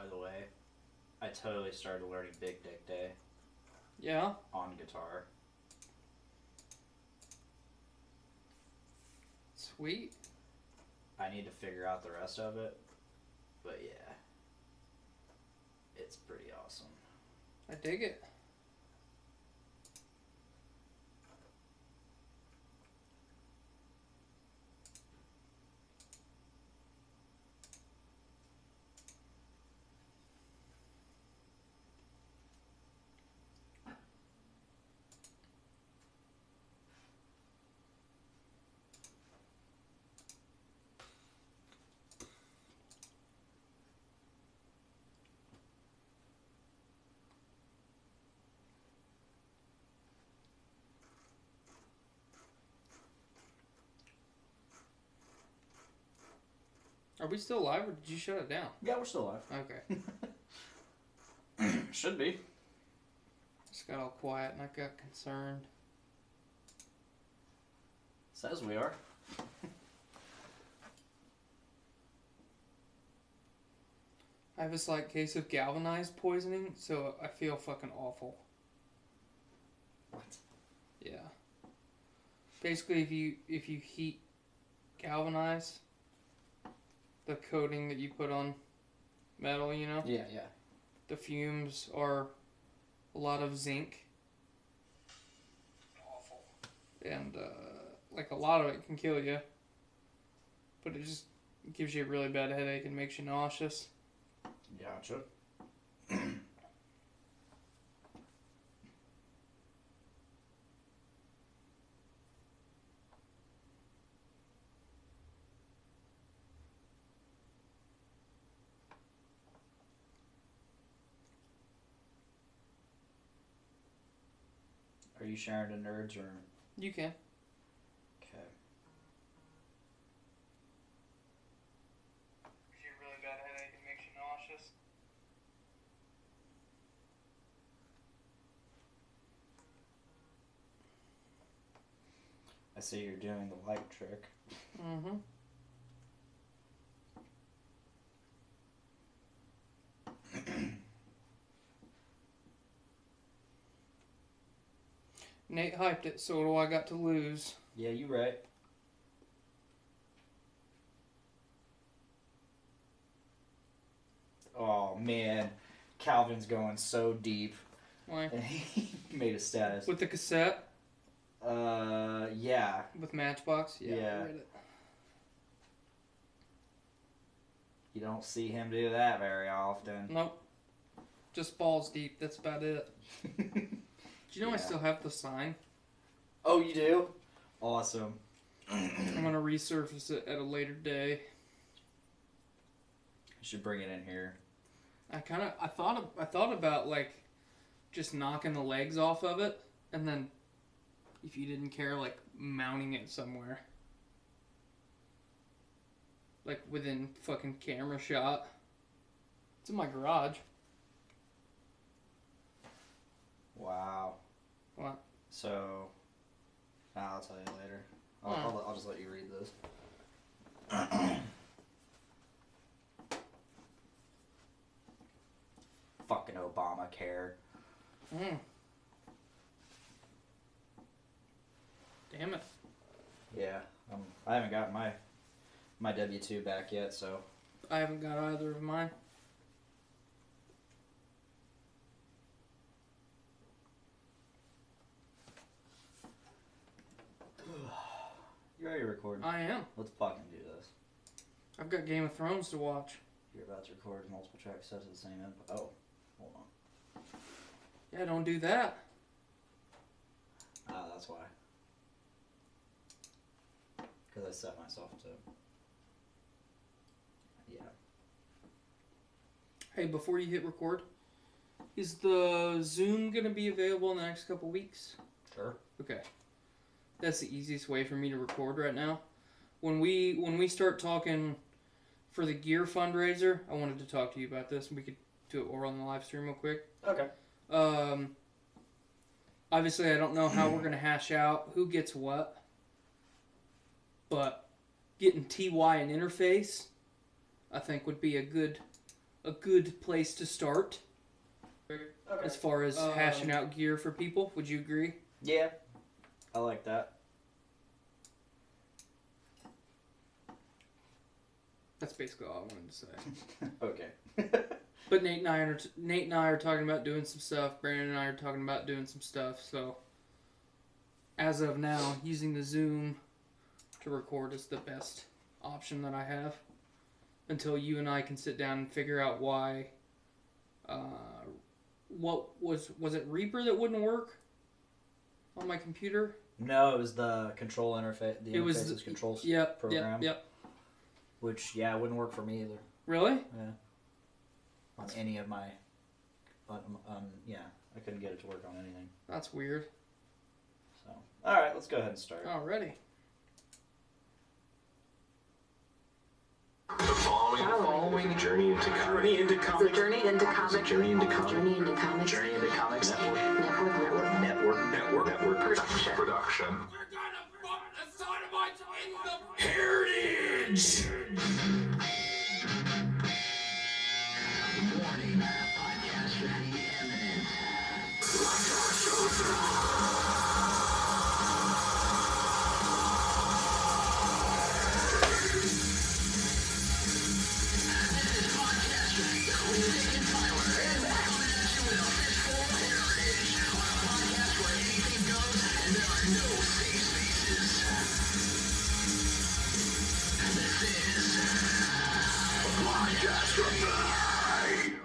by the way, I totally started learning Big Dick Day. Yeah? On guitar. Sweet. I need to figure out the rest of it. But yeah. It's pretty awesome. I dig it. Are we still live or did you shut it down? Yeah, we're still live. Okay. Should be. Just got all quiet and I got concerned. Says we are. I have a slight case of galvanized poisoning, so I feel fucking awful. What? Yeah. Basically, if you heat galvanize the coating that you put on metal, you know? Yeah, yeah. The fumes are a lot of zinc. Awful. And, like, a lot of it can kill you. But it just gives you a really bad headache and makes you nauseous. Gotcha. Are you sharing to nerds or? You can. Okay. Gives you a really bad headache and makes you nauseous. I see you're doing the light trick. Mm-hmm. Nate hyped it, so what do I got to lose? Yeah, you right. Oh man, Calvin's going so deep. Why? And he made a status. With the cassette? Yeah. With Matchbox? Yeah. I read it. You don't see him do that very often. Nope. Just balls deep, that's about it. Do you know I still have the sign? Oh, you do? Awesome. I'm gonna resurface it at a later day. You should bring it in here. I thought about like just knocking the legs off of it, and then if you didn't care, like mounting it somewhere, like within fucking camera shot. It's in my garage. Wow. What? So, I'll tell you later. I'll just let you read this. Fucking Obamacare. Damn it. Yeah, I haven't gotten my W-2 back yet, so. I haven't got either of mine. You ready to record? I am. Let's fucking do this. I've got Game of Thrones to watch. You're about to record multiple track sets at the same input. Oh, hold on. Yeah, don't do that. Ah, that's why. Because I set myself to. Yeah. Hey, before you hit record, is the Zoom going to be available in the next couple weeks? Sure. Okay. That's the easiest way for me to record right now. When we start talking for the gear fundraiser, I wanted to talk to you about this, and we could do it while we're on the live stream real quick. Okay. Obviously, I don't know how we're going to hash out who gets what, but getting TY an interface, I think, would be a good a good place to start Okay. as far as hashing out gear for people. Would you agree? Yeah, I like that. That's basically all I wanted to say. Okay. But Nate and I are talking about doing some stuff. Brandon and I are talking about doing some stuff. So, as of now, using the Zoom to record is the best option that I have. Until you and I can sit down and figure out why. What was it Reaper that wouldn't work on my computer? No, it was the control interface. The interface's controls program. Yep. Which wouldn't work for me either. Really? Yeah. On any of my, I couldn't get it to work on anything. That's weird. So, all right, let's go ahead and start. Alrighty. The following journey into comics. Journey into comics. Journey into comics. Journey into comics. Journey into comics. Network. Production. We're gonna put the sodomites in the heritage. Warning, podcast fatigue imminent.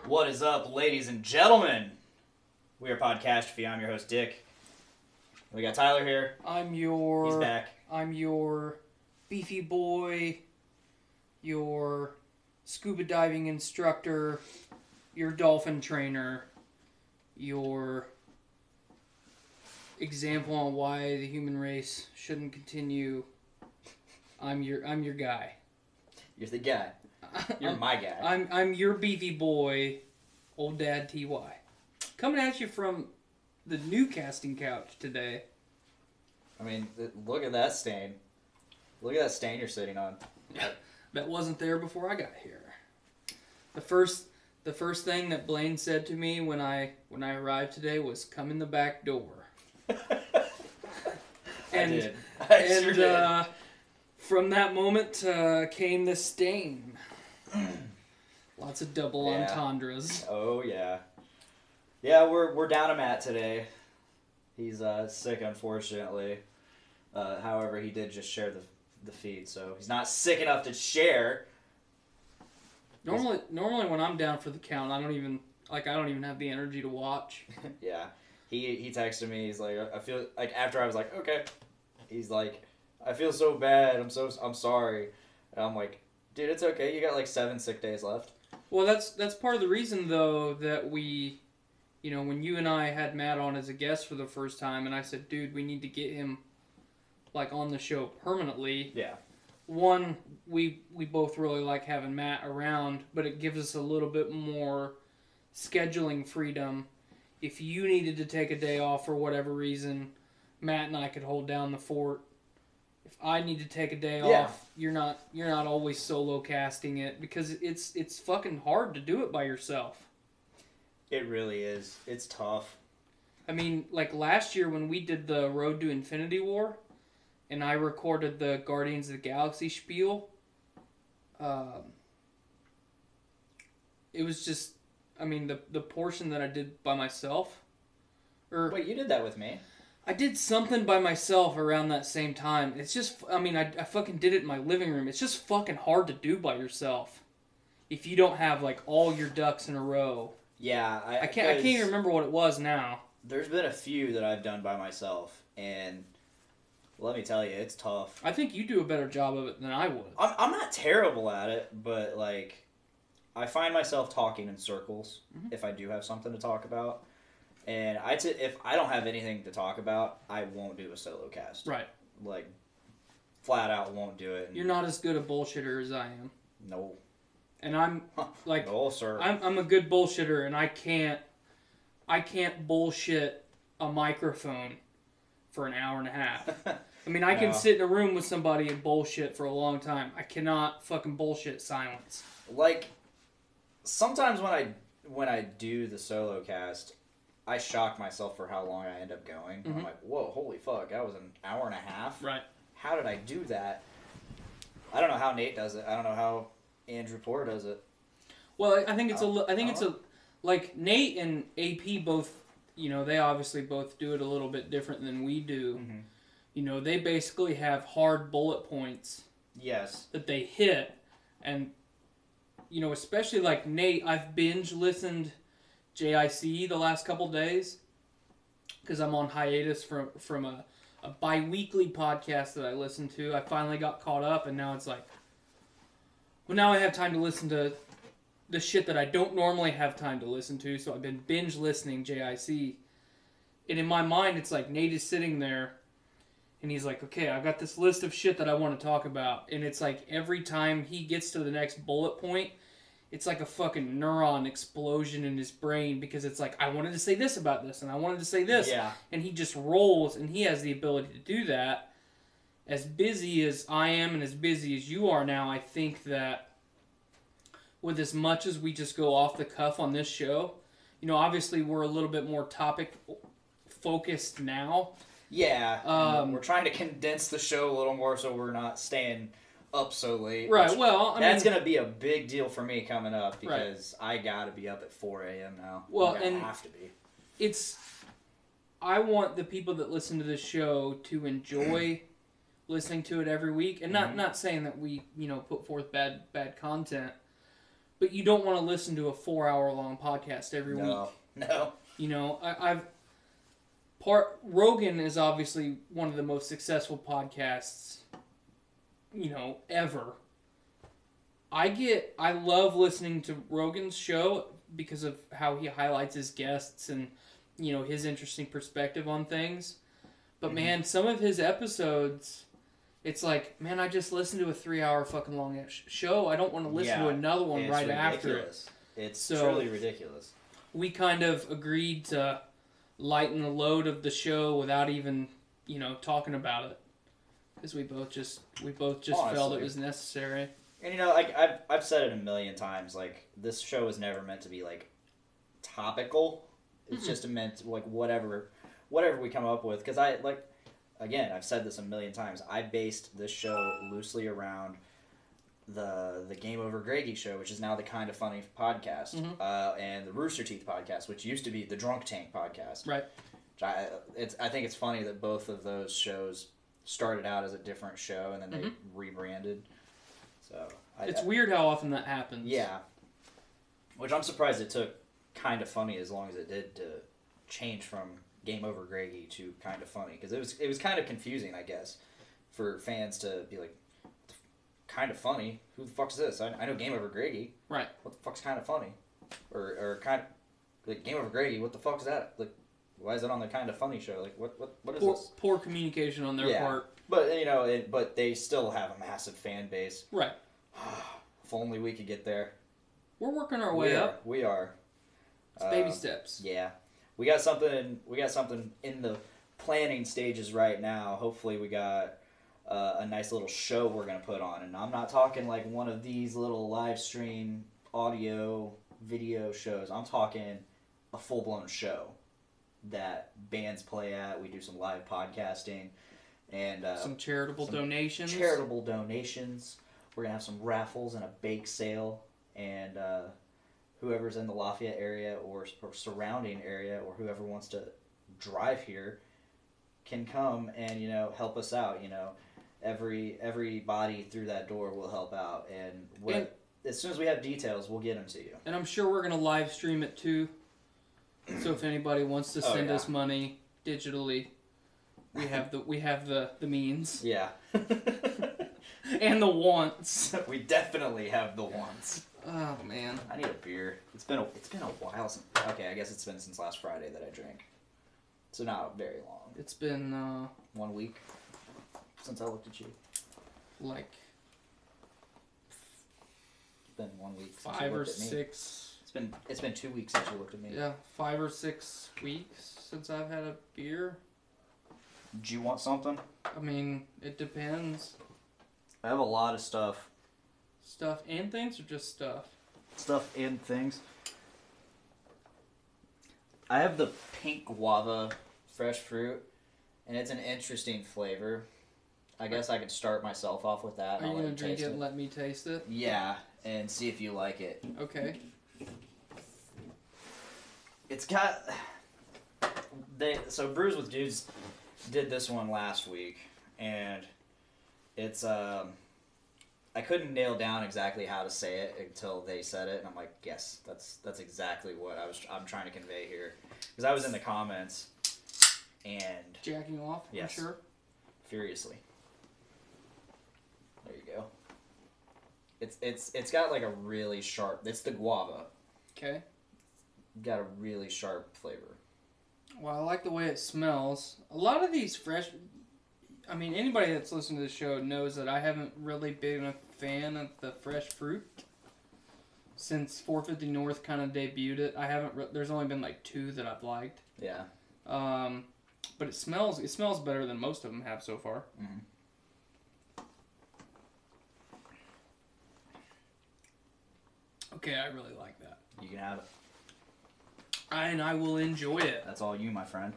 What is up, ladies and gentlemen? We are Podcastrophe. I'm your host, Dick. We got Tyler here. He's back. I'm your beefy boy, your scuba diving instructor, your dolphin trainer, your example on why the human race shouldn't continue. I'm your guy. You're the guy. You're my guy. I'm your beefy boy, old dad TY. Coming at you from the new casting couch today. I mean, look at that stain. Look at that stain you're sitting on. That wasn't there before I got here. The first thing that Blaine said to me when I arrived today was, "Come in the back door." I did. I sure did. From that moment came this stain. Lots of double entendres. Oh yeah. Yeah, we're down to Matt today. He's sick, unfortunately. However, he did just share the feed, so he's not sick enough to share. Normally when I'm down for the count, I don't even have the energy to watch. Yeah. He texted me. He's like, I feel like, after I was like, okay. He's like, I feel so bad. I'm sorry. And I'm like, dude, it's okay. You got like 7 sick days left. Well, that's part of the reason though that we, when you and I had Matt on as a guest for the first time, and I said, dude, we need to get him like on the show permanently. Yeah. One, we both really like having Matt around, but it gives us a little bit more scheduling freedom. If you needed to take a day off for whatever reason, Matt and I could hold down the fort. If I need to take a day off, you're not always solo casting it, because it's fucking hard to do it by yourself. It really is. It's tough. I mean, like last year when we did the Road to Infinity War, and I recorded the Guardians of the Galaxy spiel, it was just, the portion that I did by myself. Wait, you did that with me? I did something by myself around that same time. It's just, I fucking did it in my living room. It's just fucking hard to do by yourself if you don't have like all your ducks in a row. Yeah, I can't even remember what it was now. There's been a few that I've done by myself, and let me tell you, it's tough. I think you do a better job of it than I would. I'm not terrible at it, but like, I find myself talking in circles if I do have something to talk about. And if I don't have anything to talk about, I won't do a solo cast. Right. Like, flat out won't do it. You're not as good a bullshitter as I am. No. And I'm like, no, sir. I'm a good bullshitter, and I can't bullshit a microphone for an hour and a half. I can sit in a room with somebody and bullshit for a long time. I cannot fucking bullshit silence. Like, sometimes when I do the solo cast, I shock myself for how long I end up going. I'm like, whoa, holy fuck, that was an hour and a half. Right. How did I do that? I don't know how Nate does it. I don't know how Andrew Poor does it. Well, I think it's like Nate and AP both, you know, they obviously both do it a little bit different than we do. Mm-hmm. You know, they basically have hard bullet points. Yes. That they hit, and you know, especially like Nate, I've binge listened JIC the last couple days because I'm on hiatus from a bi-weekly podcast that I listened to. I finally got caught up, and now it's like, well, now I have time to listen to the shit that I don't normally have time to listen to, so I've been binge listening JIC. And in my mind, it's like Nate is sitting there, and he's like, okay, I've got this list of shit that I want to talk about. And it's like every time he gets to the next bullet point, it's like a fucking neuron explosion in his brain because it's like, I wanted to say this about this, and I wanted to say this. Yeah. And he just rolls, and he has the ability to do that. As busy as I am and as busy as you are now, I think that with as much as we just go off the cuff on this show, you know, obviously we're a little bit more topic focused now. Yeah. We're trying to condense the show a little more so we're not staying up so late. Right, well, I that's mean, going to be a big deal for me coming up because I got to be up at 4 a.m. now. Well, I have to be. I want the people that listen to this show to enjoy listening to it every week, and not saying that we, you know, put forth bad content, but you don't want to listen to a 4-hour long podcast every week. No. You know, Rogan is obviously one of the most successful podcasts, you know, ever. I love listening to Rogan's show because of how he highlights his guests and, you know, his interesting perspective on things. But man, some of his episodes, it's like, man, I just listened to a 3-hour fucking long show. I don't want to listen to another one right after it. It's truly ridiculous. We kind of agreed to lighten the load of the show without even, you know, talking about it, because we both just felt it was necessary. And you know, I've said it a million times. Like, this show was never meant to be like topical. It's just meant to, like, whatever we come up with. Because again, I've said this a million times. I based this show loosely around the Game Over Greggy show, which is now the Kind of Funny podcast, and the Rooster Teeth podcast, which used to be the Drunk Tank podcast. Right. I think it's funny that both of those shows started out as a different show and then they rebranded. So it's weird how often that happens. Yeah. Which I'm surprised it took Kind of Funny as long as it did to change from Game Over Greggy to Kind of Funny, because it was kind of confusing, I guess, for fans to be like, Kind of Funny? Who the fuck's this? I know Game Over Greggy. Right. What the fuck's Kind of Funny? Or kind of like Game Over Greggy? What the fuck's that? Like, why is it on the Kind of Funny show? Like, what is this? Poor communication on their part. But you know, but they still have a massive fan base. Right. If only we could get there. We're working our way up. We are. It's baby steps. Yeah. We got something in the planning stages right now. Hopefully we got a nice little show we're going to put on. And I'm not talking like one of these little live stream audio video shows. I'm talking a full-blown show that bands play at. We do some live podcasting and some charitable donations. Charitable donations. We're going to have some raffles and a bake sale. And whoever's in the Lafayette area or surrounding area, or whoever wants to drive here, can come and, you know, help us out. You know, everybody through that door will help out, and as soon as we have details, we'll get them to you. And I'm sure we're gonna live stream it too. So if anybody wants to send us money digitally, we have the means. Yeah. And the wants. We definitely have the wants. Oh man, I need a beer. It's been a while since. Okay, I guess it's been since last Friday that I drank. So not very long. It's been 1 week since I looked at you. Like it's been 1 week. Since 5 you or looked at me. 6. It's been 2 weeks since you looked at me. Yeah, 5 or 6 weeks since I've had a beer. Do you want something? I mean, it depends. I have a lot of stuff. Stuff and things, or just stuff? stuff and things. I have the pink guava fresh fruit, and it's an interesting flavor. I guess I could start myself off with that. Are you gonna drink it and let me taste it? Yeah, and see if you like it. Okay. It's got... So Brews with Dudes did this one last week, and it's... I couldn't nail down exactly how to say it until they said it, and I'm like, yes, that's exactly what I'm trying to convey here. Because I was in the comments, and... Jacking off, yes, I'm sure. Furiously. There you go. It's got like a really sharp... It's the guava. Okay. Got a really sharp flavor. Well, I like the way it smells. A lot of these fresh... I mean, anybody that's listened to the show knows that I haven't really been a fan of the fresh fruit since 450 North kind of debuted it. I haven't... There's only been like 2 that I've liked. Yeah. But it smells better than most of them have so far. Mm-hmm. Okay, I really like that. You can have it. And I will enjoy it. That's all you, my friend.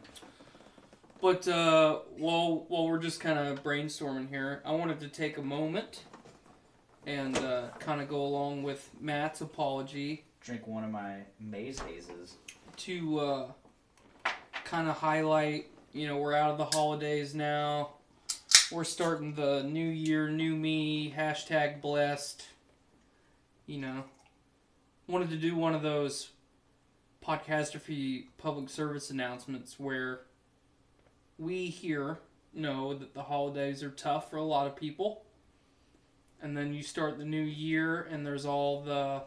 But while we're just kind of brainstorming here, I wanted to take a moment and kind of go along with Matt's apology. Drink one of my maize hazes. To kind of highlight, we're out of the holidays now. We're starting the new year, new me, #blessed. Wanted to do one of those podcastrophe public service announcements where we here know that the holidays are tough for a lot of people. And then you start the new year and there's all the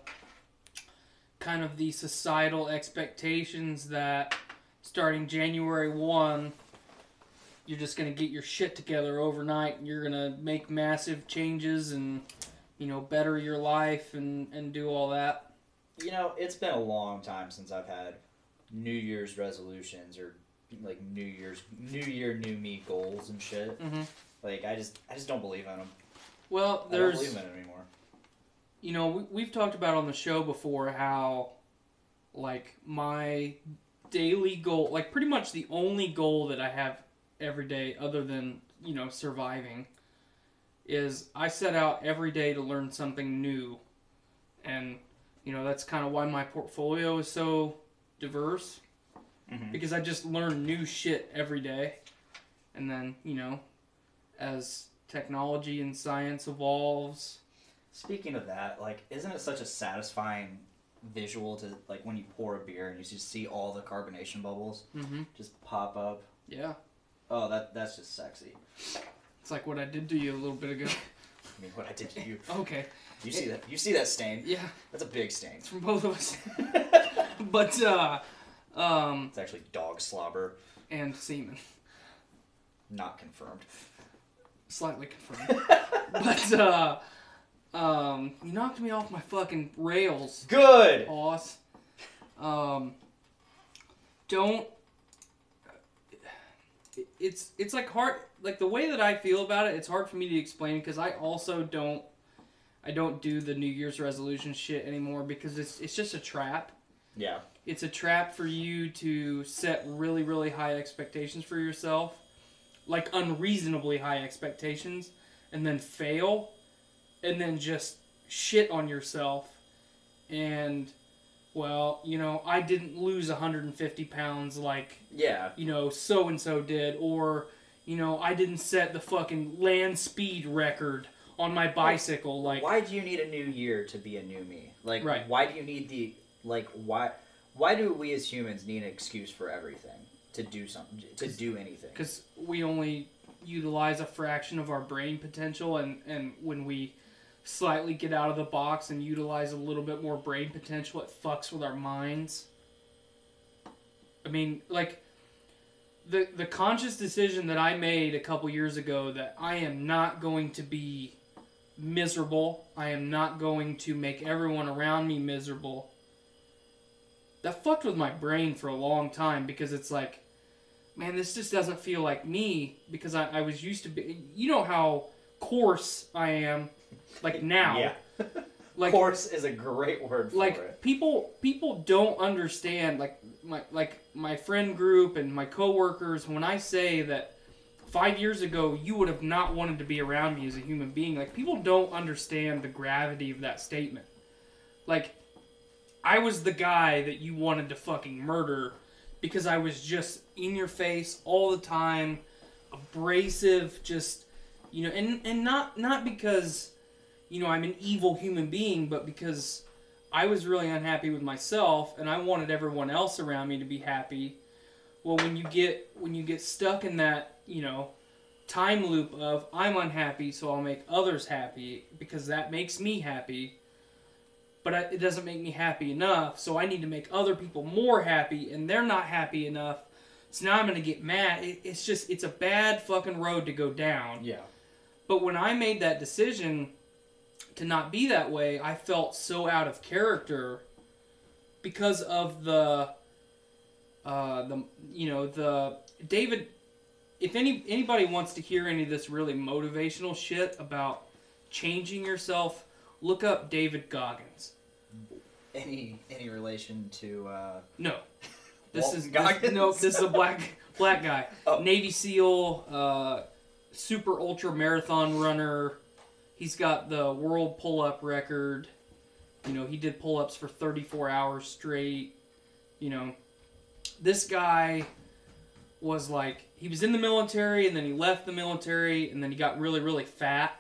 kind of the societal expectations that starting January 1, you're just going to get your shit together overnight and you're going to make massive changes and, better your life and do all that. It's been a long time since I've had New Year's resolutions or like New Year, new me goals and shit. Mm-hmm. Like I just don't believe in them. Well, I don't believe in it anymore. We've talked about on the show before how, like, my daily goal, like pretty much the only goal that I have every day other than, surviving, is I set out every day to learn something new. And, that's kind of why my portfolio is so diverse. Mm-hmm. Because I just learn new shit every day. And then, as technology and science evolves. Speaking of that, like, isn't it such a satisfying visual to, like, when you pour a beer and you just see all the carbonation bubbles just pop up? Yeah. Oh, that's just sexy. It's like what I did to you a little bit ago. I mean, what I did to you. Okay. You see that? You see that stain? Yeah. That's a big stain. It's from both of us. But, it's actually dog slobber. And semen. Not confirmed. Slightly confirmed. But, you knocked me off my fucking rails. Good! Boss. Don't... It's like hard... Like, the way that I feel about it, it's hard for me to explain because I also don't do the New Year's resolution shit anymore because it's just a trap. Yeah. It's a trap for you to set really, really high expectations for yourself. Like, unreasonably high expectations. And then fail. And then just shit on yourself. And, well, I didn't lose 150 pounds like, so-and-so did. Or, I didn't set the fucking land speed record on my bicycle. Like, why do you need a new year to be a new me? Like, right. Why do you need why do we as humans need an excuse for everything? To do something, to do anything? Because we only utilize a fraction of our brain potential, and when we slightly get out of the box and utilize a little bit more brain potential, it fucks with our minds. I mean, like, the conscious decision that I made a couple years ago that I am not going to be miserable, I am not going to make everyone around me miserable, that fucked with my brain for a long time because it's like, man, this just doesn't feel like me because I was used to be... You know how coarse I am, like now. Yeah. Like, course is a great word for it. People don't understand, my friend group and my coworkers, when I say that 5 years ago you would have not wanted to be around me as a human being, like, people don't understand the gravity of that statement. Like, I was the guy that you wanted to fucking murder because I was just in your face all the time, abrasive, just, you know, and not because, you know, I'm an evil human being, but because I was really unhappy with myself and I wanted everyone else around me to be happy. Well, when you get stuck in that, you know, time loop of I'm unhappy, so I'll make others happy because that makes me happy, but it doesn't make me happy enough, so I need to make other people more happy, and they're not happy enough, so now I'm going to get mad. It's a bad fucking road to go down. Yeah. But when I made that decision to not be that way, I felt so out of character because of the David. If anybody wants to hear any of this really motivational shit about changing yourself, look up David Goggins. Any relation to No. This Walton is Goggins? this is a black guy. Oh. Navy SEAL, super ultra marathon runner. He's got the world pull-up record. You know, he did pull-ups for 34 hours straight. You know, this guy was like, he was in the military, and then he left the military, and then he got really, really fat.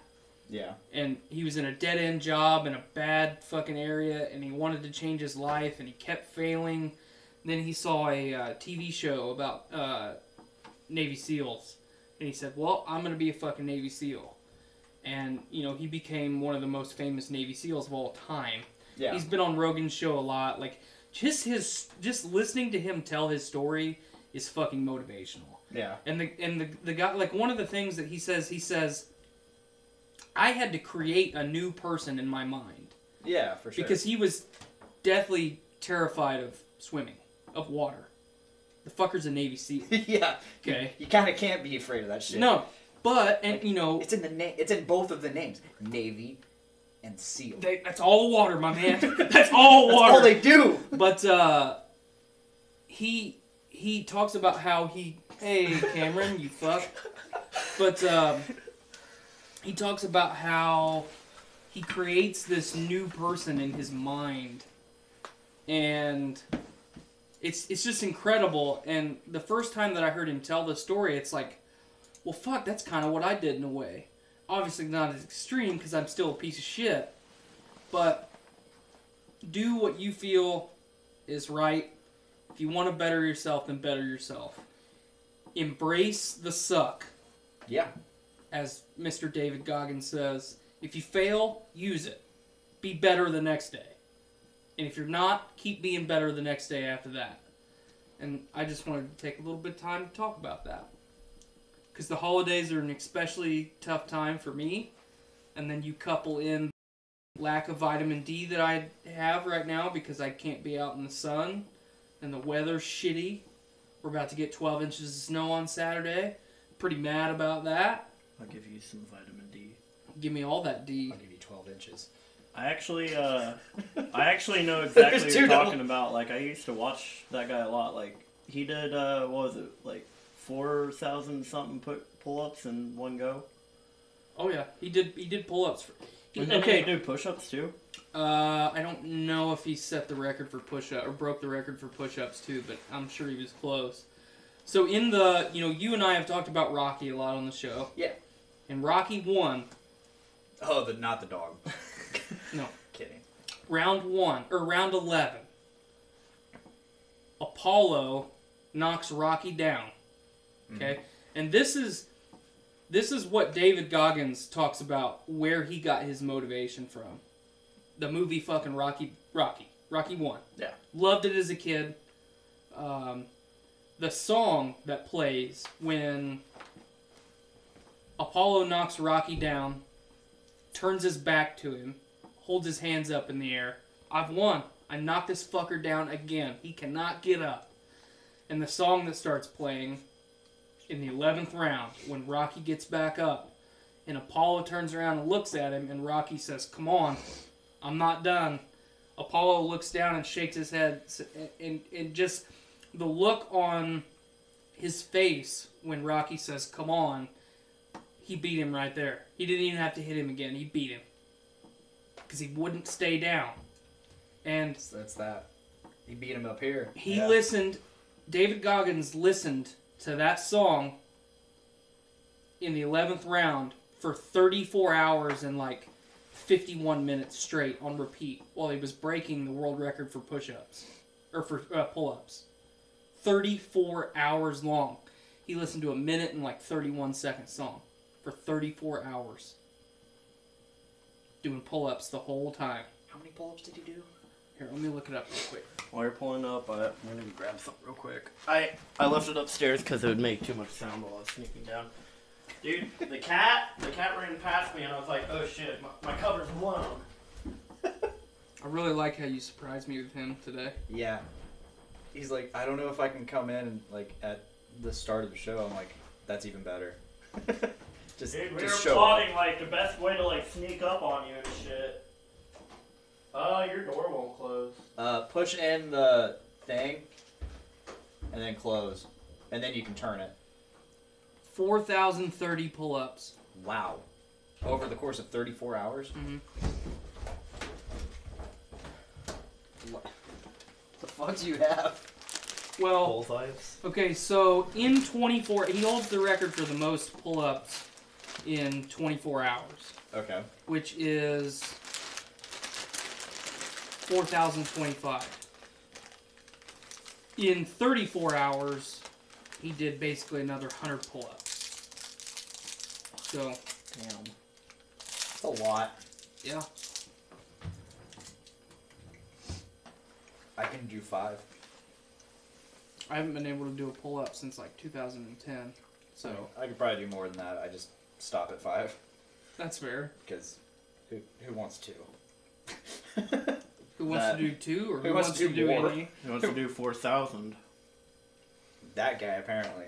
Yeah. And he was in a dead-end job in a bad fucking area, and he wanted to change his life, and he kept failing. Then he saw a TV show about Navy SEALs, and he said, well, I'm going to be a fucking Navy SEAL. And, you know, he became one of the most famous Navy SEALs of all time. Yeah. He's been on Rogan's show a lot. Like, just listening to him tell his story is fucking motivational. Yeah. And the guy, like, one of the things that he says, I had to create a new person in my mind. Yeah, for sure. Because he was deathly terrified of swimming, of water. The fucker's a Navy SEAL. Yeah. Okay. You kind of can't be afraid of that shit. No, but, and, Like, you know... It's in the name. It's in both of the names. Navy and SEAL. That's all water, my man. That's all That's water. all they do. But, he talks about how he... Hey, Cameron, you fuck. But, he talks about how he creates this new person in his mind. And it's just incredible. And the first time that I heard him tell the story, it's like, well, fuck, that's kind of what I did in a way. Obviously not as extreme, because I'm still a piece of shit. But do what you feel is right. If you want to better yourself, then better yourself. Embrace the suck. Yeah. As Mr. David Goggins says, if you fail, use it. Be better the next day. And if you're not, keep being better the next day after that. And I just wanted to take a little bit of time to talk about that. Because the holidays are an especially tough time for me. And then you couple in lack of vitamin D that I have right now because I can't be out in the sun. And the weather's shitty. We're about to get 12 inches of snow on Saturday. Pretty mad about that. I'll give you some vitamin D. Give me all that D. I'll give you 12 inches. I actually know exactly what There's you're two talking about. Like, I used to watch that guy a lot. Like, he did, what was it, like 4,000 something pull-ups in one go? Oh yeah, he did pull-ups. Didn't he do push-ups too? I don't know if he set the record for push-up or broke the record for push-ups too, but I'm sure he was close. So in the, you and I have talked about Rocky a lot on the show. Yeah. And Rocky 1. Oh, not the dog. No. Kidding. Round 11. Apollo knocks Rocky down. Okay? And this is what David Goggins talks about, where he got his motivation from. The movie fucking Rocky 1. Yeah. Loved it as a kid. The song that plays when Apollo knocks Rocky down, turns his back to him, holds his hands up in the air. I've won. I knocked this fucker down again. He cannot get up. And the song that starts playing in the 11th round, when Rocky gets back up, and Apollo turns around and looks at him, and Rocky says, come on, I'm not done. Apollo looks down and shakes his head, and just the look on his face when Rocky says, come on, he beat him right there. He didn't even have to hit him again. He beat him. Because he wouldn't stay down. And That's that. He beat him up here. he listened, David Goggins listened to that song in the 11th round for 34 hours and like 51 minutes straight on repeat while he was breaking the world record for push-ups. Or for pull-ups. 34 hours long. He listened to a minute and like 31 second song for 34 hours. Doing pull-ups the whole time. How many pull-ups did he do? Here, let me look it up real quick. While you're pulling up, I'm gonna grab something real quick. I left it upstairs because it would make too much sound while I was sneaking down. Dude, the cat ran past me and I was like, oh shit, my cover's blown. I really like how you surprised me with him today. Yeah. He's like, I don't know if I can come in and like at the start of the show. I'm like, that's even better. just Dude, we were just show plotting up. like the best way to like sneak up on you and shit. Your door won't close. Push in the thing, and then close, and then you can turn it. 4,030 pull-ups. Wow. Over the course of 34 hours? Mm-hmm. What the fuck do you have? Well, Bullseyes. okay, so in 24, he holds the record for the most pull-ups in 24 hours, Okay. which is 4,025. In 34 hours, he did basically another 100 pull-ups. So, Damn. That's a lot. yeah. I can do 5. I haven't been able to do a pull-up since like 2010. So, I could probably do more than that. I just stop at 5 that's fair. because who wants to? Who wants That- to do 2 or who who wants wants to to do do more? any? He wants to do 4,000. That guy apparently.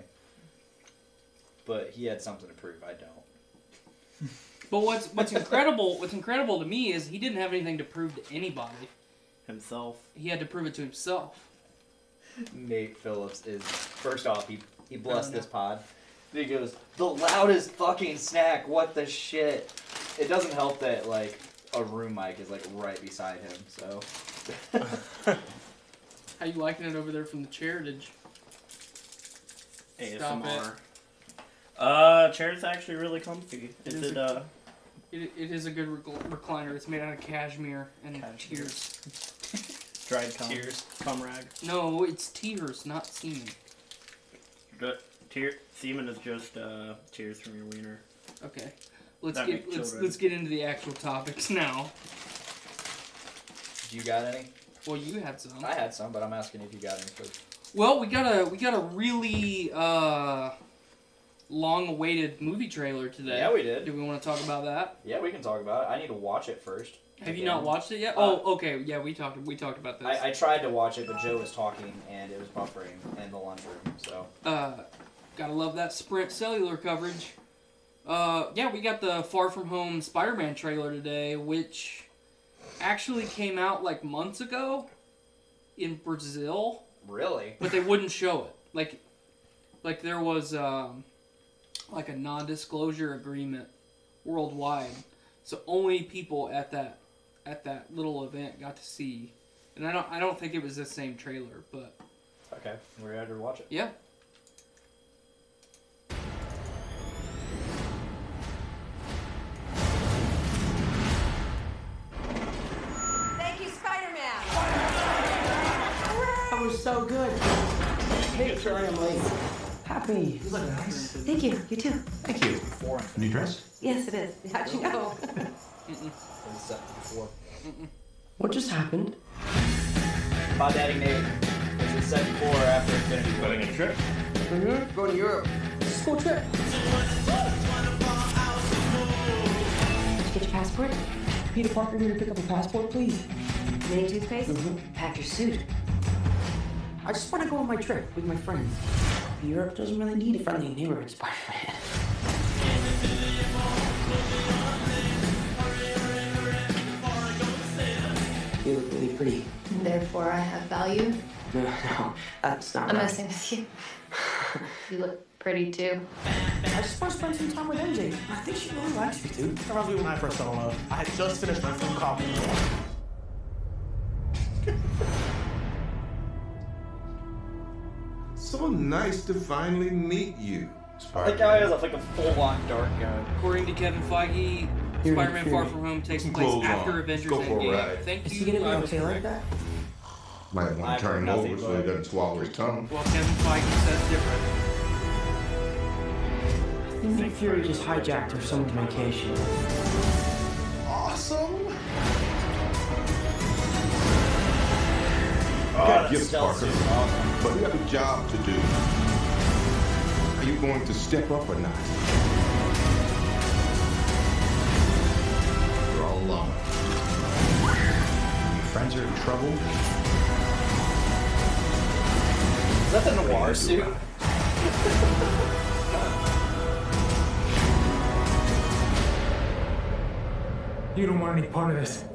But he had something to prove. I don't. But what's incredible to me is he didn't have anything to prove to anybody. Himself. He had to prove it to himself. Nate Phillips is first off he blessed this pod. He goes, the loudest fucking snack. What the shit? It doesn't help that like a room mic is like right beside him. So. How you liking it over there from the Cheritage? Stop ASMR. Chair's actually really comfy. It is a good recliner. It's made out of cashmere and tears. Dried cum. Tears. Cum rag. No, it's tears, not semen. Semen is just tears from your wiener. Okay, let's That make children. let's get into the actual topics now. You got any? Well, you had some. I had some, but I'm asking if you got any first. Well, we got a really long-awaited movie trailer today. Yeah, we did. Do we want to talk about that? Yeah, we can talk about it. I need to watch it first. Have you not watched it yet? Okay. Yeah, we talked about this. I tried to watch it, but Joe was talking and it was buffering in the lunchroom. So. Gotta love that Sprint cellular coverage. Yeah, we got the Far From Home Spider-Man trailer today, which actually came out like months ago in Brazil. Really? But they wouldn't show it. Like there was like a non-disclosure agreement worldwide, so only people at that little event got to see. And I don't think it was the same trailer, but Okay, we're ready to watch it. yeah. Thank you, Spider-Man. That was so good. Hey, sorry I'm late. Happy. You look nice. Thank you. You too. Thank you. New dress? Yes, it is. How'd you know? It's set before. What just happened? Pod Daddy Nate. Is it set before or after Infinity War? Going on a trip? Mm-hmm. Going to Europe. School trip. Did you get your passport? Peter Parker here to pick up a passport, please. Mini toothpaste? Mhm. Pack your suit. I just want to go on my trip with my friends. Europe doesn't really need a friendly neighborhood Spider-Man. You look really pretty. And therefore I have value. No, that's not I'm right. messing with you. You look pretty too. I just want to spend some time with MJ. I think she really likes me, too. That reminds me when I first fell in love. I had just finished my food copy. So nice to finally meet you, That guy has like a full-on dart gun. According to Kevin Feige, Spider-Man Far From Home takes Some place clothes after on. Avengers Go for a Endgame. ride. Thank Is you. he gonna be I was okay like correct. that? Might want I've to turn heard him nothing over so but- he doesn't swallow his tongue. Well, Kevin Feige says different. I think Nick Fury just hijacked her someone's vacation. Awesome! Oh, Gifts, stealth Parker. suit is awesome. But we have a job to do. Are you going to step up or not? You're all alone. Your friends are in trouble. Is that the noir suit? You don't want any part of this.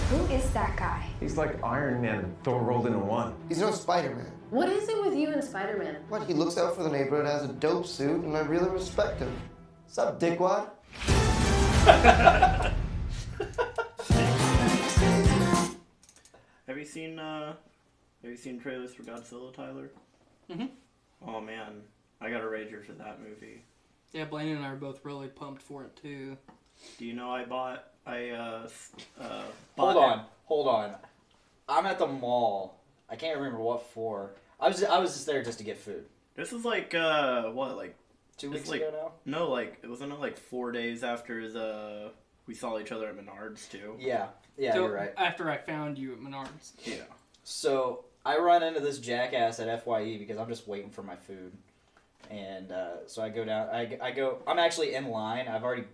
Who is that guy? He's like Iron Man and Thor rolled into one. He's no Spider-Man. What is it with you and Spider-Man? What? He looks out for the neighborhood, has a dope suit, and I really respect him. What's up, dickwad? Have you seen trailers for Godzilla, Tyler? Mhm. Oh man, I got a rager for that movie. Yeah, Blaine and I are both really pumped for it too. Do you know I bought Hold on. I'm at the mall. I can't remember what for. I was just there just to get food. This is like 2 weeks like, ago now? No, like wasn't it like 4 days after we saw each other at Menards too? Yeah, So, you're right. After I found you at Menards. Yeah. So I run into this jackass at FYE because I'm just waiting for my food, and so I go down. I go. I'm actually in line. I've already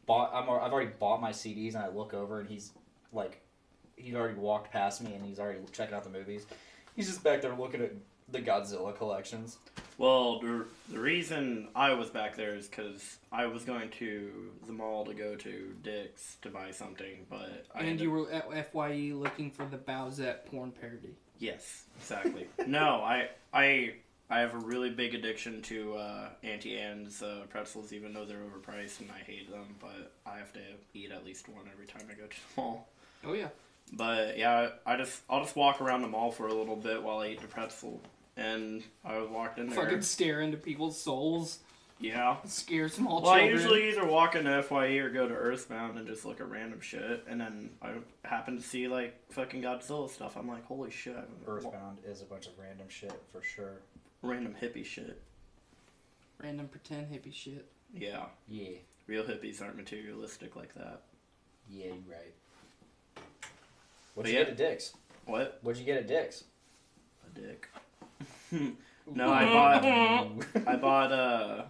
bought my CDs, and I look over, and he's he'd already walked past me, and he's already checking out the movies. He's just back there looking at the Godzilla collections. Well, the reason I was back there is because I was going to the mall to go to Dick's to buy something, but You were at FYE looking for the Bowsette porn parody. Yes, exactly. No, I have a really big addiction to Auntie Anne's pretzels, even though they're overpriced and I hate them. But I have to eat at least one every time I go to the mall. Oh yeah. But yeah, I'll just walk around the mall for a little bit while I eat the pretzel, and I walked in there. Fucking stare into people's souls. Yeah. Scare small Well, children. I usually either walk into FYE or go to Earthbound and just look at random shit, and then I happen to see like fucking Godzilla stuff. I'm like, holy shit! Earthbound is a bunch of random shit for sure. Random hippie shit. Random pretend hippie shit. Yeah. Yeah. Real hippies aren't materialistic like that. Yeah, you're right. What'd you get at Dick's? What? What'd you get at Dick's? A dick. No, I bought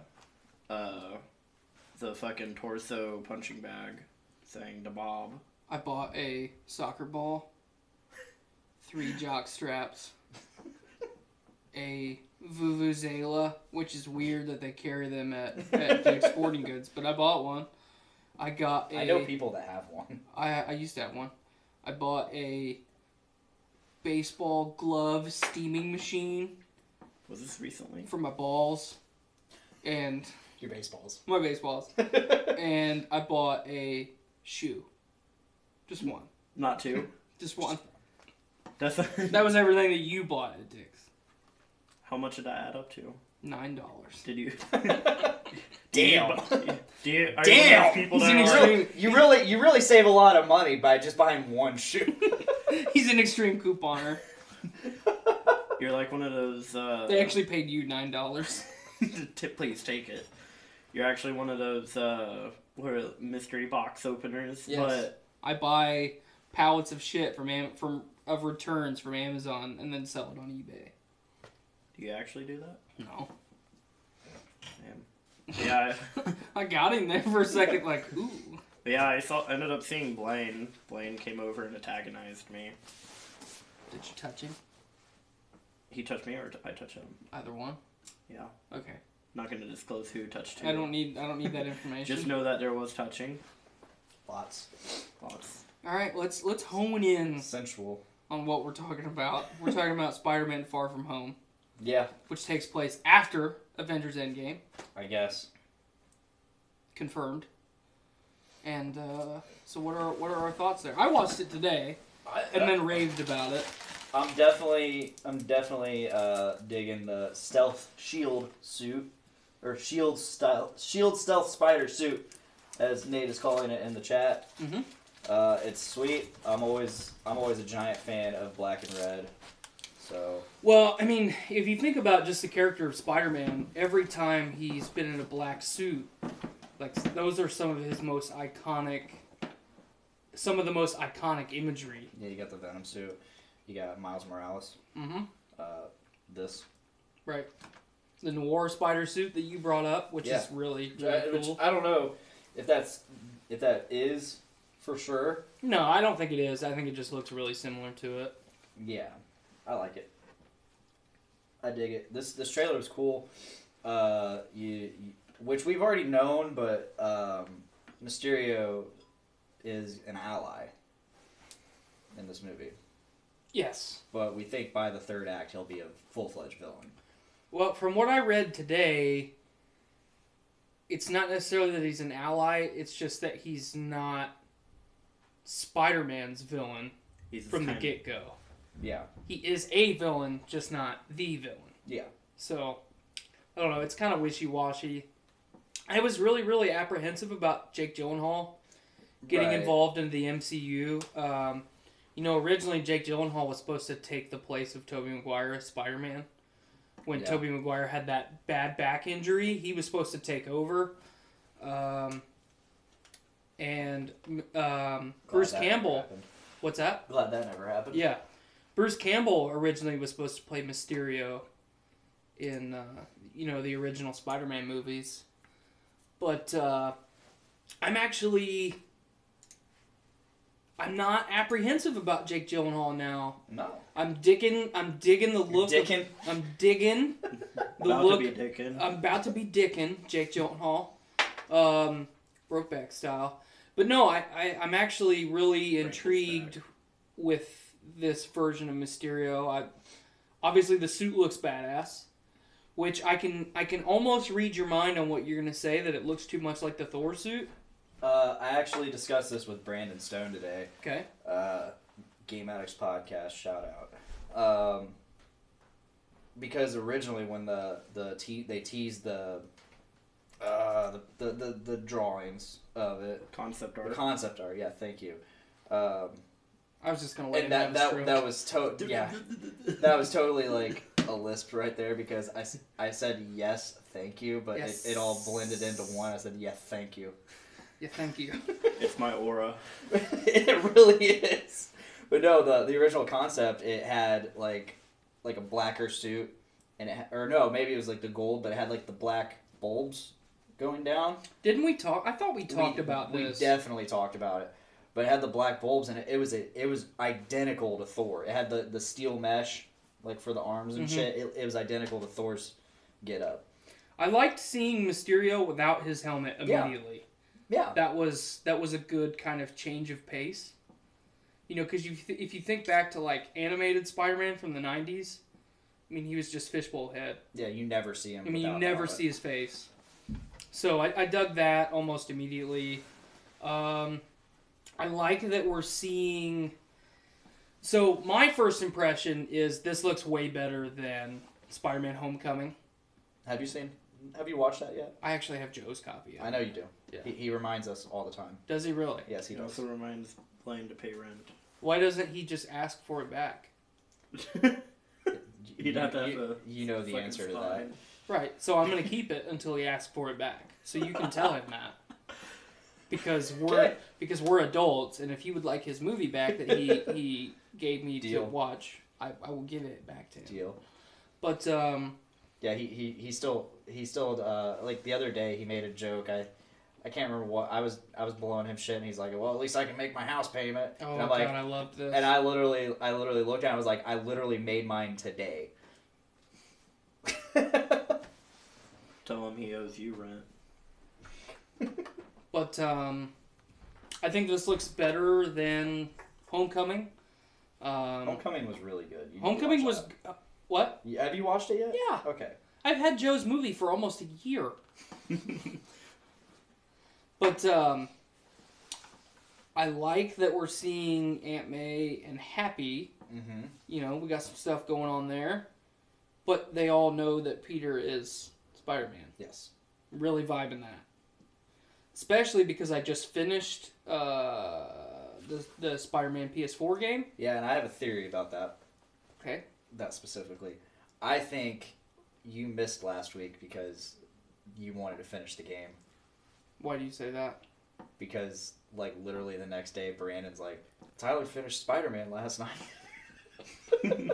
the fucking torso punching bag saying the Bob. I bought a soccer ball, 3 jock straps, a vuvuzela, which is weird that they carry them at Dick's Sporting Goods, but I bought one. I know people that have one. I used to have one. I bought a baseball glove steaming machine. Was this recently? For my balls. And... Your baseballs. My baseballs. And I bought a shoe. Just one. Not two? Just one. That was everything that you bought at Dick's. How much did that add up to? $9. Did you? Damn. Damn. People you really save a lot of money by just buying one shoe. He's an extreme couponer. You're like one of those. They actually paid you $9. Please take it. You're actually one of those mystery box openers. Yes. But I buy pallets of shit of returns from Amazon and then sell it on eBay. Do you actually do that? No. Damn. Yeah. I got him there for a second, like, ooh. But yeah, ended up seeing Blaine. Blaine came over and antagonized me. Did you touch him? He touched me, or I touched him? Either one. Yeah. Okay. Not going to disclose who touched who. I don't need that information. Just know that there was touching. Lots. All right, let's hone in Sensual. on what we're talking about. We're talking about Spider-Man: Far From Home. Yeah. Which takes place after Avengers: Endgame. I guess. Confirmed. And so, what are our thoughts there? I watched it today, and then raved about it. I'm definitely digging the stealth shield suit, or shield stealth spider suit, as Nate is calling it in the chat. Mm-hmm. It's sweet. I'm always a giant fan of black and red. So. Well, I mean, if you think about just the character of Spider-Man, every time he's been in a black suit, like those are some of the most iconic imagery. Yeah, you got the Venom suit. You got Miles Morales. Mm-hmm. This. Right. The noir spider suit that you brought up, which is really cool. Which I don't know if that is for sure. No, I don't think it is. I think it just looks really similar to it. Yeah, I like it. I dig it. This trailer was cool. Which we've already known, but Mysterio is an ally in this movie. Yes. But we think by the third act he'll be a full-fledged villain. Well, from what I read today, it's not necessarily that he's an ally, it's just that he's not Spider-Man's villain from the get-go. Yeah. He is a villain, just not the villain. Yeah. So, I don't know, it's kind of wishy-washy. I was really, really apprehensive about Jake Gyllenhaal getting involved in the MCU. Originally Jake Gyllenhaal was supposed to take the place of Tobey Maguire as Spider-Man. When Tobey Maguire had that bad back injury, he was supposed to take over. Bruce Campbell... What's that? Glad that never happened. Yeah. Bruce Campbell originally was supposed to play Mysterio in, the original Spider-Man movies. But I'm not apprehensive about Jake Gyllenhaal now. No. I'm digging the look. I'm digging the look. I'm about to be dicking Jake Gyllenhaal, Brokeback style. But no, I'm actually really intrigued with this version of Mysterio. Obviously the suit looks badass, which I can almost read your mind on what you're gonna say, that it looks too much like the Thor suit. I actually discussed this with Brandon Stone today. Okay. Game Addicts Podcast, shout out. Because originally when they teased the drawings of it, concept art. The concept art, yeah, thank you. I was just gonna let and him that was that was totally like a lisp right there, because I said yes, thank you, but yes. it all blended into one. I said yeah, thank you. Yeah, thank you. It's my aura. It really is. But no, the original concept, it had like a blacker suit, and maybe it was like the gold, but it had like the black bulbs going down. Didn't we talk? I thought we talked about this. We definitely talked about it. But it had the black bulbs, and it was identical to Thor. It had the steel mesh, like for the arms and shit. It was identical to Thor's getup. I liked seeing Mysterio without his helmet immediately. Yeah. That was a good kind of change of pace. Because if you think back to like animated Spider-Man from the 90s, I mean, he was just fishbowl head. Yeah, you never see him. I mean, you never see his face. So I dug that almost immediately. I like that we're seeing... So my first impression is this looks way better than Spider-Man Homecoming. Have you watched that yet? I actually have Joe's copy. I know you do. Yeah. He reminds us all the time. Does he really? Yes, he does. Also reminds Blaine to pay rent. Why doesn't he just ask for it back? He'd have to have you know the answer to that. Right, so I'm going to keep it until he asks for it back. So you can tell him that. Because we're adults, and if he would like his movie back that he gave me to watch, I will give it back to him. Deal. But yeah, he still like the other day he made a joke. I can't remember what I was blowing him shit, and he's like, "Well, at least I can make my house payment." Oh and I'm god, like, I loved this. And I literally looked at it. I was like, I literally made mine today. Tell him he owes you rent. But I think this looks better than Homecoming. Homecoming was really good. You Homecoming was what? Have you watched it yet? Yeah. Okay. I've had Joe's movie for almost a year. But I like that we're seeing Aunt May and Happy. Mm-hmm. You know, we got some stuff going on there. But they all know that Peter is Spider-Man. Yes. Really vibing that. Especially because I just finished the Spider-Man PS4 game. Yeah, and I have a theory about that. Okay. That specifically. I think you missed last week because you wanted to finish the game. Why do you say that? Because, like, literally the next day, Brandon's like, Tyler finished Spider-Man last night. And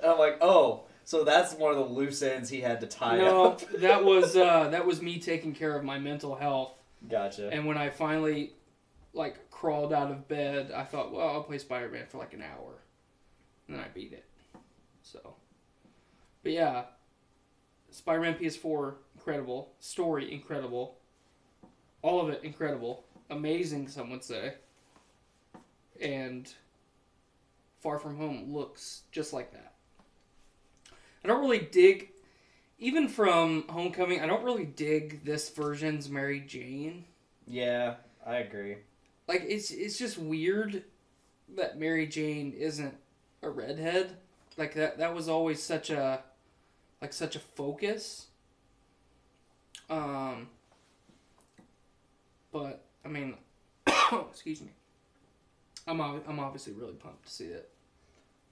I'm like, oh, so that's one of the loose ends he had to tie up. No, that was me taking care of my mental health. Gotcha. And when I finally, like, crawled out of bed, I thought, well, I'll play Spider-Man for like an hour. And then I beat it. So. But yeah, Spider-Man PS4, incredible. Story, incredible. All of it, incredible. Amazing, some would say. And Far From Home looks just like that. I don't really dig, even from Homecoming, I don't really dig this version's Mary Jane. Yeah, I agree. Like, it's just weird that Mary Jane isn't a redhead. Like, that was always such a focus. But, I mean, excuse me. I'm obviously really pumped to see it.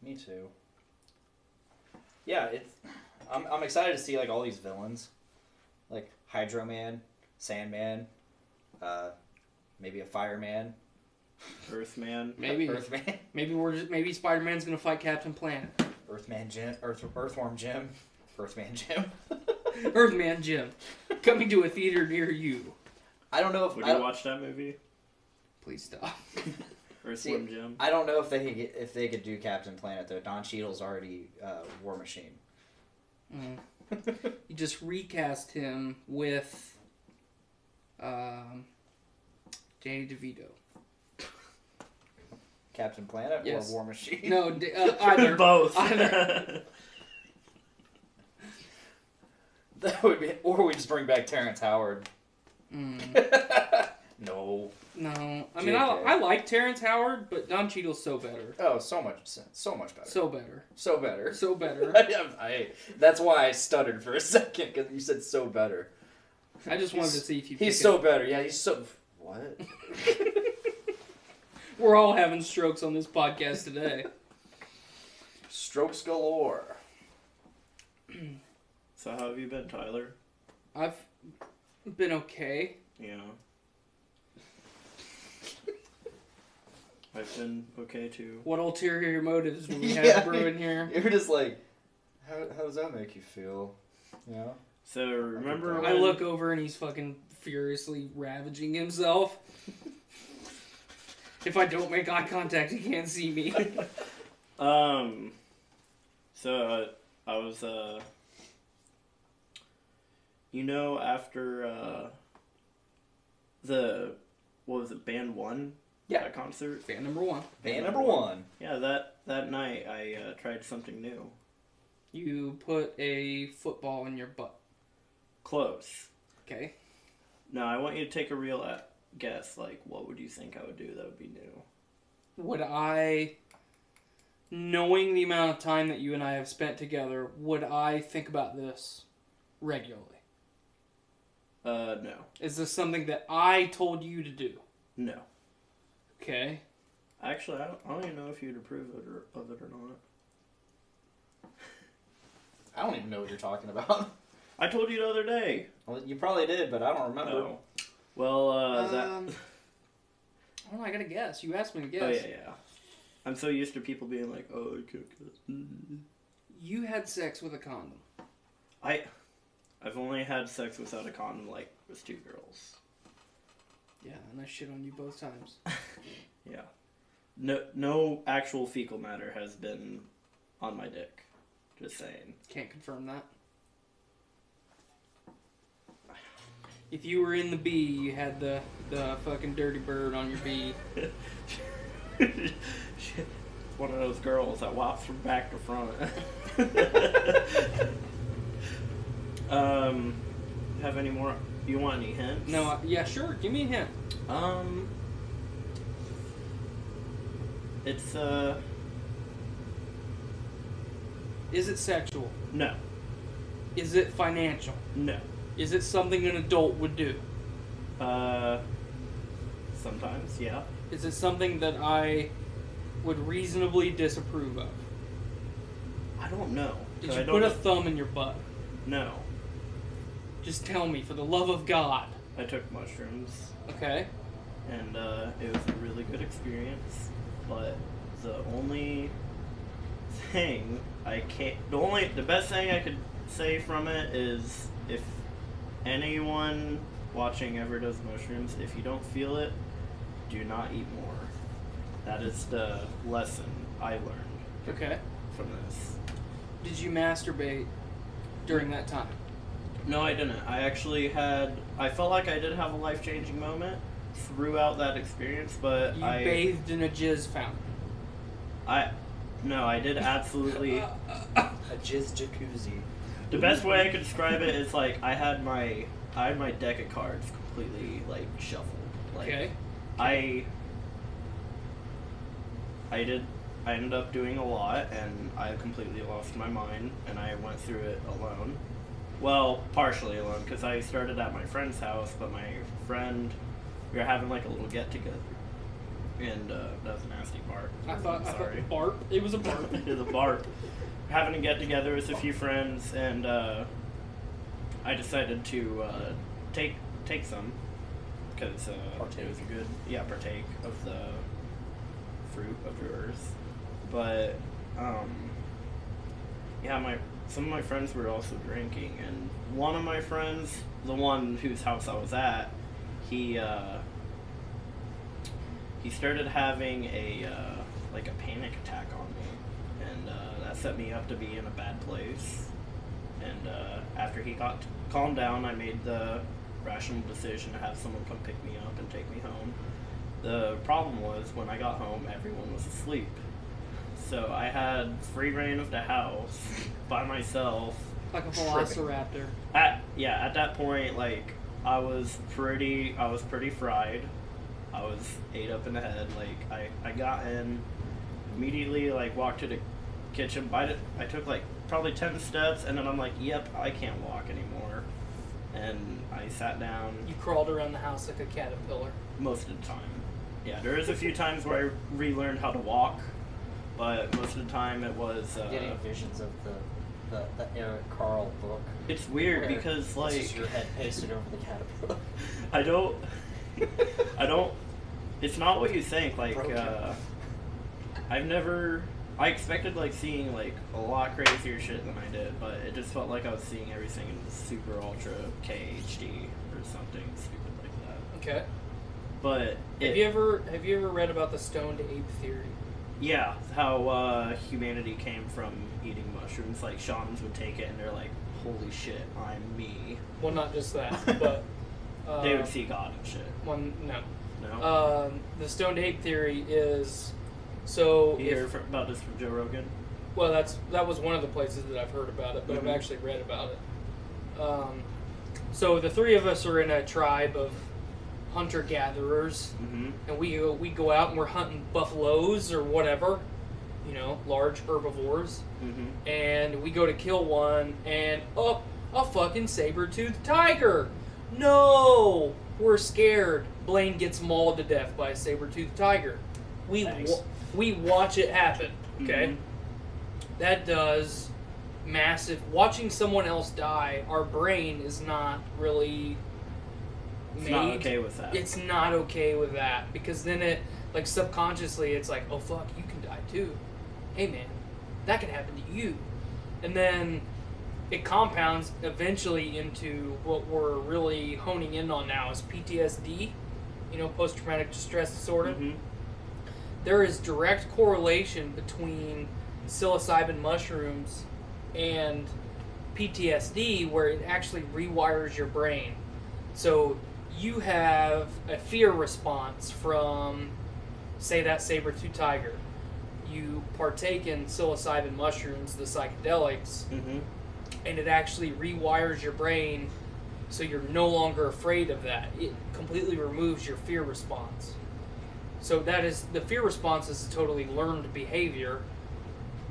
Me too. Yeah, I'm excited to see, like, all these villains. Like, Hydro Man, Sandman, maybe a Fireman. Earthman. Maybe. Earthman. Maybe Spider-Man's gonna fight Captain Planet. Earthman Jim. Earthworm Jim. Earthman Jim. Earthman Jim. Coming to a theater near you. I don't know if... Would you watch that movie? Please stop. Earthworm Jim. I don't know if they could do Captain Planet, though. Don Cheadle's already War Machine. Mm. You just recast him with Danny DeVito. Captain Planet Yes. or War Machine? No, either. Both. Either. That would be... Or we just bring back Terrence Howard. Mm. No. No. I mean, I like Terrence Howard, but Don Cheadle's so better. Oh, so much better. So better. So better. So better. That's why I stuttered for a second, because you said so better. I just wanted to see if you... He's so better. Yeah, he's so... What? We're all having strokes on this podcast today. Strokes galore. So how have you been, Tyler? I've been okay. Yeah. I've been okay too. What ulterior motives do we have brewing here? You're just like, how does that make you feel? You know? So remember I look over and he's fucking furiously ravaging himself. If I don't make eye contact, he can't see me. So I was you know, after what was it, Band 1? Yeah. That concert? Band number 1. Band number 1. Yeah, that night I tried something new. You put a football in your butt. Close. Okay. No, I want you to take a real guess. Like, what would you think I would do that would be new? Would I, knowing the amount of time that you and I have spent together, would I think about this regularly? No. Is this something that I told you to do? No. Okay. Actually, I don't even know if you'd approve of it or not. I don't even know what you're talking about. I told you the other day. Well, you probably did, but I don't remember. No. Well, that... Oh, I gotta guess. You asked me to guess. Oh, yeah. I'm so used to people being like, oh, I can't guess. You had sex with a condom. I've only had sex without a condom, like, with 2 girls. Yeah, and I shit on you both times. Yeah. No actual fecal matter has been on my dick. Just saying. Can't confirm that. If you were in the bee, you had the fucking dirty bird on your bee. One of those girls that walks from back to front. Have any more? You want any hints? No, yeah, sure. Give me a hint. It's Is it sexual? No. Is it financial? No. Is it something an adult would do? Sometimes, yeah. Is it something that I would reasonably disapprove of? I don't know. Did you put a thumb in your butt? No. Just tell me, for the love of God. I took mushrooms. Okay. And it was a really good experience, but the only thing the best thing I could say from it is, if anyone watching ever does mushrooms, if you don't feel it, do not eat more. That is the lesson I learned. Okay. From this. Did you masturbate during that time? No, I didn't. I felt like I did have a life-changing moment throughout that experience, but You bathed in a jizz fountain. No, I did absolutely. A jizz jacuzzi. The best way I could describe it is like I had my deck of cards completely like shuffled. Like, okay. I ended up doing a lot, and I completely lost my mind, and I went through it alone. Well, partially alone, because I started at my friend's house, but my friend, we were having like a little get together, and that was a nasty bark. I thought bark. It was a bark. It was a bark. Having a get together with a few friends, and I decided to take some, because it was a good partake of the fruit of yours. But some of my friends were also drinking, and one of my friends, the one whose house I was at, he started having a panic attack on me, and that set me up to be in a bad place. And after he got calmed down, I made the rational decision to have someone come pick me up and take me home. The problem was, when I got home, everyone was asleep. So I had free reign of the house by myself. Like a velociraptor. At that point, like, I was pretty fried. I was ate up in the head. Like, I got in, immediately, like, walked to the kitchen, I took, like, probably 10 steps, and then I'm like, yep, I can't walk anymore. And I sat down. You crawled around the house like a caterpillar. Most of the time. Yeah, there is a few times where I relearned how to walk, but most of the time it was... Getting visions of the Eric Carl book. It's weird because, like... This is your head pasted over the caterpillar. I don't... It's not what you think, like, I expected, like, seeing, like, a lot crazier shit than I did, but it just felt like I was seeing everything in super ultra KHD or something stupid like that. Okay. But have you ever read about the stoned ape theory? Yeah, how humanity came from eating mushrooms. Like, shamans would take it and they're like, holy shit, I'm me. Well, not just that, but... they would see God and shit. No. The stoned ape theory is... So you hear about this from Joe Rogan? Well, that was one of the places that I've heard about it, but Mm-hmm. I've actually read about it. So the three of us are in a tribe of hunter-gatherers, mm-hmm. and we go out and we're hunting buffaloes or whatever, large herbivores, mm-hmm. and we go to kill one, and a fucking saber-toothed tiger. No, we're scared. Blaine gets mauled to death by a saber-toothed tiger. We watch it happen. Okay, mm-hmm. That does massive. Watching someone else die, our brain is not really. It's not okay with that. It's not okay with that, because then it, like, subconsciously, it's like, oh fuck, you can die too. Hey man, that can happen to you. And then it compounds eventually into what we're really honing in on now is PTSD. post-traumatic stress disorder. Mm-hmm. There is direct correlation between psilocybin mushrooms and PTSD, where it actually rewires your brain. So you have a fear response from, say, that saber-tooth tiger. You partake in psilocybin mushrooms, the psychedelics, and it actually rewires your brain so you're no longer afraid of that. It completely removes your fear response. So the fear response is a totally learned behavior.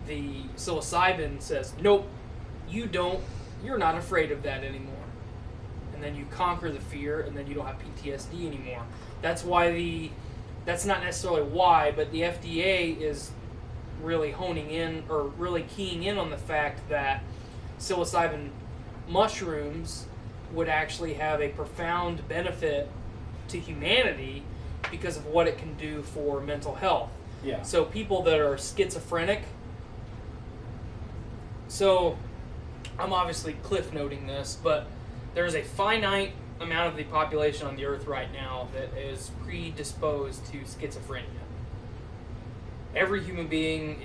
The psilocybin says, nope, you're not afraid of that anymore. And then you conquer the fear, and then you don't have PTSD anymore. That's not necessarily why, but the FDA is really honing in, or really keying in on the fact that psilocybin mushrooms would actually have a profound benefit to humanity because of what it can do for mental health. Yeah. So people that are schizophrenic, so I'm obviously cliff noting this, but there's a finite amount of the population on the earth right now that is predisposed to schizophrenia. Every human being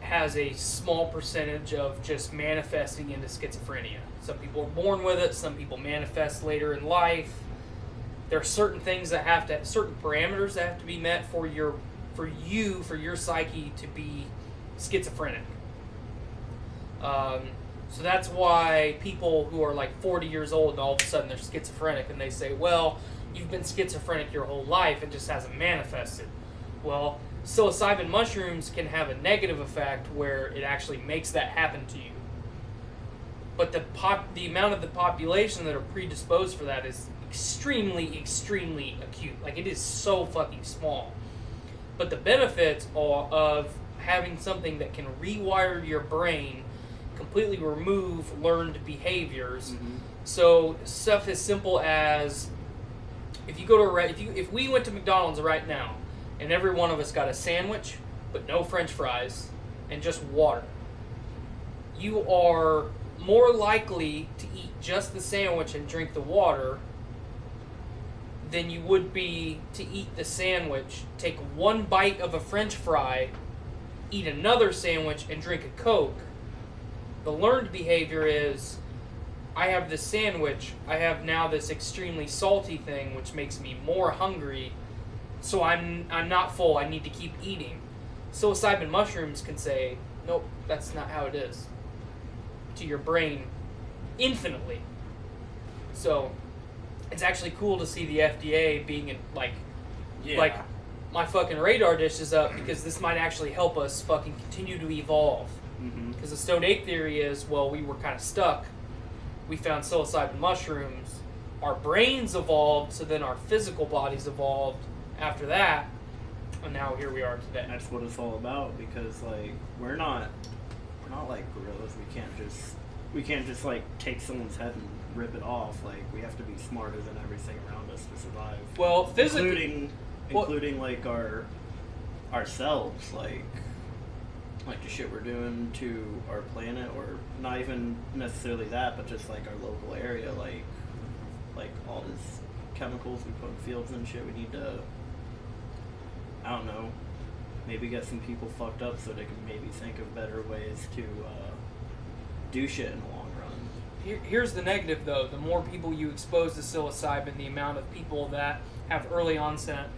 has a small percentage of just manifesting into schizophrenia. Some people are born with it, some people manifest later in life. There are certain things that certain parameters that have to be met for your psyche to be schizophrenic. So that's why people who are like 40 years old and all of a sudden they're schizophrenic, and they say, well, you've been schizophrenic your whole life, it just hasn't manifested. Well, psilocybin mushrooms can have a negative effect where it actually makes that happen to you. But the amount of the population that are predisposed for that is extremely, extremely acute. Like, it is so fucking small. But the benefits of having something that can rewire your brain, completely remove learned behaviors. So stuff as simple as if we went to McDonald's right now and every one of us got a sandwich but no French fries and just water, you are more likely to eat just the sandwich and drink the water than you would be to eat the sandwich, take one bite of a French fry, eat another sandwich, and drink a Coke. The learned behavior is, I have this sandwich, I have now this extremely salty thing which makes me more hungry, so I'm not full, I need to keep eating. Psilocybin mushrooms can say, nope, that's not how it is, to your brain infinitely. So it's actually cool to see the FDA being like my fucking radar dish is up, because this might actually help us fucking continue to evolve. Because the stoned ape theory is, well, we were kind of stuck. We found psilocybin mushrooms. Our brains evolved, so then our physical bodies evolved after that. And now here we are today. That's what it's all about, because like we're not like gorillas. We can't just like take someone's head and rip it off. Like, we have to be smarter than everything around us to survive. Well, physically, including like ourselves, like the shit we're doing to our planet, or not even necessarily that, but just like our local area, like all these chemicals we put in fields and shit. We need to, I don't know, maybe get some people fucked up so they can maybe think of better ways to do shit in the long run. Here's the negative, though. The more people you expose to psilocybin, the amount of people that have early onset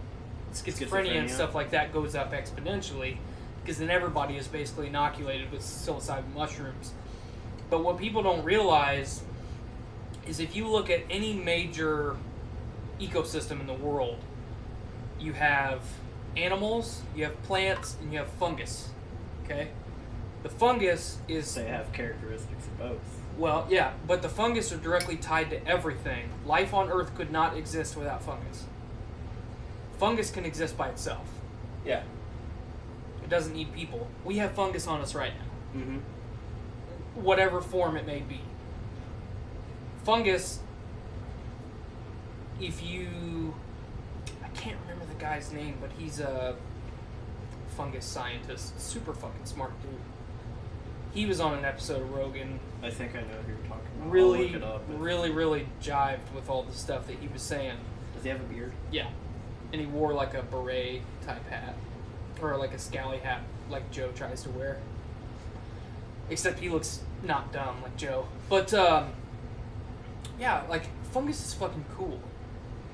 schizophrenia and stuff like that goes up exponentially, because then everybody is basically inoculated with psilocybin mushrooms. But what people don't realize is, if you look at any major ecosystem in the world, you have animals, you have plants, and you have fungus. Okay? The fungus is... They have characteristics of both. Well, yeah, but the fungus are directly tied to everything. Life on Earth could not exist without fungus. Fungus can exist by itself. Yeah. It doesn't need people. We have fungus on us right now. Whatever form it may be. Fungus, if you... I can't remember the guy's name, but he's a fungus scientist. Super fucking smart dude. He was on an episode of Rogan. I think I know who you're talking about. Really, I'll look it up. really jived with all the stuff that he was saying. The Does he have a beard? Yeah. And he wore like a beret type hat. Or like a scally hat like Joe tries to wear. Except he looks not dumb like Joe. But, yeah, like, fungus is fucking cool.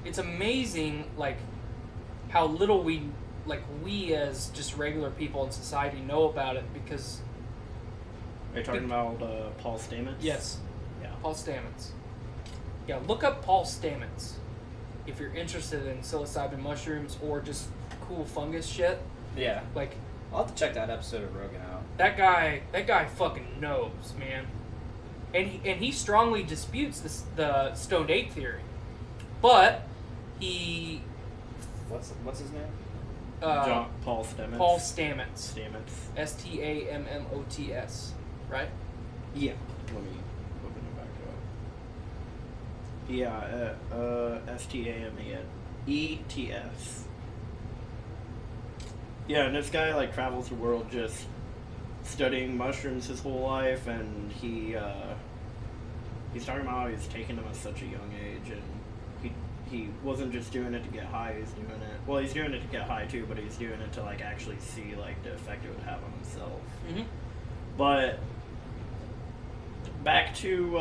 It's amazing, like, how little we as just regular people in society know about it because... Are you talking about Paul Stamets? Yes. Yeah. Paul Stamets. Yeah, look up Paul Stamets if you're interested in psilocybin mushrooms or just cool fungus shit. Yeah. Like, I'll have to check that episode of Rogan out. That guy fucking knows, man. And he strongly disputes the stoned ape theory. But he... What's his name? Paul Stamets. Paul Stamets. Stamets. Stammots, right? Yeah. Let me open it back up. Yeah, Stamets. Yeah, and this guy like travels the world just studying mushrooms his whole life, and he's talking about how he's taking them at such a young age, and he wasn't just doing it to get high, he's doing it... Well, he's doing it to get high too, but he's doing it to, like, actually see, like, the effect it would have on himself. Mm-hmm. But, back to,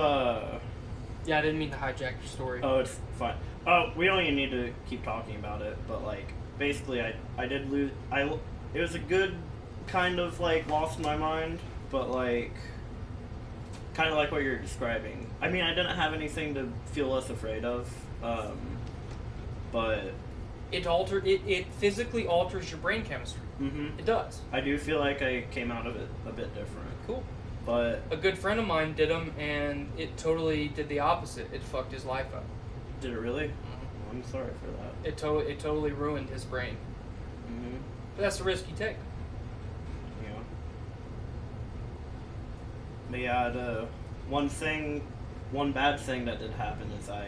Yeah, I didn't mean to hijack your story. Oh, it's fine. Oh, we don't even need to keep talking about it, but, like, basically, I did lose... It was a good kind of, like, lost my mind, but, like... Kind of like what you're describing. I mean, I didn't have anything to feel less afraid of, but... It physically alters your brain chemistry. Mm-hmm. It does. I do feel like I came out of it a bit different. Cool. But... A good friend of mine did them, and it totally did the opposite. It fucked his life up. Did it really? Mm-hmm. I'm sorry for that. It totally ruined his brain. Mm-hmm. But that's the risk you take. Yeah. But yeah, one bad thing that did happen is I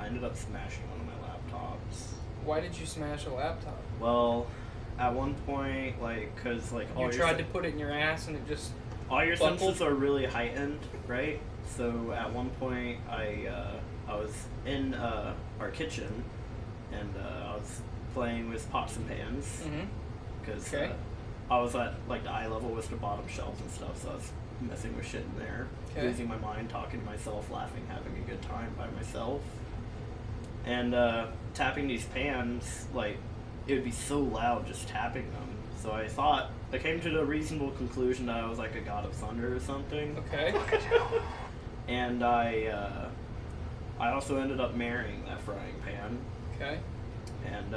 ended up smashing one of my laptops. Why did you smash a laptop? Well, at one point, like, cause like you tried to put it in your ass and it just all your buckled? senses are really heightened, right? So at one point, I was in our kitchen, and I was playing with pots and pans, because I was at like the eye level with the bottom shelves and stuff, so I was messing with shit in there, losing my mind, talking to myself, laughing, having a good time by myself, and tapping these pans, like, it would be so loud just tapping them. So I came to the reasonable conclusion that I was like a god of thunder or something. Okay. And I also ended up marrying that frying pan. Okay. And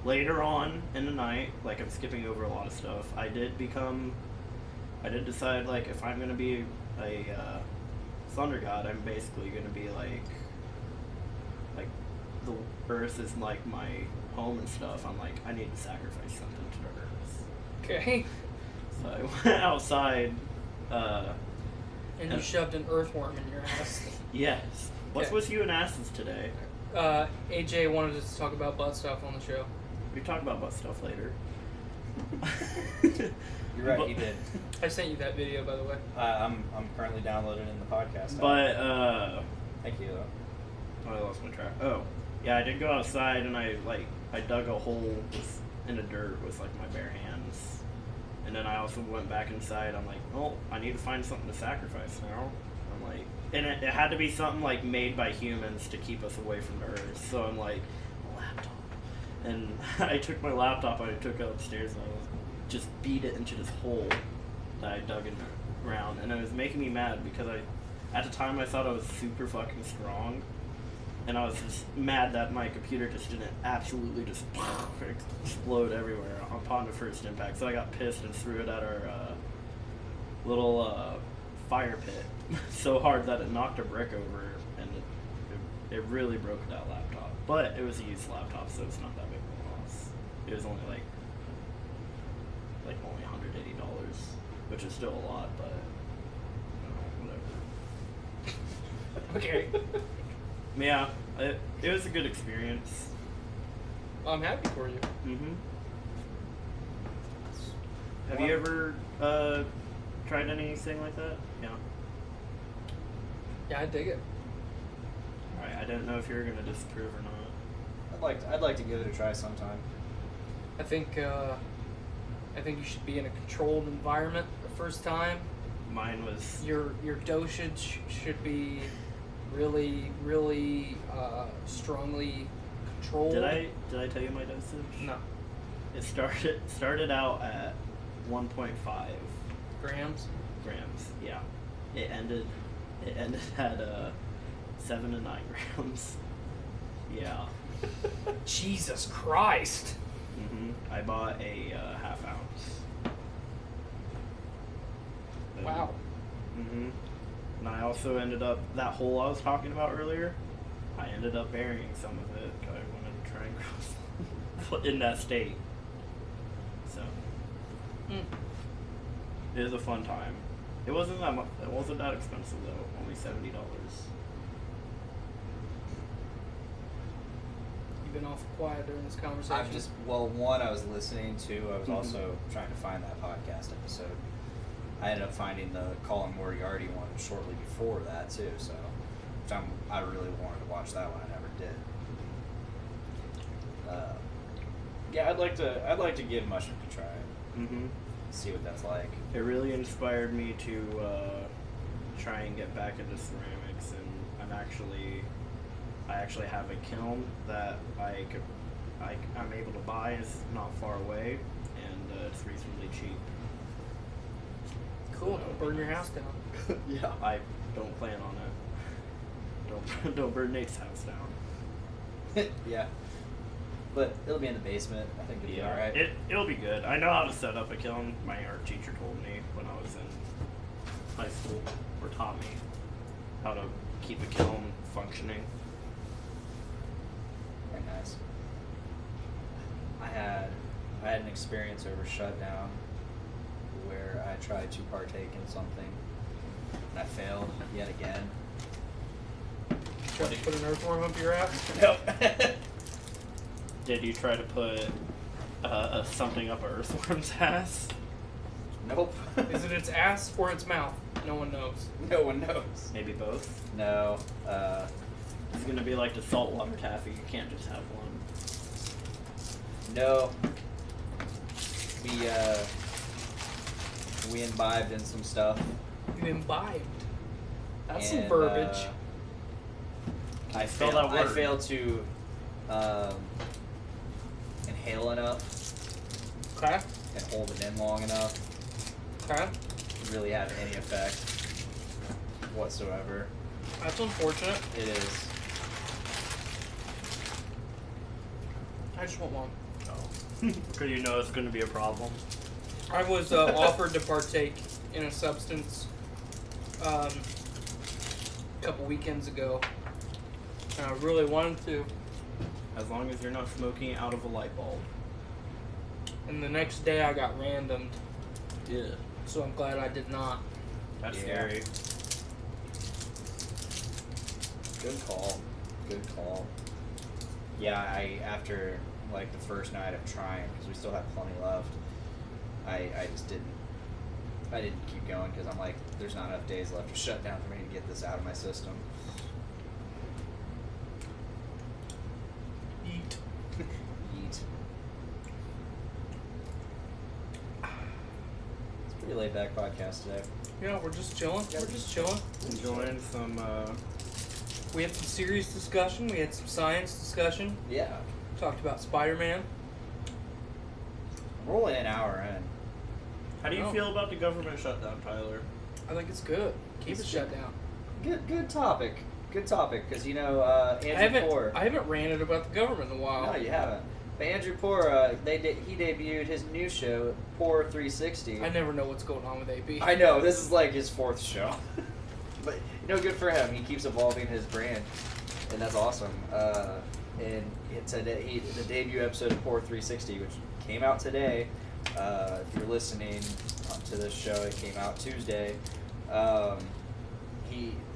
later on in the night, like, I'm skipping over a lot of stuff, I did decide, like, if I'm gonna be a thunder god, I'm basically gonna be like the earth is like my home and stuff. I'm like, I need to sacrifice something to the earth. Okay. So I went outside, and you shoved an earthworm in your ass. Yes. What's with you and asses today? AJ wanted us to talk about butt stuff on the show. We talk about butt stuff later. You're right, he did. I sent you that video, by the way. I'm currently downloading in the podcast. But thank you though. Oh, I lost my track. Oh, yeah, I did go outside and I dug a hole in the dirt with like my bare hands, and then I also went back inside. I'm like, oh, I need to find something to sacrifice now. I'm like, and it had to be something like made by humans to keep us away from the earth. So I'm like, a laptop, and I took my laptop, I took it upstairs, and I just beat it into this hole that I dug in the ground, and it was making me mad because at the time I thought I was super fucking strong. And I was just mad that my computer just didn't absolutely just explode everywhere upon the first impact. So I got pissed and threw it at our little fire pit so hard that it knocked a brick over, and it really broke that laptop. But it was a used laptop, so it's not that big of a loss. It was only like only $180, which is still a lot, but whatever. Okay. Yeah, it was a good experience. I'm happy for you. Mm-hmm. Have you ever tried anything like that? Yeah. Yeah, I dig it. Alright, I didn't know if you were going to disapprove or not. I'd like to give it a try sometime. I think you should be in a controlled environment the first time. Mine was Your dosage should be really strongly controlled. Did I tell you my dosage? No. It started out at 1.5 Grams. Yeah. It ended at 7 to 9 grams. Yeah. Jesus Christ. I bought a half ounce. Wow. And I also ended up, that hole I was talking about earlier, I ended up burying some of it because I wanted to try and grow in that state. So, it was a fun time. It wasn't that much, it wasn't that expensive though, only $70. You've been awful quiet during this conversation. I was listening to. I was also trying to find that podcast episode. I ended up finding the Colin Moriarty one shortly before that too. So, I really wanted to watch that one. I never did. Yeah, I'd like to give mushroom a try. See what that's like. It really inspired me to try and get back into ceramics, and I actually have a kiln that I'm able to buy. It's not far away, and it's reasonably cheap. Cool. Don't burn your house down. Yeah, I don't plan on it. Don't burn Nate's house down. Yeah, but it'll be in the basement. I think it'll be all right. It'll be good. I know how to set up a kiln. My art teacher told me when I was in high school, or taught me how to keep a kiln functioning. Very nice. I had an experience over shutdown where I tried to partake in something and I failed yet again. Trying to put an earthworm up your ass? Nope. Did you try to put something up an earthworm's ass? Nope. Is it its ass or its mouth? No one knows. No one knows. Maybe both? No. It's gonna be like the saltwater taffy. You can't just have one. No. We imbibed in some stuff. You imbibed? That's and, some verbiage. I spell that word? failed to inhale enough. Okay. And hold it in long enough. Okay. To really have any effect whatsoever. That's unfortunate. It is. I just want one. Oh. Because you know it's gonna be a problem. I was offered to partake in a substance a couple weekends ago, and I really wanted to. As long as you're not smoking out of a light bulb. And the next day I got randomed. Yeah. So I'm glad I did not. That's scary. Good call. Good call. Yeah, after like the first night of trying, because we still have plenty left, I just didn't keep going because I'm like, there's not enough days left to shut down for me to get this out of my system. Eat. Eat. It's a pretty laid back podcast today. Yeah, we're just chilling. We're just chilling. Enjoying some We had some serious discussion. We had some science discussion. Yeah. Talked about Spider-Man. We're only an hour in. How do you feel about the government shutdown, Tyler? I think it's good. Keep it shut down. Good topic. Good topic, because Andrew Poor. I haven't ranted about the government in a while. No, you haven't. But Andrew Poor, he debuted his new show, Poor 360. I never know what's going on with AB. I know, this is like his fourth show. But, good for him. He keeps evolving his brand, and that's awesome. And today, the debut episode of Poor 360, which came out today. If you're listening to this show, it came out Tuesday.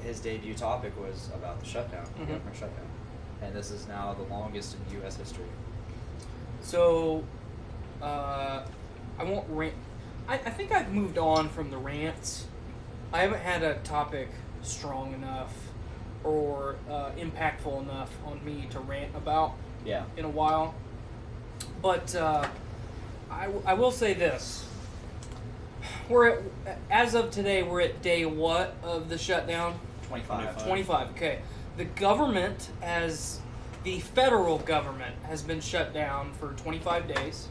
His debut topic was about the shutdown, the government shutdown, and this is now the longest in U.S. history. So, I won't rant. I think I've moved on from the rants. I haven't had a topic strong enough or impactful enough on me to rant about in a while. But I will say this: as of today, we're at day what of the shutdown? 25. 25. Okay, the federal government has been shut down for 25 days.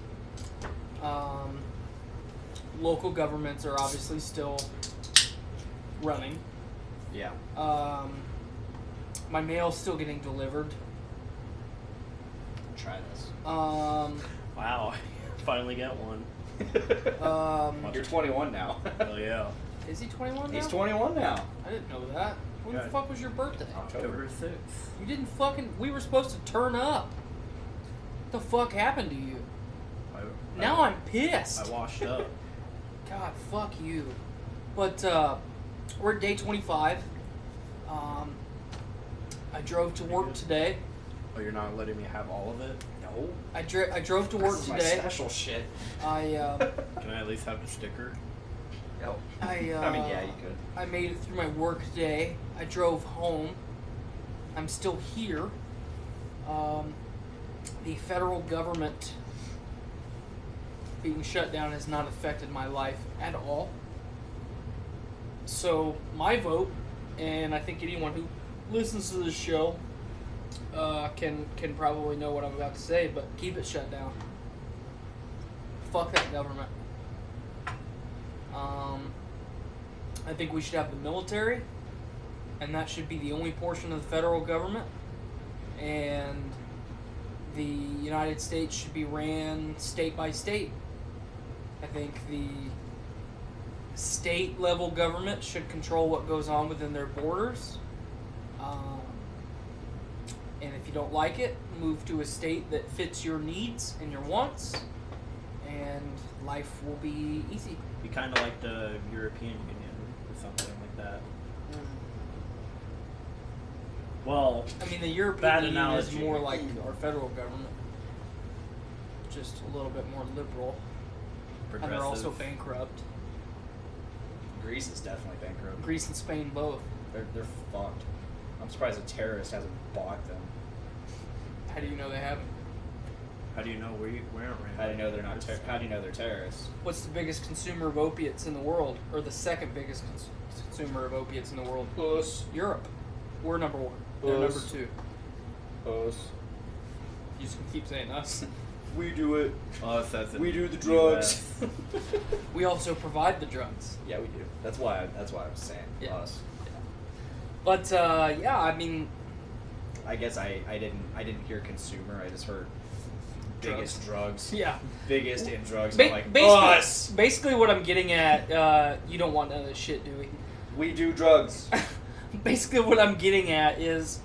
Local governments are obviously still running. Yeah. My mail's still getting delivered. Try this. Wow, finally get one. You're 21 now. Oh yeah. Is he 21 now? He's 21 now. I didn't know that. When the fuck was your birthday? October 6th. You didn't fucking... We were supposed to turn up. What the fuck happened to you? Now I'm pissed. I washed up. God, fuck you. But, we're at day 25. I drove to work today. Oh, you're not letting me have all of it? No. I drove to work This is today. my special shit. Can I at least have the sticker? No. I mean, yeah, you could. I made it through my work day. I drove home. I'm still here. The federal government being shut down has not affected my life at all. So my vote, and I think anyone who listens to this show can probably know what I'm about to say, but keep it shut down. Fuck that government. I think we should have the military, and that should be the only portion of the federal government, and the United States should be ran state by state. I think the state level government should control what goes on within their borders. And if you don't like it, move to a state that fits your needs and your wants, and life will be easy. Be kind of like the European Union or something like that. Well, I mean, the European Union is more like our federal government, just a little bit more liberal, and they're also bankrupt. Greece is definitely bankrupt. Greece and Spain both. They're fucked. I'm surprised a terrorist hasn't bought them. How do you know they haven't? How do you know we aren't? How do you know they're not? How do you know they're terrorists? What's the biggest consumer of opiates in the world, or the second biggest consumer of opiates in the world? Us. Europe. We're number one. They're number two. Us. You just keep saying us. We do it. Us. That's we do the drugs. We also provide the drugs. Yeah, we do. That's why I was saying us. Yeah. But yeah, I mean, I guess I didn't hear consumer. I just heard biggest drugs. Yeah. Biggest in drugs. I'm like us. Basically, what I'm getting at, you don't want none of this shit, do we? We do drugs. Basically, what I'm getting at is,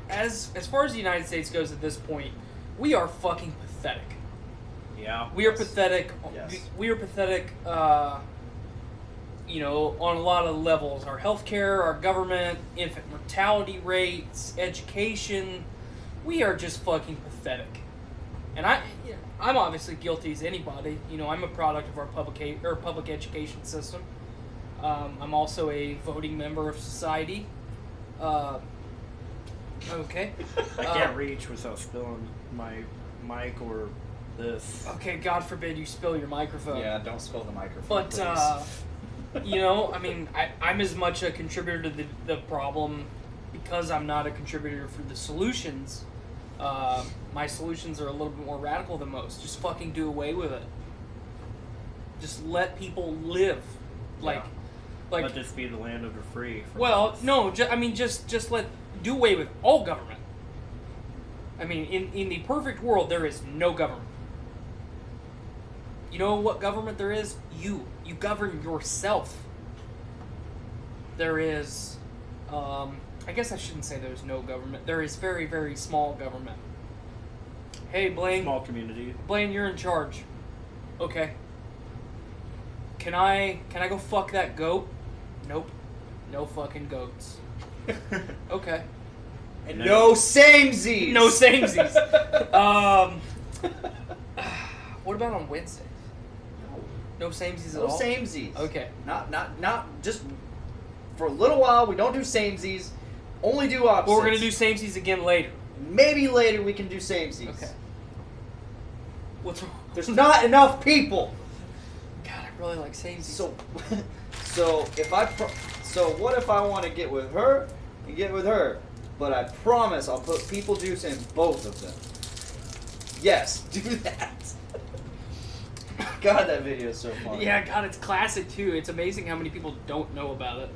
as far as the United States goes at this point, we are fucking pathetic. Yeah. We are pathetic. Yes. We are pathetic. You know, on a lot of levels. Our healthcare, our government, infant mortality rates, education. We are just fucking pathetic. And I'm obviously guilty as anybody. You know, I'm a product of our public education system. I'm also a voting member of society. Okay. I can't reach without spilling my mic or this. Okay, God forbid you spill your microphone. Yeah, don't spill the microphone. But you know, I mean, I'm as much a contributor to the problem because I'm not a contributor for the solutions. My solutions are a little bit more radical than most. Just fucking do away with it. Just let people live. Like let this be the land of the free. Well, no, I mean, just do away with all government. I mean, in the perfect world, there is no government. You know what government there is? You govern yourself. There is, I guess I shouldn't say there's no government. There is very, very small government. Hey, Blaine. Small community. Blaine, you're in charge. Okay. Can I go fuck that goat? Nope. No fucking goats. Okay. And no samesies! No samesies. What about on Wednesdays? No samesies at all? No samesies. Okay. Not just for a little while. We don't do samesies. Only do opposites. But we're gonna do samesies again later. Maybe later we can do same-sex. Okay. What's wrong? There's not enough people. God, I really like same-sex. So what if I want to get with her and get with her? But I promise I'll put people juice in both of them. Yes, do that. God, that video is so funny. Yeah, God, it's classic too. It's amazing how many people don't know about it.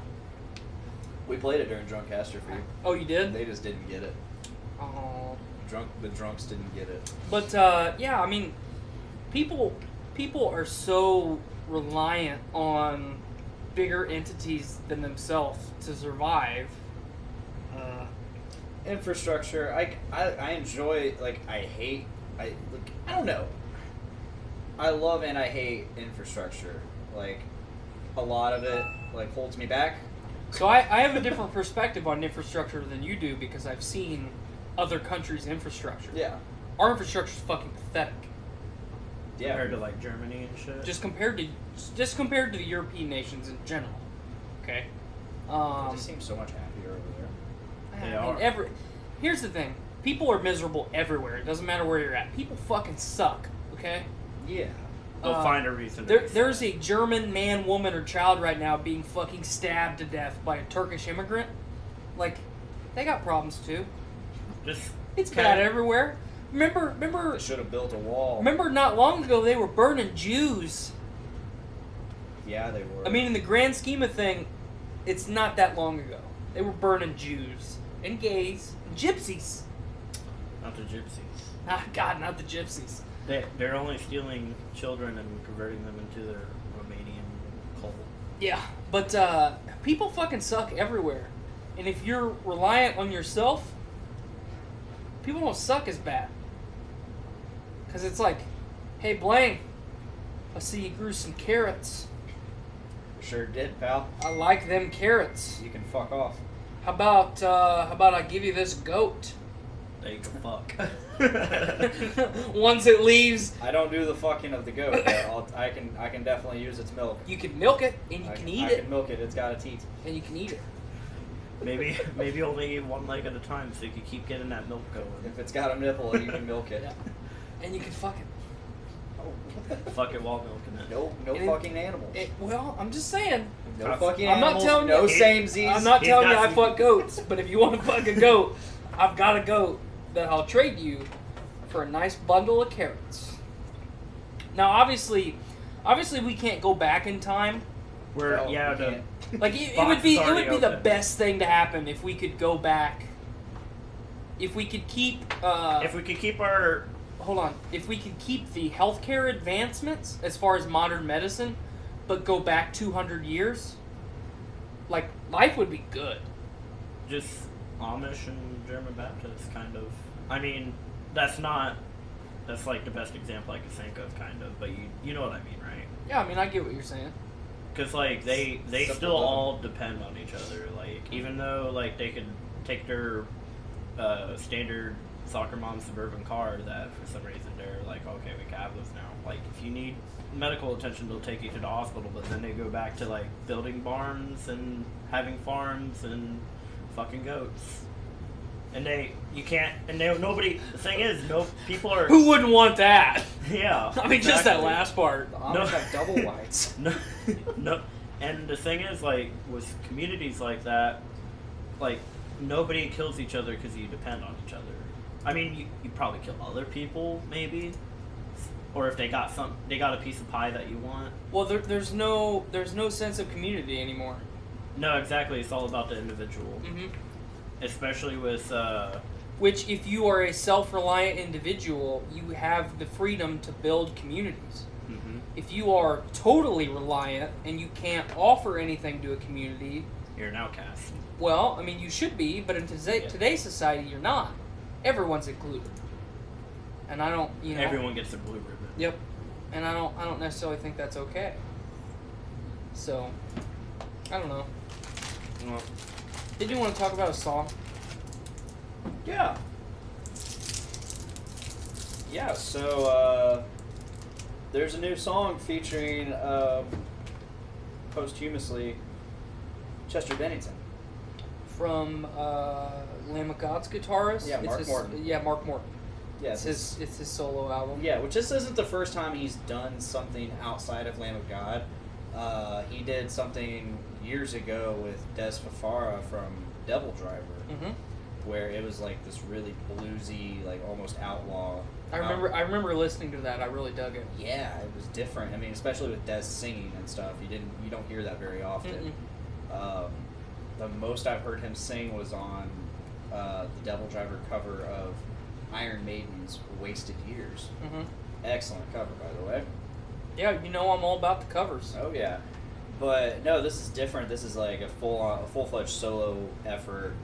We played it during Drunk Caster for you. Oh, you did? They just didn't get it. Oh. The drunks didn't get it. But yeah, I mean, people are so reliant on bigger entities than themselves to survive. Infrastructure. I enjoy. Like, I don't know. I love and I hate infrastructure. Like, a lot of it like holds me back. So I have a different perspective on infrastructure than you do because I've seen other countries' infrastructure. Yeah. Our infrastructure is fucking pathetic. Yeah. Compared to like Germany and shit. Just compared to the European nations in general. Okay. They just seem so much happier over there. They are. Here's the thing. People are miserable everywhere. It doesn't matter where you're at. People fucking suck. Okay. Yeah. They'll find a reason. There's a German man, woman, or child right now being fucking stabbed to death by a Turkish immigrant. Like, they got problems too. It's bad everywhere. Remember? They should have built a wall. Remember, not long ago they were burning Jews. Yeah, they were. I mean, in the grand scheme of thing, it's not that long ago. They were burning Jews and gays and gypsies. Not the gypsies. Ah, God, not the gypsies. They're only stealing children and converting them into their Romanian cult. Yeah, but people fucking suck everywhere. And if you're reliant on yourself, people don't suck as bad. Because it's like, hey, Blaine, I see you grew some carrots. Sure did, pal. I like them carrots. You can fuck off. How about I give you this goat? There you go, fuck. Once it leaves, I don't do the fucking of the goat, but I can definitely use its milk. You can milk it and you can eat it. I can milk it. It's got a teat. And you can eat it. Maybe only eat one leg at a time so you can keep getting that milk going. If it's got a nipple, you can milk it. Yeah. And you can fuck it. Fuck it while milking it. No fucking animals. Well, I'm just saying. No fucking I'm animals. not telling no you. samesies. I'm not telling you I fuck goats, but if you want to fuck a goat, I've got a goat that I'll trade you for a nice bundle of carrots. Now, obviously, we can't go back in time. Like it would be the best thing to happen if we could go back. If we could keep. If we could keep the healthcare advancements as far as modern medicine, but go back 200 years, like life would be good. Just Amish and German Baptist, kind of. I mean, that's like the best example I could think of, kind of. But you know what I mean, right? Yeah, I mean, I get what you're saying. Because like they still all depend on each other. Like even though like they could take their standard soccer mom suburban car that for some reason they're like, okay, we can have those now. Like if you need medical attention, they'll take you to the hospital. But then they go back to like building barns and having farms and fucking goats. And nobody. The thing is, people are. Who wouldn't want that? Yeah. I mean, just that last part. The Amish have double whites. No. And the thing is, like, with communities like that, like, nobody kills each other because you depend on each other. I mean, you probably kill other people, maybe. Or if they got a piece of pie that you want. Well, there's no sense of community anymore. No, exactly. It's all about the individual. Mm-hmm. Especially with... Which, if you are a self-reliant individual, you have the freedom to build communities. Mm-hmm. If you are totally reliant and you can't offer anything to a community... You're an outcast. Well, I mean, you should be, but in today's society, you're not. Everyone's included. And I don't, Everyone gets their blue ribbon. Yep. And I don't necessarily think that's okay. So, I don't know. Well, did you want to talk about a song? Yeah. Yeah, so, there's a new song featuring, posthumously, Chester Bennington. from Lamb of God's guitarist. Yeah, Mark his, Morton. Yeah, Mark Morton. Yeah, it's his solo album. Yeah, which this isn't the first time he's done something outside of Lamb of God. He did something years ago with Des Fafara from Devil Driver, where it was like this really bluesy, like almost outlaw. I remember listening to that. I really dug it. Yeah, it was different. I mean, especially with Des singing and stuff, you don't hear that very often. The most I've heard him sing was on the Devil Driver cover of Iron Maiden's "Wasted Years." Excellent cover, by the way. Yeah, I'm all about the covers. Oh yeah, but no, this is different. This is like a full-fledged solo effort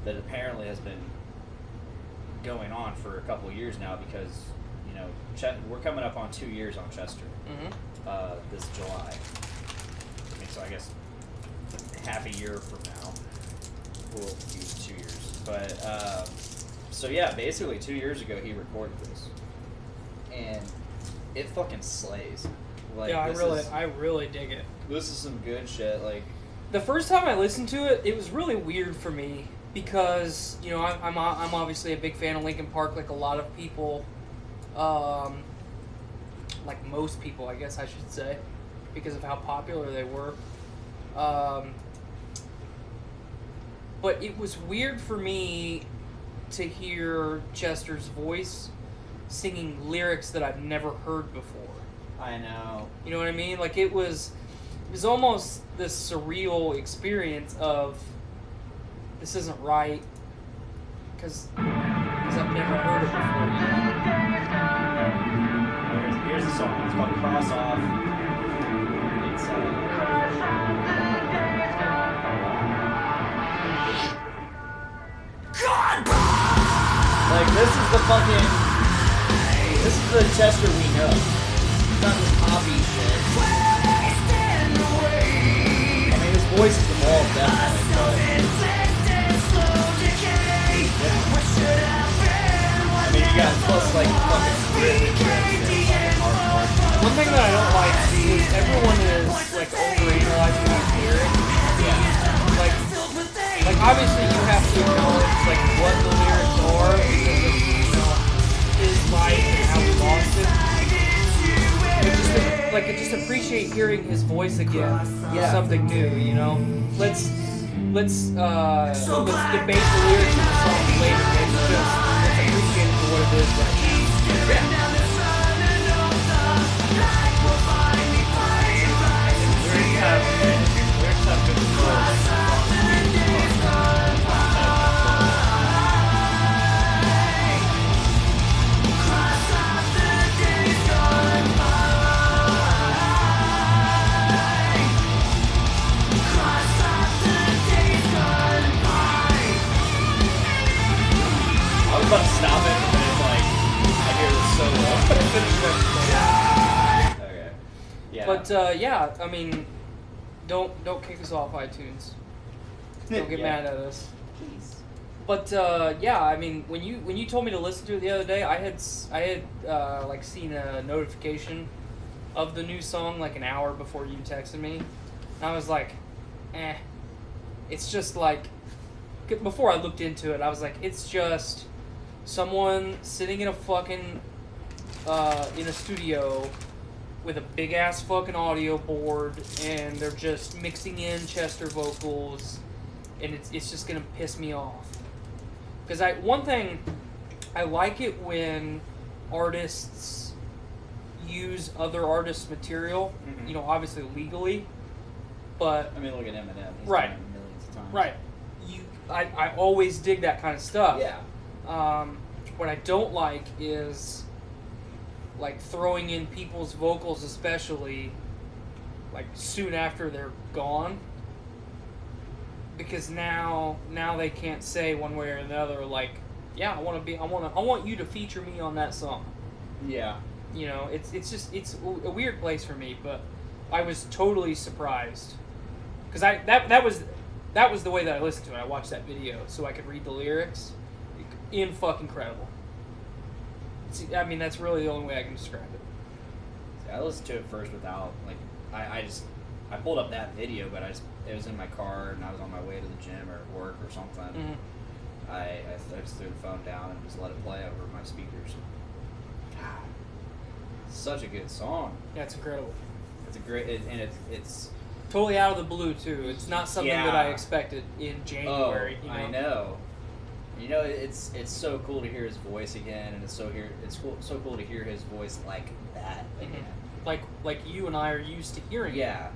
that apparently has been going on for a couple years now because we're coming up on 2 years on Chester this July. I mean, so I guess half a year from now we'll use 2 years. But so yeah, basically 2 years ago he recorded this, and it fucking slays. Like, yeah, I really dig it. This is some good shit. Like, the first time I listened to it, it was really weird for me because I'm obviously a big fan of Linkin Park, like a lot of people, like most people, I guess I should say, because of how popular they were. But it was weird for me to hear Chester's voice singing lyrics that I've never heard before. I know. You know what I mean? Like it was almost this surreal experience of this isn't right because I've never heard it before. Here's the song. It's called "Cross Off." It's like this is the Chester we know. It's not this poppy shit. I mean, his voice is evolved definitely, but I mean, you got plus like fucking one thing that I don't like is everyone is like overanalyzing these lyrics. Yeah. Like obviously you have to acknowledge like what the lyrics are because of his life and how he lost it. But just appreciate hearing his voice again. Yeah. Something new, Let's debate the lyrics of the song later. Let's appreciate it for what it is right now. Yeah. Lyrics have good flow. I was about to stop it, but it's like I hear the solo. Okay. Yeah. But yeah, I mean, don't kick us off iTunes. Don't get mad at us. Please. But yeah, I mean, when you told me to listen to it the other day, I had like seen a notification of the new song like an hour before you texted me, and I was like, it's just like. Before I looked into it, I was like, it's just someone sitting in a fucking in a studio with a big ass fucking audio board, and they're just mixing in Chester vocals, and it's just gonna piss me off. Because one thing, I like it when artists use other artists' material, obviously legally, but I mean, look at Eminem. He's right, done it millions of times. right. I always dig that kind of stuff. Yeah. What I don't like is like throwing in people's vocals, especially like soon after they're gone, because now they can't say one way or another like, yeah, I want you to feature me on that song. Yeah. It's a weird place for me, but I was totally surprised because that was the way that I listened to it. I watched that video so I could read the lyrics. Fucking incredible. I mean, that's really the only way I can describe it. See, I listened to it first without, like, I I pulled up that video, but it was in my car and I was on my way to the gym or work or something. Mm-hmm. I just threw the phone down and just let it play over my speakers. God, such a good song. Yeah, it's incredible. It's a great, and it's totally out of the blue too. It's not something that I expected in January. Oh, I know. You know, it's so cool to hear his voice again, and it's so cool to hear his voice like that again. Like you and I are used to hearing. Yeah.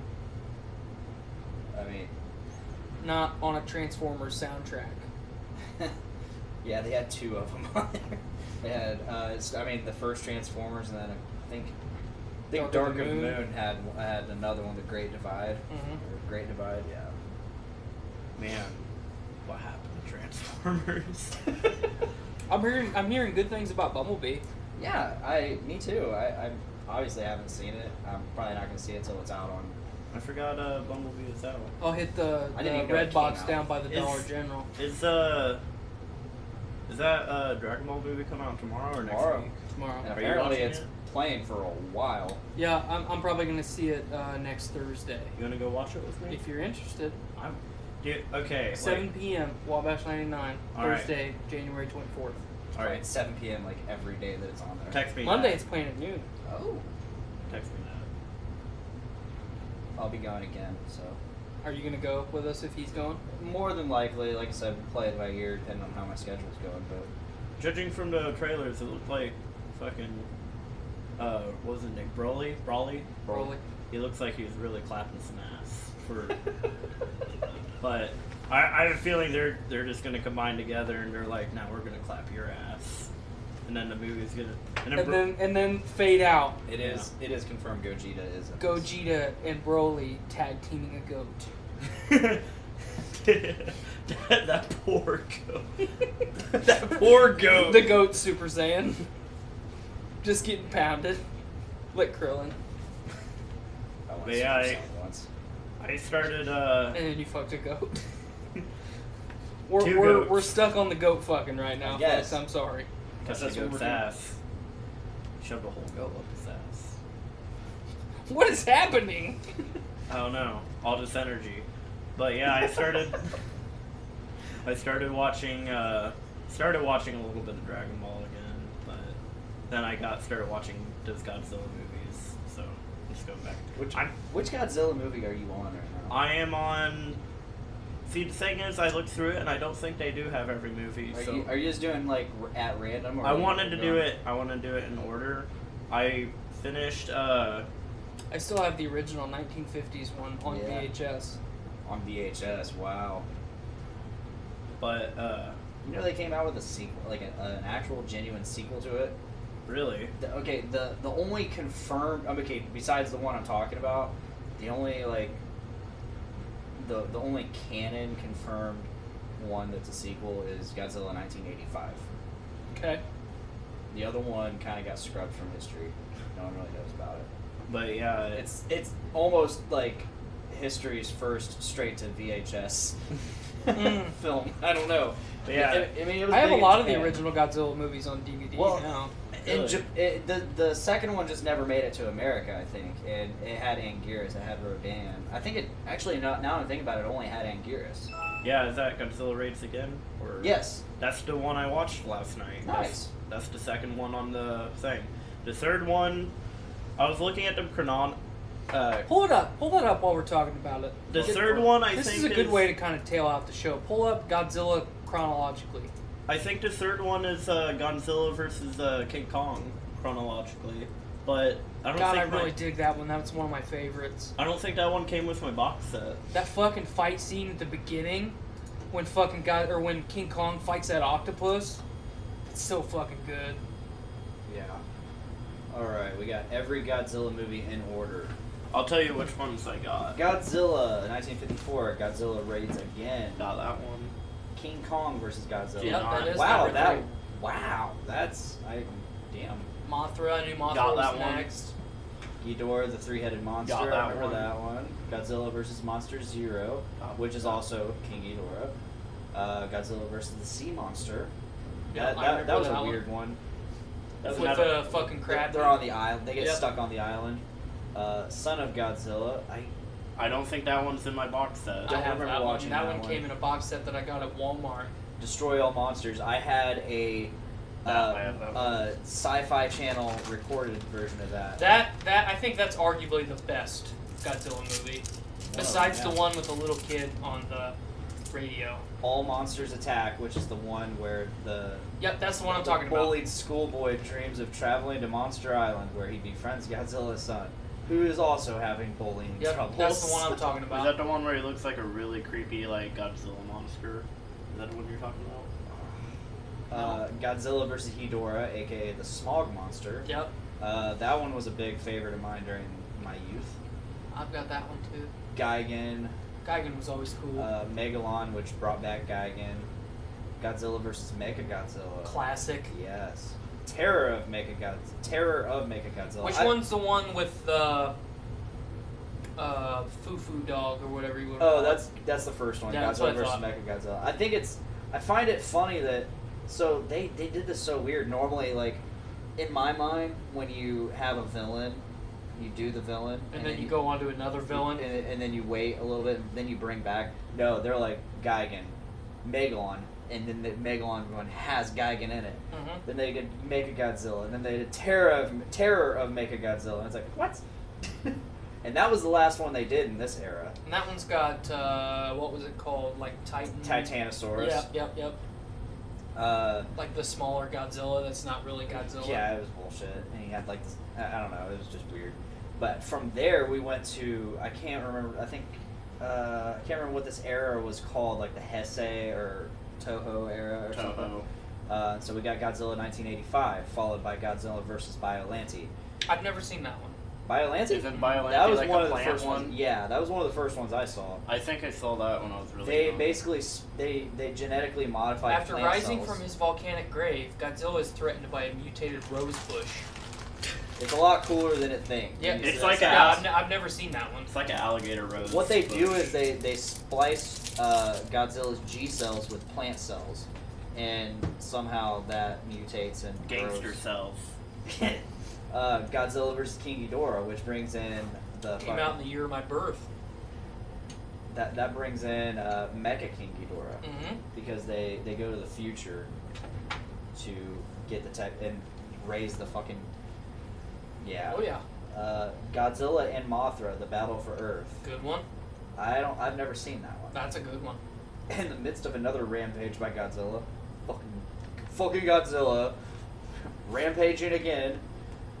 I mean, not on a Transformers soundtrack. Yeah, they had 2 of them on there. They had, the first Transformers, and then I think Dark of the Moon had another one, The Great Divide. Mm-hmm. Or Great Divide, yeah. Man, what happened to Transformers? I'm hearing good things about Bumblebee. Yeah, me too. I obviously haven't seen it. I'm probably not going to see it until it's out on. I forgot Bumblebee is out. I'll hit the red box down by the Dollar General. Is that Dragon Ball movie come out tomorrow or next week? Tomorrow. And apparently it's playing for a while. Yeah, I'm probably going to see it next Thursday. You want to go watch it with me? If you're interested. Okay. 7 p.m. Wabash 99, All Thursday, January 24th. All right, 7 p.m. like every day that it's on there. Text me. Monday it's playing at noon. Oh. Text me that. I'll be going again, so. Are you gonna go with us if he's going? More than likely, like I said, play it by ear, depending on how my schedule's going. But judging from the trailers, it looked like fucking. What was it, Nick Broly? Broly. He looks like he was really clapping some ass for. But I have a feeling they're just gonna combine together and they're like, now we're gonna clap your ass, and then the movie's gonna. And then fade out. It is confirmed Gogeta is. Gogeta and Broly tag teaming a goat. that poor goat. That poor goat. The goat Super Saiyan. Just getting pounded. Like Krillin. But yeah, I started. And then you fucked a goat. We're stuck on the goat fucking right now. Yes. Folks. I'm sorry. That's what goat's ass. Shoved a whole goat up his ass. What is happening? I don't know. All this energy. But yeah, I started watching a little bit of Dragon Ball again, but then I started watching those Godzilla movies. So let's go back. Which Godzilla movie are you on right now? I am on. See, the thing is, I looked through it, and I don't think they do have every movie. Are you just doing like at random? Or I wanted to do it. I want to do it in order. I finished. I still have the original 1950s one on VHS. On VHS, wow. But you know they came out with a sequel, like an actual genuine sequel to it. Really? The only confirmed. Besides the one I'm talking about, the only the only canon confirmed one that's a sequel is Godzilla 1985. Okay. The other one kind of got scrubbed from history. No one really knows about it. But yeah, it's almost like history's first straight to VHS film. I don't know. Yeah, I have a lot of the original Godzilla movies on DVD now. Really? The second one just never made it to America, I think, and it had Anguirus, it had Rodan. I think it actually now I'm thinking about it, only had Anguirus. Yeah, is that Godzilla Raids Again? Or yes, that's the one I watched last night. Nice. That's the second one on the thing. The third one, I was looking at the Pull that up while we're talking about it. The third one, this is a good way to kind of tail out the show. Pull up Godzilla chronologically. I think the third one is Godzilla versus King Kong chronologically, but I don't think I really dig that one. That's one of my favorites. I don't think that one came with my box set. That fucking fight scene at the beginning, when when King Kong fights that octopus, it's so fucking good. Yeah. All right, we got every Godzilla movie in order. I'll tell you which ones I got. Godzilla, 1954. Godzilla Raids Again. Got that one. King Kong versus Godzilla. Yep, that is damn. Mothra, I knew Mothra got was that one. next. Ghidorah, the three-headed monster. Got that I remember one. that one. Godzilla versus Monster Zero, which is also King Ghidorah. Godzilla versus the Sea Monster. Yeah, that was a weird one. With the fucking crab. They're on the island. They get Yep. stuck on the island. Son of Godzilla. I don't think that one's in my box set. I Don't have remember that one. watching That that one one. came in a box set that I got at Walmart. Destroy All Monsters. I had a I have that one. Sci-Fi Channel recorded version of that. That I think that's arguably the best Godzilla movie, besides yeah. the one with the little kid on the radio. All Monsters Attack, which is the one where the Yep, that's the one I'm talking about. bullied schoolboy dreams of traveling to Monster Island, where he befriends Godzilla's son, who is also having bullying Yep, troubles. that's the one I'm talking Is about. that the one where he looks like a really creepy, like, Godzilla monster? Is that the one you're talking about? Godzilla vs. Hedorah, aka the Smog Monster. Yep, That one was a big favorite of mine during my youth. I've got that one too. Gigan, Gigan was always cool. Megalon, which brought back Gigan. Godzilla vs. Mechagodzilla. Classic. Yes. Terror of Mechagodzilla. Which one's the one with the Foo Dog or whatever you want to Oh, call it? that's the first one. Yeah, that's what Godzilla I vs. thought. Mechagodzilla. I find it funny that they did this so weird. Normally, like in my mind, when you have a villain, you do the villain, And then you go on to another villain. and then you wait a little bit, and then you bring back. No, they're like Gigan, Megalon, and then the Megalon one has Gigan in it. Mhm. Then they did Mechagodzilla, and then they did Terror of Mechagodzilla, and it's like what? And that was the last one they did in this era. And that one's got what was it called? Like Titan. Titanosaurus. Yep. Like the smaller Godzilla that's not really Godzilla. Yeah, it was bullshit, and he had like this, I don't know, it was just weird. But from there we went to I can't remember. I can't remember what this era was called, like the Heisei or Toho era or something. So we got Godzilla 1985, followed by Godzilla vs. Biollante. I've never seen that one. Biollante? Isn't Biollante That was like one a of the plant first one? ones. Yeah, that was one of the first ones I saw. I think I saw that when I was really They young. basically they genetically modified After plant rising cells. from his volcanic grave, Godzilla is threatened by a mutated rose bush. It's a lot cooler than it thinks. Yeah, It's like I've never seen that one. It's like an alligator rose. What they do bush. is they splice Godzilla's G cells with plant cells, and somehow that mutates and Gangster grows. cells. Godzilla vs. King Ghidorah, which brings in the Came out in the year of my birth. that brings in Mecha King Ghidorah Mm-hmm. because they go to the future to get the tech and raise the fucking Oh yeah. Godzilla and Mothra, the battle for Earth. Good one. I've never seen that one. That's a good one. In the midst of another rampage by Godzilla, fucking Godzilla, rampaging again,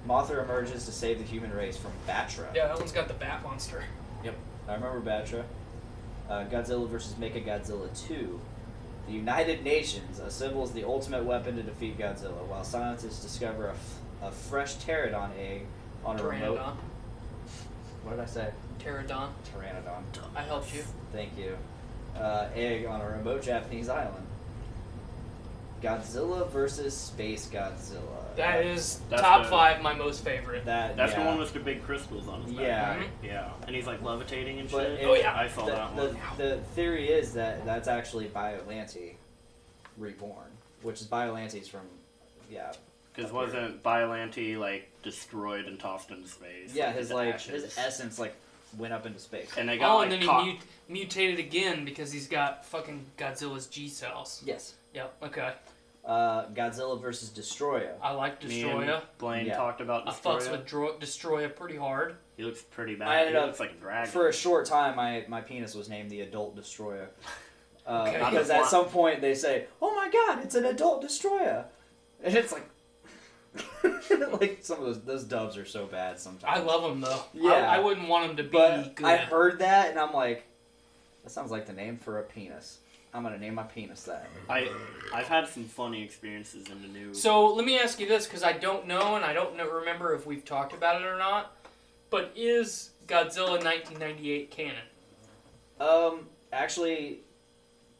Mothra emerges to save the human race from Batra. Yeah, that one's got the bat monster. Yep, I remember Batra. Godzilla vs. Mechagodzilla 2. The United Nations assembles the ultimate weapon to defeat Godzilla, while scientists discover a fresh pterodon egg on a remote... Pteranodon. What did I say? Pterodon. Pteranodon. I helped you. Thank you. Egg on a remote Japanese island. Godzilla versus Space Godzilla. That's That's top the- 5 my most favorite. That's yeah. the one with the big crystals on his back. Yeah. Right? Yeah. And he's like levitating and But shit. it- I saw that one. The theory is that that's actually Biollante reborn, which is Biollante's from, Because wasn't Biollante like destroyed and tossed into space? Yeah, his ashes? essence went up into space. And they got and then caught. he mutated again because he's got fucking Godzilla's G cells. Yes. Yep. Okay. Godzilla versus Destroyer. I like Me and Destroyer. Blaine Yeah. talked about I Destroyer. fucks with Destroyer pretty hard. He looks pretty I bad. ended He up looks like a dragon. For a short time, my penis was named the Adult Destroyer. Okay. Because at some point they say, "Oh my God, it's an adult destroyer," and it's like, like some of those dubs are so bad sometimes. I love him though. Yeah. I wouldn't want him to be But good. I heard that and I'm like, that sounds like the name for a penis. I'm gonna name my penis that. I've had some funny experiences in the new. So let me ask you this, because I don't know, and I don't remember if we've talked about it or not. But is Godzilla 1998 canon? Actually,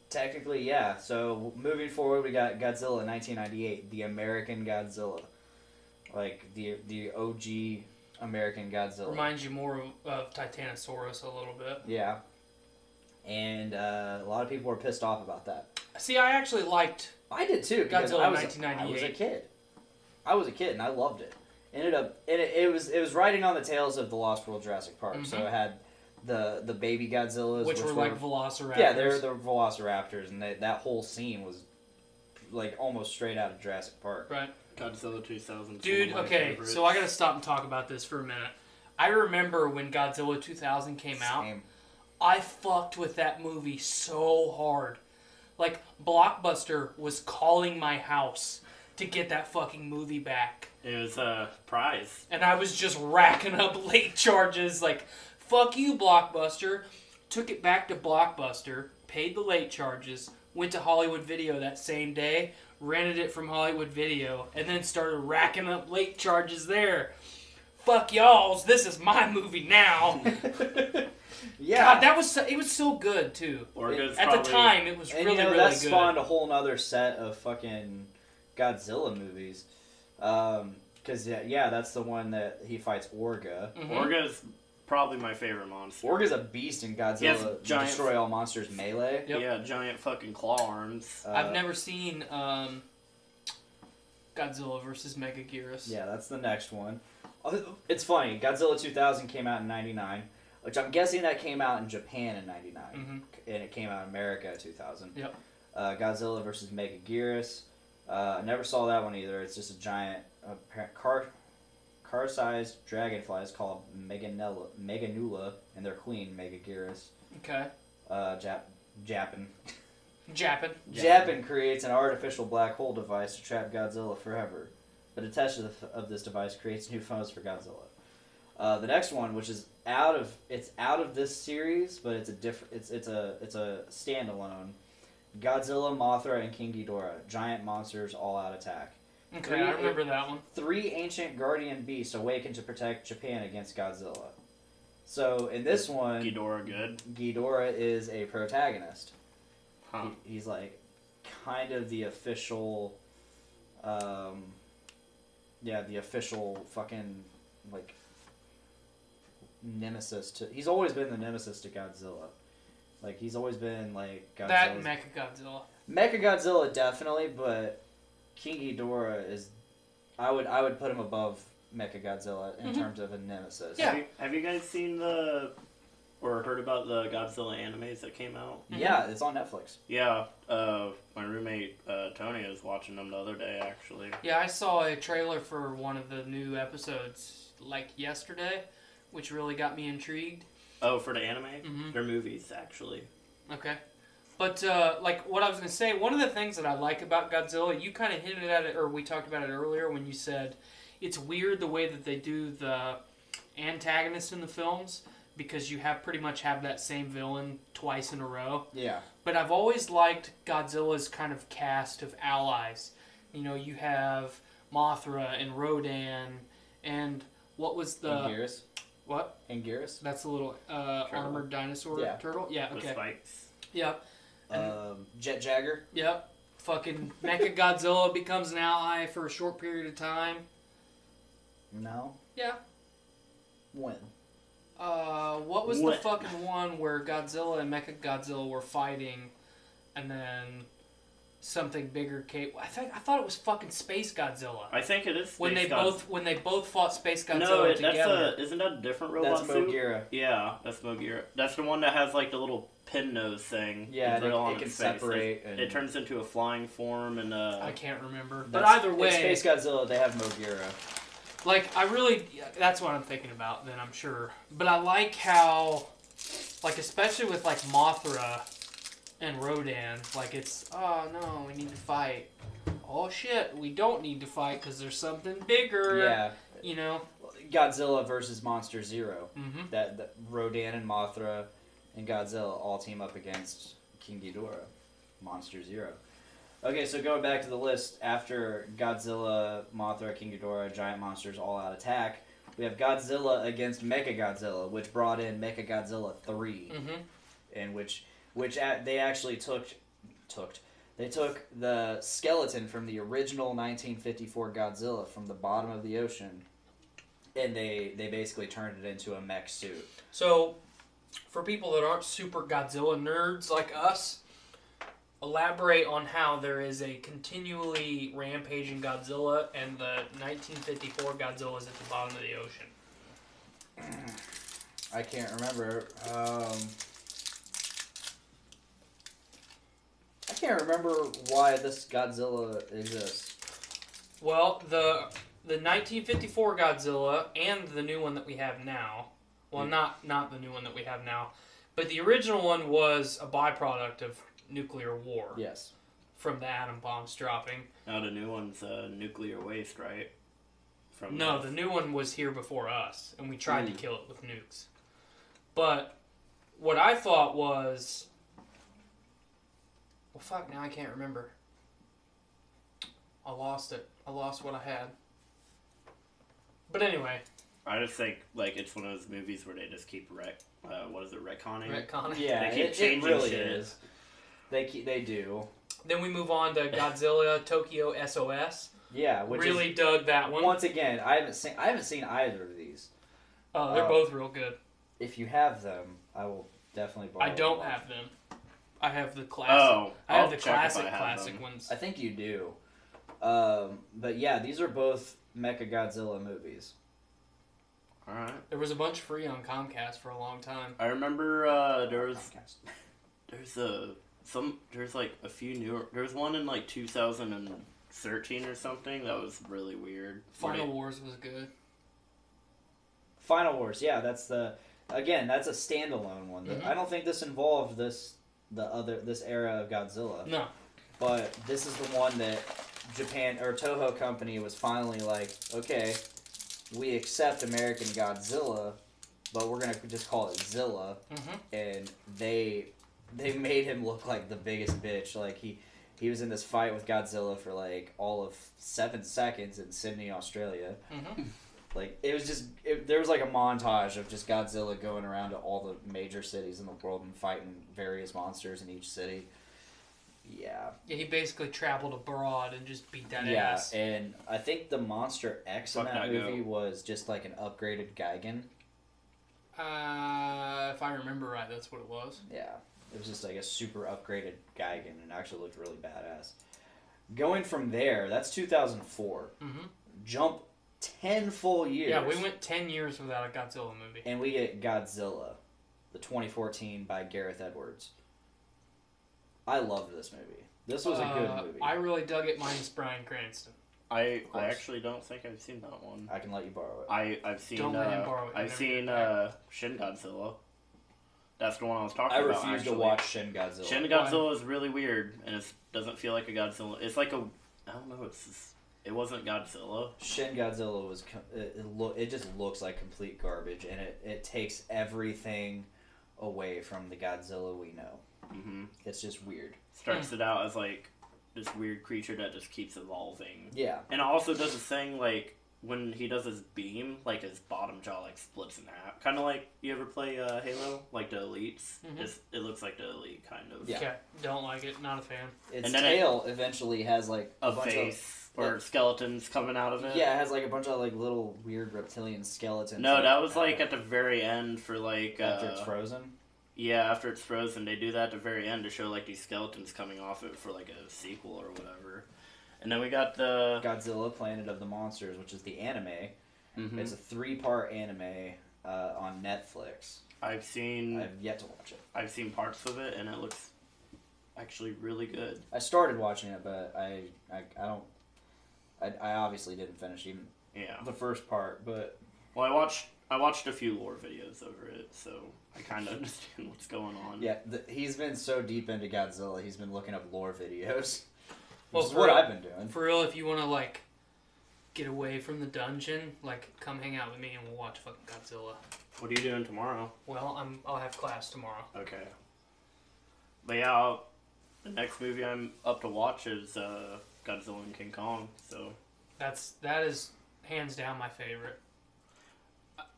technically, yeah. So moving forward, we got Godzilla 1998, the American Godzilla, like the OG American Godzilla. Reminds you more of Titanosaurus a little bit. Yeah. And a lot of people were pissed off about that. See, I actually liked. I did too. Because Godzilla I was 1998. I was a kid and I loved it. Ended up, it was riding on the tails of the Lost World Jurassic Park. Mm-hmm. So it had the baby Godzillas, which were like Velociraptors. Yeah, they're the Velociraptors, and that whole scene was like almost straight out of Jurassic Park. Right. Godzilla 2000. Dude, okay, so I gotta stop and talk about this for a minute. I remember when Godzilla 2000 came out, I fucked with that movie so hard. Like, Blockbuster was calling my house to get that fucking movie back. It was a prize. And I was just racking up late charges, like, fuck you, Blockbuster. Took it back to Blockbuster, paid the late charges, went to Hollywood Video that same day, rented it from Hollywood Video, and then started racking up late charges there. Fuck y'alls, this is my movie now. Yeah. God, it was so good too. At the time, it was really that good. spawned a whole nother set of fucking Godzilla movies. Because that's the one that he fights Orga. Mm-hmm. Orga's probably my favorite monster. Orga's a beast in Godzilla. Giant Destroy All Monsters Melee. Yep. Yeah, giant fucking claw arms. I've never seen Godzilla versus Megaguirus. Yeah, that's the next one. It's funny. Godzilla 2000 came out in '99, which I'm guessing that came out in Japan in '99, and it came out in America in 2000. Yep. Godzilla versus Megaguirus. I never saw that one either. It's just a giant car-sized dragonflies called Meganula, and their queen Megaguirus. Okay. Japan creates an artificial black hole device to trap Godzilla forever, but a test of this device creates new foes for Godzilla. The next one, which is out of this series, but it's a standalone. Godzilla, Mothra, and King Ghidorah, giant monsters, all-out attack. Okay, I remember that one. 3 ancient guardian beasts awaken to protect Japan against Godzilla. So in this one, Ghidorah good. Ghidorah is a protagonist. Huh. He's like kind of the official, the official fucking like nemesis to. He's always been the nemesis to Godzilla. Like he's always been like Godzilla. That Mechagodzilla. Mechagodzilla definitely, but King Ghidorah is. I would put him above Mechagodzilla in terms of a nemesis. Yeah. Have you guys seen or heard about the Godzilla animes that came out? Yeah, it's on Netflix. Yeah, my roommate Tony was watching them the other day, actually. Yeah, I saw a trailer for one of the new episodes like yesterday, which really got me intrigued. Oh, for the anime? They're movies, actually. Okay. But, like, what I was going to say, one of the things that I like about Godzilla, you kind of hinted at it, or we talked about it earlier when you said it's weird the way that they do the antagonists in the films, because you pretty much have that same villain twice in a row. Yeah. But I've always liked Godzilla's kind of cast of allies. You know, you have Mothra and Rodan, and what was the... Anguirus. What? Anguirus. That's a little armored dinosaur turtle? Yeah, okay. With spikes. Yep. Jet Jagger. Yep. Fucking Mechagodzilla becomes an ally for a short period of time. No. Yeah. When? What was the fucking one where Godzilla and Mechagodzilla were fighting, and then something bigger came? I thought it was fucking Space Godzilla. I think it is. When they both fought Space Godzilla together. Isn't that a different robot That's suit? Mogira. Yeah, that's Mogira. That's the one that has like the little pin nose thing. Yeah, it can separate. It turns into a flying form, and I can't remember. But either way, in Space Godzilla, they have Mogira. Like, that's what I'm thinking about, then, I'm sure. But I like how, like, especially with, like, Mothra and Rodan, like, it's, oh, no, we need to fight. Oh, shit, we don't need to fight because there's something bigger. Yeah. You know? Godzilla versus Monster Zero. Mm-hmm. That Rodan and Mothra and Godzilla all team up against King Ghidorah. Monster Zero. Okay, so going back to the list, after Godzilla, Mothra, King Ghidorah, giant monsters, all-out attack, we have Godzilla against Mechagodzilla, which brought in Mechagodzilla 3, in which they actually took the skeleton from the original 1954 Godzilla from the bottom of the ocean, and they basically turned it into a mech suit. So, for people that aren't super Godzilla nerds like us, elaborate on how there is a continually rampaging Godzilla and the 1954 Godzilla is at the bottom of the ocean. I can't remember. I can't remember why this Godzilla exists. Well, the 1954 Godzilla and the new one that we have now. Well, not the new one that we have now, but the original one was a byproduct of nuclear war. Yes. From the atom bombs dropping. Now the new one's nuclear waste, right? No, the new one was here before us, and we tried to kill it with nukes. But what I thought was... Well, fuck, now I can't remember. I lost it. I lost what I had. But anyway. I just think, like, it's one of those movies where they just keep retconning? Retconning? Yeah, they keep changing really shit. is. They do. Then we move on to Godzilla Tokyo SOS. Yeah, which really dug that one. Once again, I haven't seen either of these. Oh, they're both real good. If you have them, I will definitely borrow them. I don't have them. I have the classic. Oh, I have the classic ones. I think you do. But yeah, these are both Mecha Godzilla movies. Alright. There was a bunch free on Comcast for a long time. I remember there's like a few newer. There's one in like 2013 or something that was really weird. Final Wars was good. Final Wars, yeah, that's a standalone one. Mm-hmm. I don't think this involved this era of Godzilla. No. But this is the one that Japan or Toho Company was finally like, okay, we accept American Godzilla, but we're gonna just call it Zilla. Mm-hmm. And they made him look like the biggest bitch. Like he was in this fight with Godzilla for like all of 7 seconds in Sydney, Australia. Mm-hmm. Like it was just there was like a montage of just Godzilla going around to all the major cities in the world and fighting various monsters in each city. Yeah. Yeah, he basically traveled abroad and just beat that yeah, ass. and I think the Monster X in that movie was just like an upgraded Gigan. If I remember right, that's what it was. Yeah. It was just like a super upgraded Gigan and actually looked really badass. Going from there, that's 2004. Mm-hmm. Jump 10 full years. Yeah, we went 10 years without a Godzilla movie. And we get Godzilla, the 2014 by Gareth Edwards. I loved this movie. This was a good movie. I really dug it, minus Bryan Cranston. I actually don't think I've seen that one. I can let you borrow it. I've seen. Don't let him borrow it. I've seen Shin Godzilla. That's the one I was talking about. I refuse to watch Shin Godzilla. Shin Godzilla is really weird, and it doesn't feel like a Godzilla. It's like I don't know. It wasn't Godzilla. Shin Godzilla was. It just looks like complete garbage, and it takes everything away from the Godzilla we know. Mm-hmm. It's just weird. Starts it out as like this weird creature that just keeps evolving. Yeah. And it also does this thing like when he does his beam, like his bottom jaw like splits in half. Kind of like you ever play Halo, like the Elites. Mm-hmm. It looks like the Elite kind of. Yeah. Okay, don't like it. Not a fan. Its tail eventually has like a face or skeletons coming out of it. Yeah, it has like a bunch of like little weird reptilian skeletons. No, that was like at the very end for like after it's frozen. Yeah, after it's frozen, they do that at the very end to show like these skeletons coming off it for like a sequel or whatever. And then we got the Godzilla Planet of the Monsters, which is the anime. Mm-hmm. It's a 3-part anime on Netflix. I've yet to watch it. I've seen parts of it, and it looks actually really good. I started watching it, but I obviously didn't finish even the first part. But well, I watched a few lore videos over it, so I kind of understand what's going on. Yeah, he's been so deep into Godzilla, he's been looking up lore videos. Well, Which is what I've been doing. For real, if you want to like get away from the dungeon, like come hang out with me and we'll watch fucking Godzilla. What are you doing tomorrow? Well, I'll have class tomorrow. Okay. But yeah, the next movie I'm up to watch is Godzilla and King Kong. So that is hands down my favorite.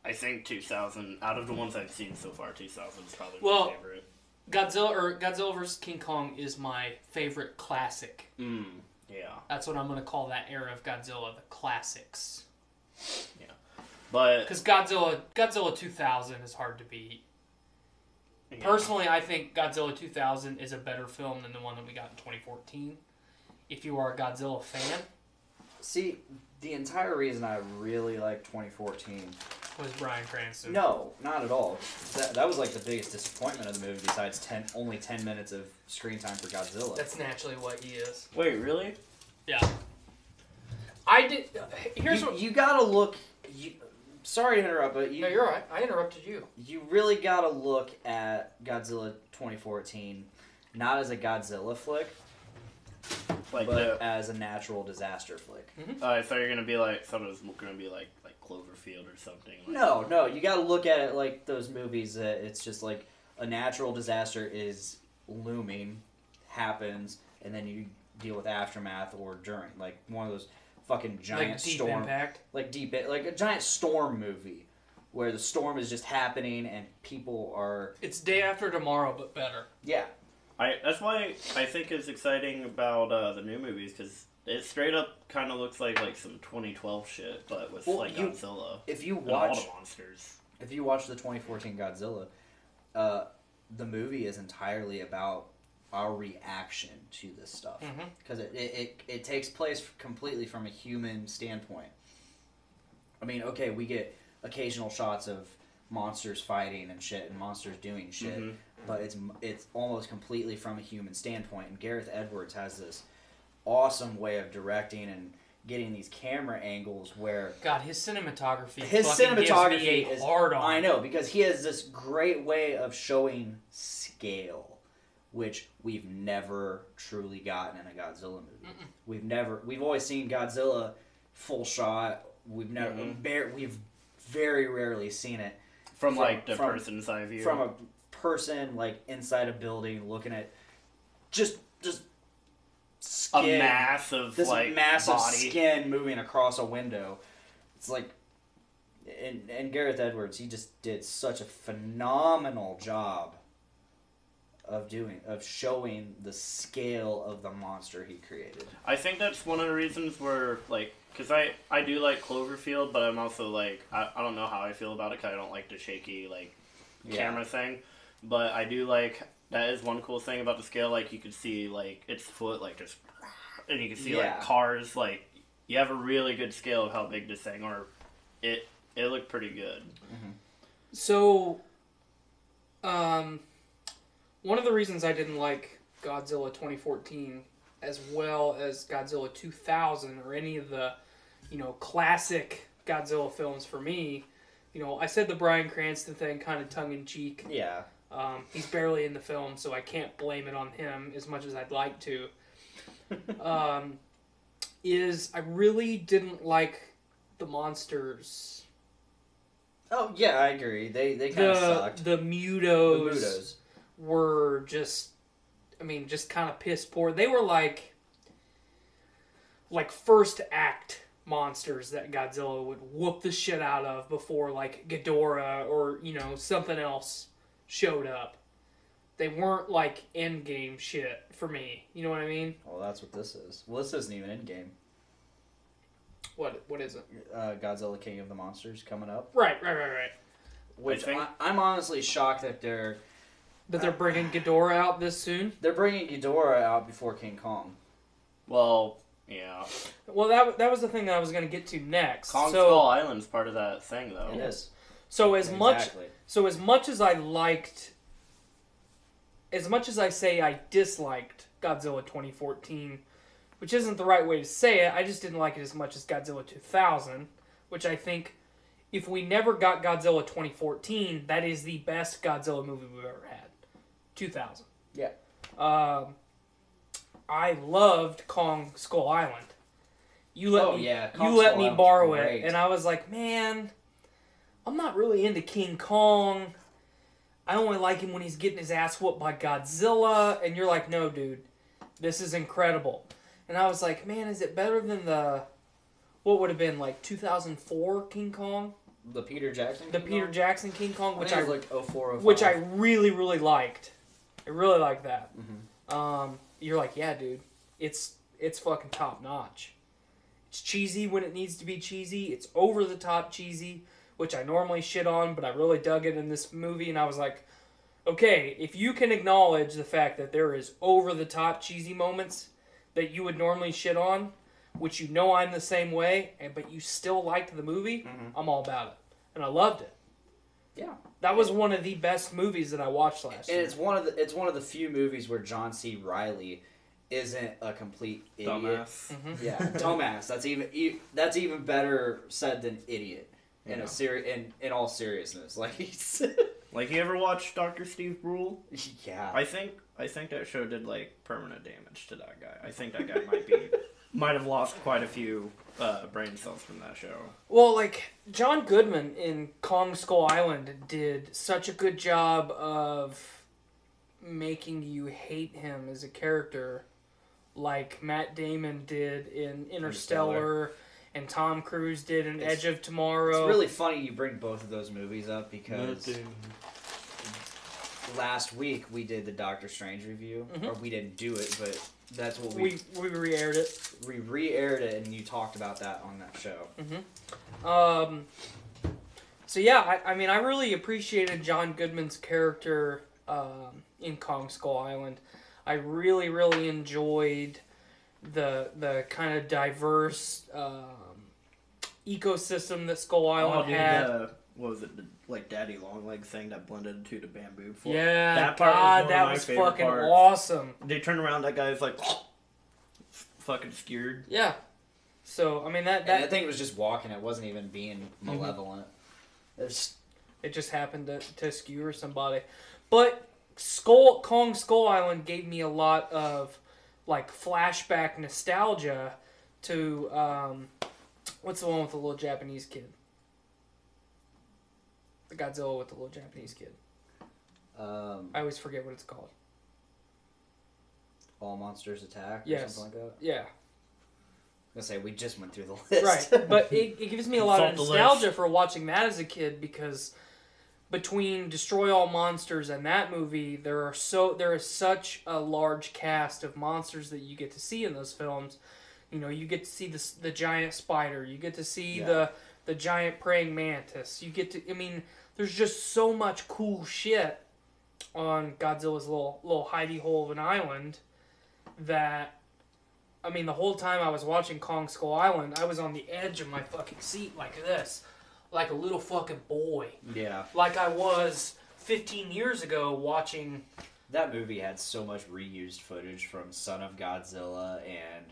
I think 2000 out of the ones I've seen so far, 2000 is probably my favorite. Godzilla vs. King Kong is my favorite classic. Yeah. That's what I'm gonna call that era of Godzilla, the classics. Yeah. But because Godzilla 2000 is hard to beat. Yeah. Personally, I think Godzilla 2000 is a better film than the one that we got in 2014. If you are a Godzilla fan. See, the entire reason I really like 2014 was Bryan Cranston. No, not at all. That was like the biggest disappointment of the movie. Besides only 10 minutes of screen time for Godzilla. That's naturally what he is. Wait, really? Yeah. I did. Here's what you gotta look. Sorry to interrupt, but no, you're right. I interrupted you. You really gotta look at Godzilla 2014 not as a Godzilla flick, but as a natural disaster flick. I thought you were gonna be like. Thought it was gonna be like Cloverfield or something. Like, No, you gotta look at it like those movies that it's just like a natural disaster is looming, happens, and then you deal with aftermath or during, like one of those fucking giant like Deep storm, Impact. like a giant storm movie where the storm is just happening and people are. It's Day After Tomorrow, but better. Yeah, that's why I think it's exciting about the new movies because it straight up kind of looks like some 2012 shit, but with Godzilla. If you and all watch the monsters, if you watch the 2014 Godzilla, the movie is entirely about our reaction to this stuff because it takes place completely from a human standpoint. I mean, okay, we get occasional shots of monsters fighting and shit and monsters doing shit, but it's almost completely from a human standpoint. And Gareth Edwards has this awesome way of directing and getting these camera angles where God, his cinematography gives me a hard on. I know, because he has this great way of showing scale, which we've never truly gotten in a Godzilla movie. We've always seen Godzilla full shot. We've very rarely seen it from the person's eye view. From a person like inside a building looking at just skin, a massive body. Skin moving across a window. It's like, and Gareth Edwards, he just did such a phenomenal job of showing the scale of the monster he created. I think that's one of the reasons where, because I do like Cloverfield, but I'm also I don't know how I feel about it because I don't like the shaky camera thing. But I do that is one cool thing about the scale. You could see its foot just, and you can see cars. You have a really good scale of how big this thing, or it looked pretty good. So, one of the reasons I didn't like Godzilla 2014 as well as Godzilla 2000 or any of the, classic Godzilla films for me, I said the Bryan Cranston thing kind of tongue-in-cheek. Yeah. He's barely in the film, so I can't blame it on him as much as I'd like to. I really didn't like the monsters. Oh, yeah, I agree. They kind of sucked. The Mutos were just kind of piss poor. They were like first act monsters that Godzilla would whoop the shit out of before Ghidorah or something else showed up. They weren't endgame shit for me. You know what I mean? Well, that's what this is. Well, this isn't even endgame. What is it? Godzilla King of the Monsters coming up. Right. Which I'm honestly shocked that they're bringing Ghidorah out this soon. They're bringing Ghidorah out before King Kong. Well, yeah. Well, that was the thing that I was going to get to next. Kong Skull Island's part of that thing, though. It is. So as much as I liked, as much as I say I disliked Godzilla 2014, which isn't the right way to say it, I just didn't like it as much as Godzilla 2000, which I think if we never got Godzilla 2014, that is the best Godzilla movie we've ever had. 2000. Yeah. I loved Kong Skull Island. You let me Skull borrow Island's it, great. and I was like, man, I'm not really into King Kong. I only like him when he's getting his ass whooped by Godzilla. And you're like, no, dude, this is incredible. And I was like, man, is it better than what would have been 2004 King Kong? The Peter Jackson King The Peter Kong? Jackson King Kong, which I think it was 04, 05. which I really, really liked. I really liked that. You're like, yeah, dude, it's fucking top notch. It's cheesy when it needs to be cheesy. It's over the top cheesy, which I normally shit on, but I really dug it in this movie, and I was like, okay, if you can acknowledge the fact that there is over the top cheesy moments that you would normally shit on, which I'm the same way, but you still liked the movie, I'm all about it. and I loved it. Yeah. That was one of the best movies that I watched last year. And it's one of the few movies where John C. Reilly isn't a complete idiot. Dumbass. Mm-hmm. Yeah, dumbass. That's even better said than idiot. In in all seriousness, like he's like, you ever watched Dr. Steve Brule? Yeah. I think that show did like permanent damage to that guy. I think that guy might have lost quite a few brain cells from that show. Well, like, John Goodman in Kong Skull Island did such a good job of making you hate him as a character, like Matt Damon did in Interstellar, and Tom Cruise did in Edge of Tomorrow. It's really funny you bring both of those movies up because last week we did the Doctor Strange review, or we didn't do it, but that's what we re-aired it. We re-aired it, and you talked about that on that show. So yeah, I mean, I really appreciated John Goodman's character in Kong Skull Island. I really, really enjoyed the kind of diverse ecosystem that Skull Island had. What was it, like Daddy Longlegs thing that blended into the bamboo forest? Yeah, that part was fucking awesome. They turn around, that guy's like fucking scared. Yeah. So I mean that I think it was just walking. It wasn't even being malevolent. It just happened to skewer somebody. But Kong Skull Island gave me a lot of like flashback nostalgia to what's the one with the little Japanese kid? The Godzilla with the little Japanese kid. I always forget what it's called. All Monsters Attack or Yes. something like that? Yeah. I was going to say, we just went through the list. Right, but it gives me a lot of nostalgia for watching that as a kid because between Destroy All Monsters and that movie, there is such a large cast of monsters that you get to see in those films. You know, you get to see the giant spider, you get to see the giant praying mantis. You get to, I mean, there's just so much cool shit on Godzilla's little hidey hole of an island that, I mean, the whole time I was watching Kong Skull Island, I was on the edge of my fucking seat like this. Like a little fucking boy. Yeah. Like I was 15 years ago watching... That movie had so much reused footage from Son of Godzilla and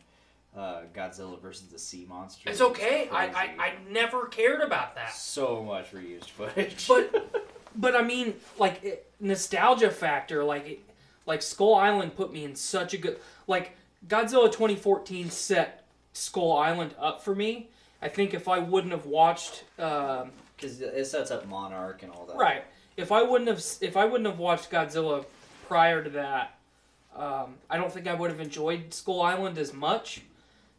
Godzilla versus the Sea Monster. It's okay. I never cared about that. So much reused footage. But I mean, like, nostalgia factor, like Skull Island put me in such a good... Like, Godzilla 2014 set Skull Island up for me. I think if I wouldn't have watched... Because it sets up Monarch and all that. Right. If I wouldn't have watched Godzilla prior to that, I don't think I would have enjoyed Skull Island as much.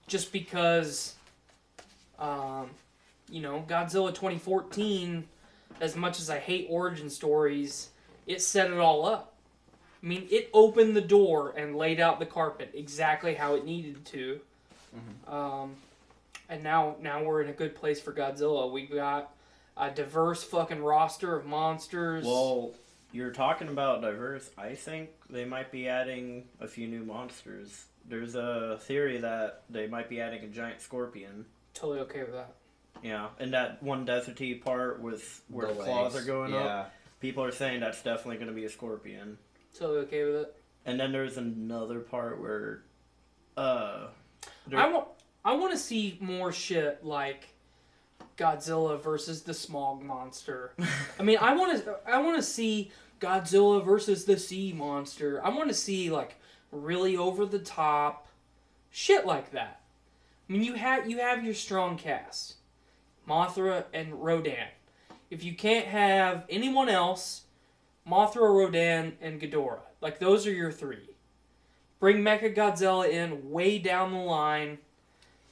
Just because, you know, Godzilla 2014, as much as I hate origin stories, it set it all up. I mean, it opened the door and laid out the carpet exactly how it needed to. Mm-hmm. And now we're in a good place for Godzilla. We've got a diverse fucking roster of monsters. Well, you're talking about diverse. I think they might be adding a few new monsters. There's a theory that they might be adding a giant scorpion. Totally okay with that. Yeah, and that one deserty part with where the claws are going up. People are saying that's definitely going to be a scorpion. Totally okay with it. And then there's another part where, I want to see more shit like Godzilla versus the smog monster. I mean, I want to see Godzilla versus the sea monster. I want to see like really over the top shit like that. I mean, you have your strong cast, Mothra and Rodan. If you can't have anyone else, Mothra, Rodan, and Ghidorah. Like, those are your three. Bring Mechagodzilla in way down the line.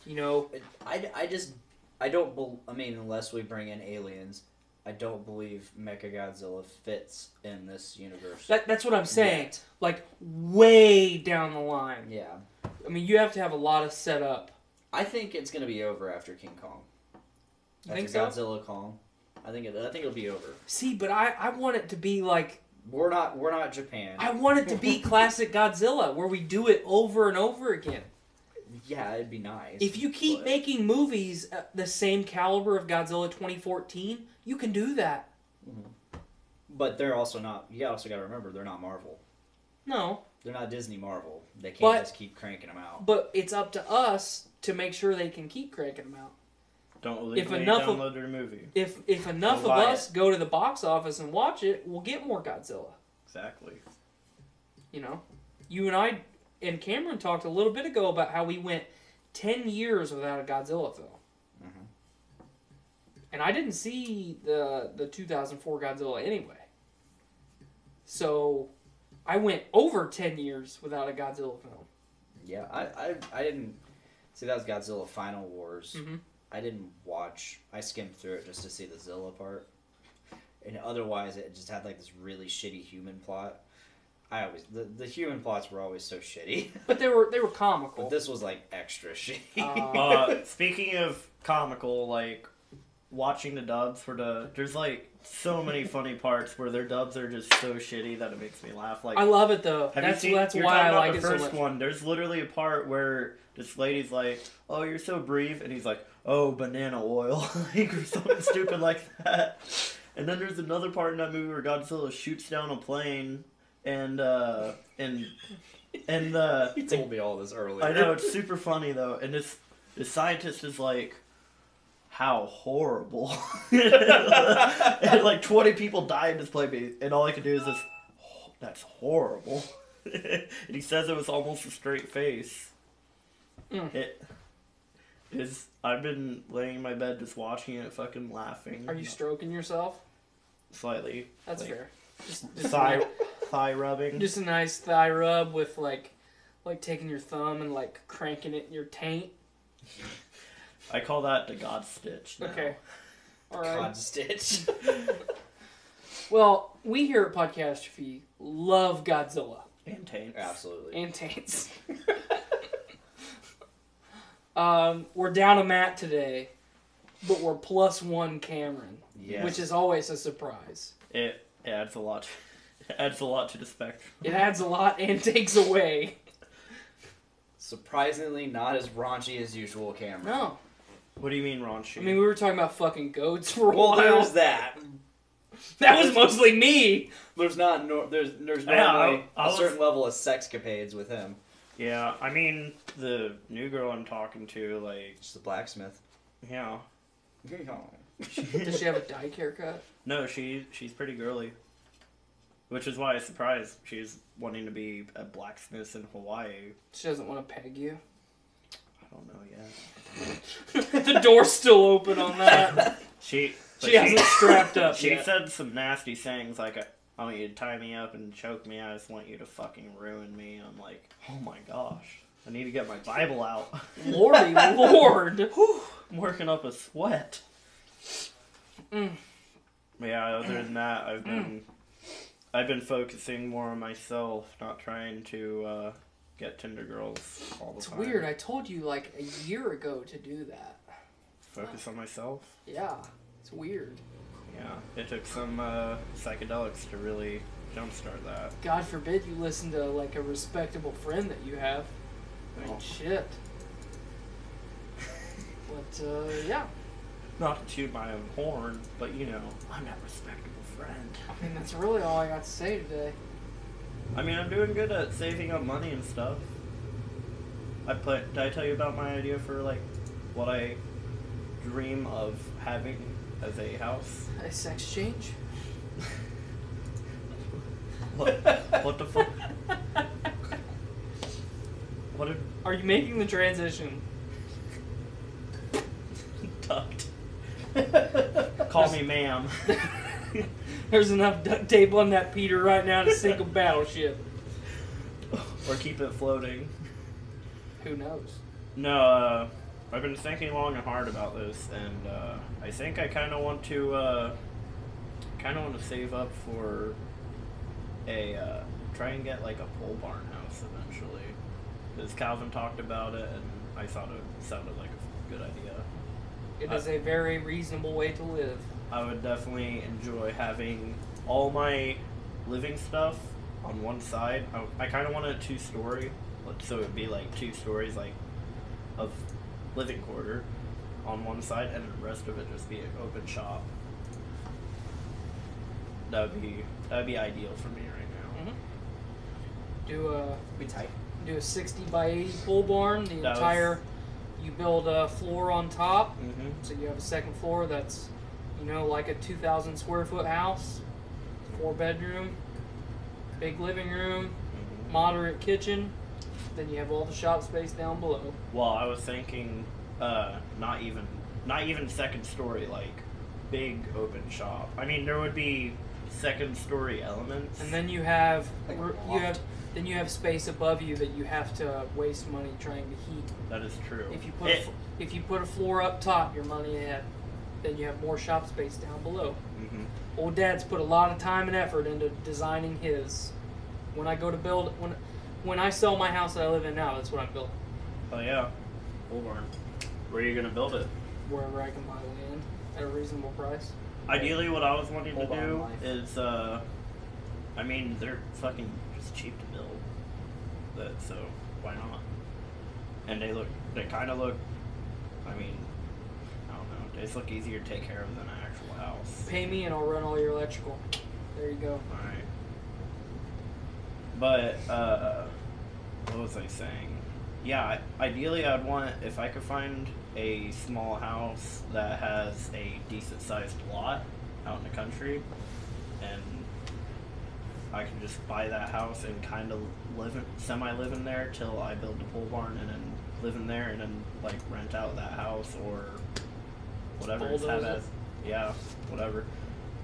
You know, I don't. I mean, unless we bring in aliens, I don't believe Mechagodzilla fits in this universe. That's what I'm saying. Yet. Like way down the line. Yeah. I mean, you have to have a lot of setup. I think it's gonna be over after King Kong. You think so? Godzilla Kong. I think it'll be over. See, but I want it to be like. We're not Japan. I want it to be classic Godzilla, where we do it over and over again. Yeah, it'd be nice. If you keep but- making movies the same caliber of Godzilla 2014, you can do that. But they're also not. You also got to remember, they're not Marvel. No. They're not Disney Marvel. They can't But- just keep cranking them out. But it's up to us to make sure they can keep cranking them out. Don't illegally enough of- download their movie. If enough of buy us go to the box office and watch it, we'll get more Godzilla. Exactly. You know? You and I and Cameron talked a little bit ago about how we went 10 years without a Godzilla film. And I didn't see the 2004 Godzilla anyway. So I went over 10 years without a Godzilla film. Yeah, I didn't see that was Godzilla Final Wars. Mm-hmm. I didn't watch. I skimmed through it just to see the Zilla part, and otherwise it just had like this really shitty human plot. The human plots were always so shitty, But they were comical. but this was like extra shitty. Speaking of comical, like watching the dubs for there's like so many funny parts where their dubs are just so shitty that it makes me laugh. Like I love it though. have you That's seen- that's you're why talking I about like the it so first much. one. There's literally a part where this lady's like, "Oh, you're so brief," and he's like, "Oh, banana oil," like, or something stupid like that. And then there's another part in that movie where Godzilla shoots down a plane, and He told me all this earlier. I know, it's super funny though, and this scientist is like, how horrible. And like 20 people die in this plane, and all I can do is this, oh, that's horrible. And he says it was almost a straight face. It is. I've been laying in my bed just watching it, fucking laughing. Are you stroking yourself? Slightly. That's like, fair. Just thigh rubbing. Just a nice thigh rub with like taking your thumb and like cranking it in your taint. I call that the God Stitch now. Okay. All right. God Stitch. Well, we here at Podcastrophe love Godzilla And taints. Absolutely. and taints. We're down a Matt today, but we're +1 Cameron, Yes. which is always a surprise. It adds a lot. It adds a lot to the spectrum. It adds a lot and takes away. Surprisingly, not as raunchy as usual, Cameron. No. What do you mean, raunchy? I mean, we were talking about fucking goats for a Well, while. there's that. That was mostly me. There's not. There's Yeah, normally I a was- certain level of sexcapades with him. Yeah, I mean, the new girl I'm talking to, like, Just the blacksmith. yeah. Does she have a dyke haircut? No, she's pretty girly. Which is why I was surprised she's wanting to be a blacksmith in Hawaii. She doesn't want to peg you. I don't know yet. The door's still open on that. She hasn't strapped up She yet. said some nasty things like, I want you to tie me up and choke me. I just want you to fucking ruin me. I'm like, oh my gosh. I need to get my Bible out. Lordy Lord. Whew, I'm working up a sweat. Mm. Yeah, other than that, I've been focusing more on myself, not trying to get Tinder girls all the It's time. weird. I told you like a year ago to do that. Focus on myself? Yeah. It's weird. Yeah, it took some psychedelics to really jumpstart that. God forbid you listen to like a respectable friend that you have. I mean, Oh. shit. But, yeah. Not to toot my own horn, but you know, I'm that respectable friend. I mean, that's really all I got to say today. I mean, I'm doing good at saving up money and stuff. Did I tell you about my idea for, like, what I dream of having as a house? A sex change? What the fuck? What did... Are you making the transition? Tucked. Call me ma'am. There's enough duct tape on that Peter right now to sink a battleship. Or keep it floating. Who knows? No, I've been thinking long and hard about this, and I think I kind of want to save up for a try and get like a pole barn house eventually. Because Calvin talked about it, and I thought it sounded like a good idea. It is a very reasonable way to live. I would definitely enjoy having all my living stuff on one side. I kind of want a 2-story, so it'd be like 2 stories, like of living quarter on one side, and the rest of it just be an open shop. That would be ideal for me right now. Mm-hmm. Be tight. Do a 60 by 80 pole barn. You build a floor on top, so you have a second floor that's, like a 2,000 square foot house, 4-bedroom, big living room, moderate kitchen. Then you have all the shop space down below. Well, I was thinking, not even second story, like big open shop. I mean, there would be second story elements, and then you have space above you that you have to waste money trying to heat. That is true. If you put a floor up top, you're money ahead. Then you have more shop space down below. Old Dad's put a lot of time and effort into designing his. When I go to build, when I sell my house that I live in now, that's what I'm building. Oh yeah, pole barn. Where are you gonna build it? Wherever I can buy land at a reasonable price. Ideally, what I was wanting to do is, I mean, they're fucking just cheap to build. So why not? And they kind of look. I mean, I don't know. They just look easier to take care of than an actual house. Pay me and I'll run all your electrical. There you go. All right. But what was I saying? Yeah, ideally I'd want, if I could find a small house that has a decent sized lot out in the country, and I can just buy that house and kind of semi-live in there till I build the pole barn, and then live in there, and then like rent out that house or whatever. Yeah, whatever.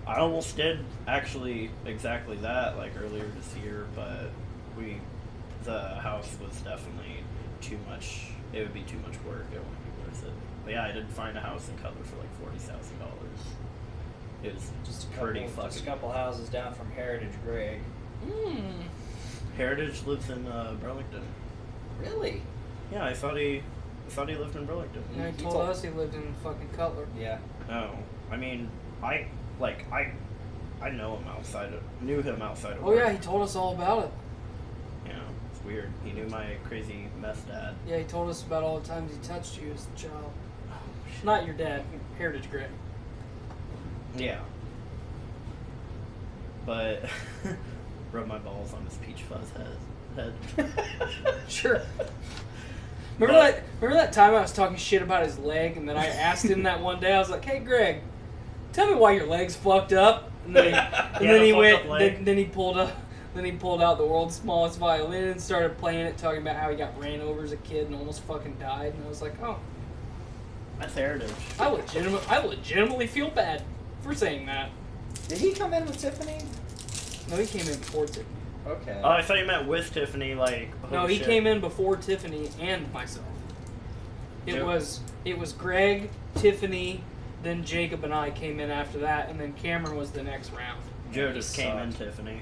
I almost did actually exactly that like earlier this year, but the house was definitely too much. It would be too much work. It wouldn't be worth it. But yeah, I did find a house in Cutler for like $40,000. It was just a couple houses down from Heritage Greg. Heritage lives in Burlington. Really? Yeah, I thought he lived in Burlington. No, he told us he lived in fucking Cutler. Yeah. Oh, I mean, I know him knew him outside of Oh work. yeah, he told us all about it. Yeah, it's weird. He knew my crazy meth dad. Yeah, he told us about all the times he touched you as a child. Not your dad, Heritage Greg. Yeah. But rub my balls on his peach fuzz head. Sure. Remember that time I was talking shit about his leg, and then I asked him that one day. I was like, "Hey, Greg, tell me why your leg's fucked up." And then he pulled out the world's smallest violin and started playing it, talking about how he got ran over as a kid and almost fucking died. And I was like, "Oh, that's Heritage." I legitimately feel bad for saying that. Did he come in with Tiffany? No, he came in before Tiffany. Okay. Oh, I thought you meant with Tiffany, like. No, he came in before Tiffany and myself. It was Greg, Tiffany, then Jacob and I came in after that, and then Cameron was the next round. Joe just came in Tiffany.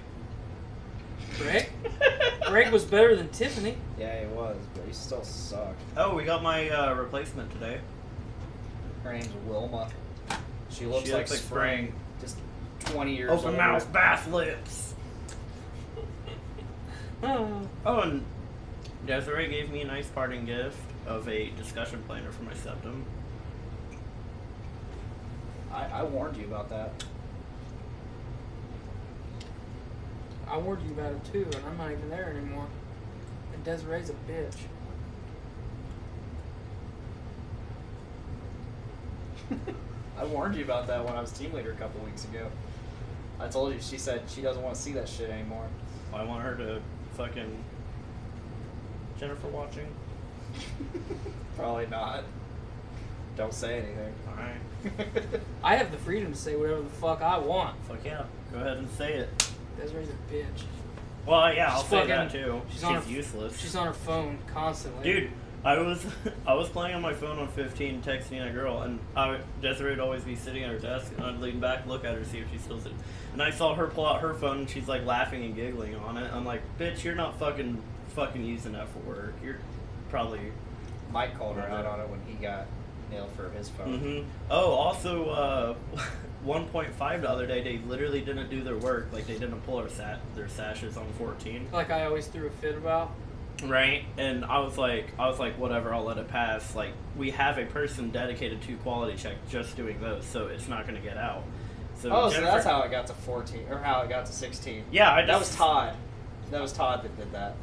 Greg? Greg was better than Tiffany. Yeah, he was, but he still sucked. Oh, we got my replacement today. Her name's Wilma. She looks like spring. Just 20 years old. Open mouth, bath lips. Oh, and Desiree gave me a nice parting gift of a discussion planner for my septum. I warned you about that. I warned you about it too, and I'm not even there anymore. And Desiree's a bitch. I warned you about that when I was team leader a couple weeks ago. I told you, she said she doesn't want to see that shit anymore. I want her to fucking... Jennifer watching? Probably not. Don't say anything. Alright. I have the freedom to say whatever the fuck I want. Fuck yeah. Go ahead and say it. Desiree's a bitch. Well, yeah, I'll say that too. She's useless. She's on her phone constantly. Dude, I was playing on my phone on 15, texting a girl, and Desiree would always be sitting at her desk, and I'd lean back, look at her, see if she's still sitting. And I saw her pull out her phone, and she's like laughing and giggling on it. I'm like, bitch, you're not fucking using that for work. You're probably... Mike called her out on it when he got nailed for his phone. Mm-hmm. Oh, also, 1.5 the other day, they literally didn't do their work. Like, they didn't pull their sashes on 14. Like I always threw a fit about. Right? And I was like, whatever, I'll let it pass. Like, we have a person dedicated to quality check just doing those, so it's not going to get out. So So that's how it got to 14, or how it got to 16. Yeah, that was Todd. That was Todd that did that.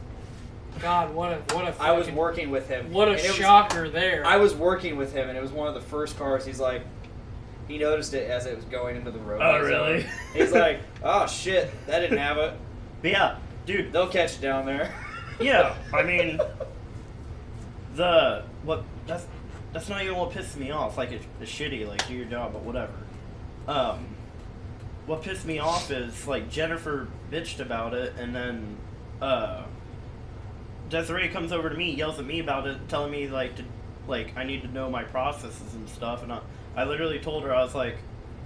God, what a fucking, I was working with him. What a shocker there. I was working with him, and it was one of the first cars. He's like, he noticed it as it was going into the road. Oh, really? He's like, oh shit, that didn't have it. But yeah, dude, they'll catch it down there. Yeah, I mean, that's not even what pisses me off. Like, it's shitty. Like, do your job, but whatever. What pissed me off is, like, Jennifer bitched about it, and then Desiree comes over to me, yells at me about it, telling me I need to know my processes and stuff, and I literally told her, I was like,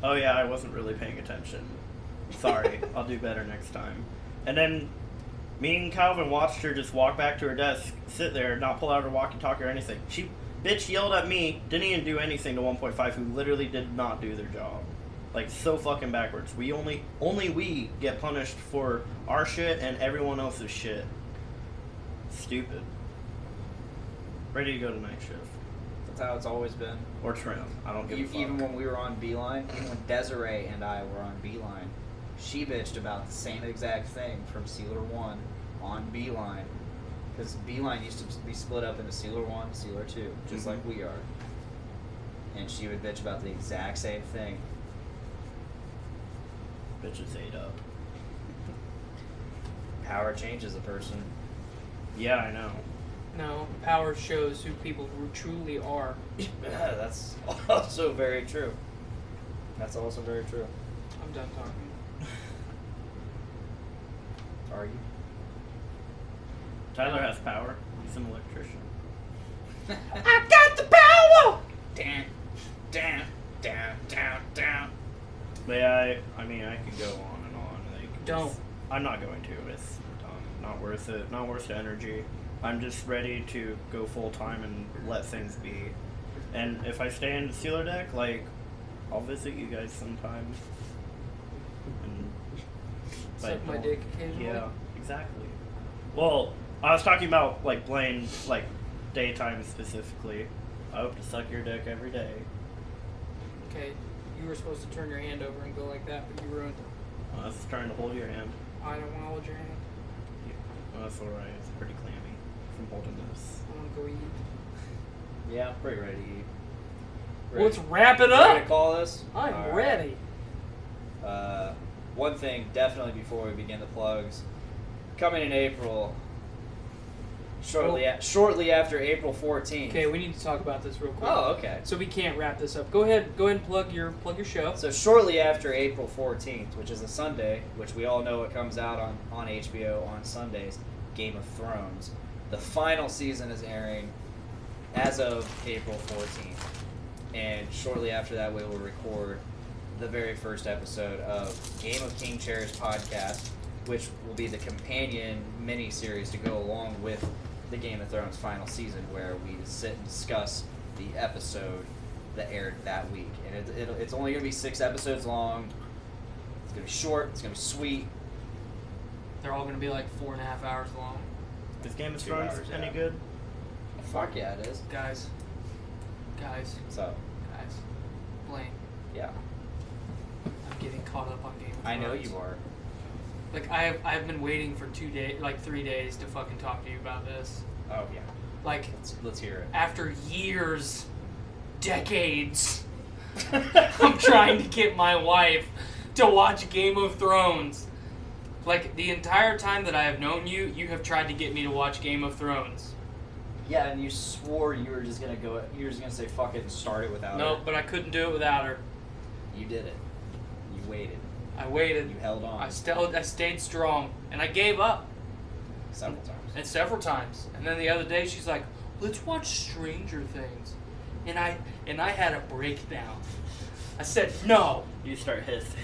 oh yeah, I wasn't really paying attention. Sorry, I'll do better next time. And then me and Calvin watched her just walk back to her desk, sit there, not pull out her walkie-talkie or anything. She bitch yelled at me, didn't even do anything to 1.5, who literally did not do their job. Like, so fucking backwards. We only we get punished for our shit and everyone else's shit. Stupid. Ready to go to night shift. That's how it's always been. Or trim. I don't give a fuck. Even when we were on Beeline, even when Desiree and I were on Beeline, she bitched about the same exact thing from Sealer 1 on Beeline. Because Beeline used to be split up into Sealer 1, Sealer 2, just like we are. And she would bitch about the exact same thing. Bitches ate up. Power changes a person. Yeah, I know. No, power shows who people truly are. Yeah, that's also very true. That's also very true. I'm done talking. Are you? Tyler has power. He's an electrician. I got the power! Down, down, down, down, down. But yeah, I mean, I could go on and on. Like, don't. I'm not going to. It's not worth it. Not worth the energy. I'm just ready to go full time and let things be. And if I stay in the Steeler deck, like, I'll visit you guys sometime. And, suck my dick occasionally? Yeah, exactly. Well, I was talking about, like, playing, like, daytime specifically. I hope to suck your dick every day. Okay, you were supposed to turn your hand over and go like that, but you ruined it. I was trying to hold your hand. I don't want to hold your hand. Yeah. Well, that's alright. It's pretty clammy from holding this. I want to go eat. Yeah, I'm pretty ready to eat. Ready. Let's wrap it up! Ready to call this? I'm All ready. Right. One thing, definitely before we begin the plugs, coming in April, shortly after April 14th. Okay, we need to talk about this real quick. Oh, okay. So we can't wrap this up. Go ahead and plug your show. So shortly after April 14th, which is a Sunday, which we all know it comes out on HBO on Sundays, Game of Thrones. The final season is airing as of April 14th. And shortly after that, we will record the very first episode of Game of King Chairs podcast, which will be the companion mini-series to go along with the Game of Thrones final season, where we sit and discuss the episode that aired that week. And it's only going to be 6 episodes long. It's going to be short. It's going to be sweet. They're all going to be like 4.5 hours long. Is Game of Thrones any good? Fuck yeah, it is. Guys. What's up? Guys. Blaine. Yeah. I'm getting caught up on Game of Thrones. I know you are. Like, I've been waiting for 3 days to fucking talk to you about this. Oh, yeah. Like, let's hear it. After years, decades, I'm trying to get my wife to watch Game of Thrones. Like, the entire time that I have known you, you have tried to get me to watch Game of Thrones. Yeah, and you swore you were just gonna say fuck it and start it without her. No, but I couldn't do it without her. You did it. You waited. I waited. You held on. I stayed strong, and I gave up. Several times. And then the other day, she's like, "Let's watch Stranger Things," and I had a breakdown. I said no. You start hissing.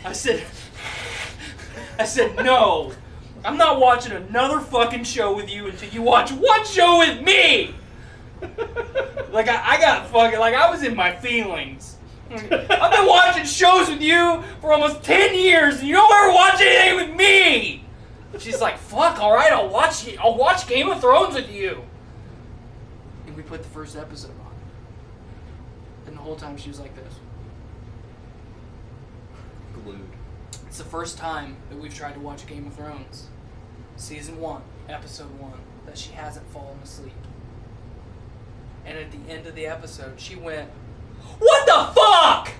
I said no. I'm not watching another fucking show with you until you watch one show with me. Like I got fucking I was in my feelings. I've been watching shows with you for almost 10 years, and you don't ever watch anything with me. She's like, fuck, all right, I'll watch Game of Thrones with you. And we put the first episode on. And the whole time she was like this. Glued. It's the first time that we've tried to watch Game of Thrones. Season 1, episode 1, that she hasn't fallen asleep. And at the end of the episode, she went, "What the fuck?"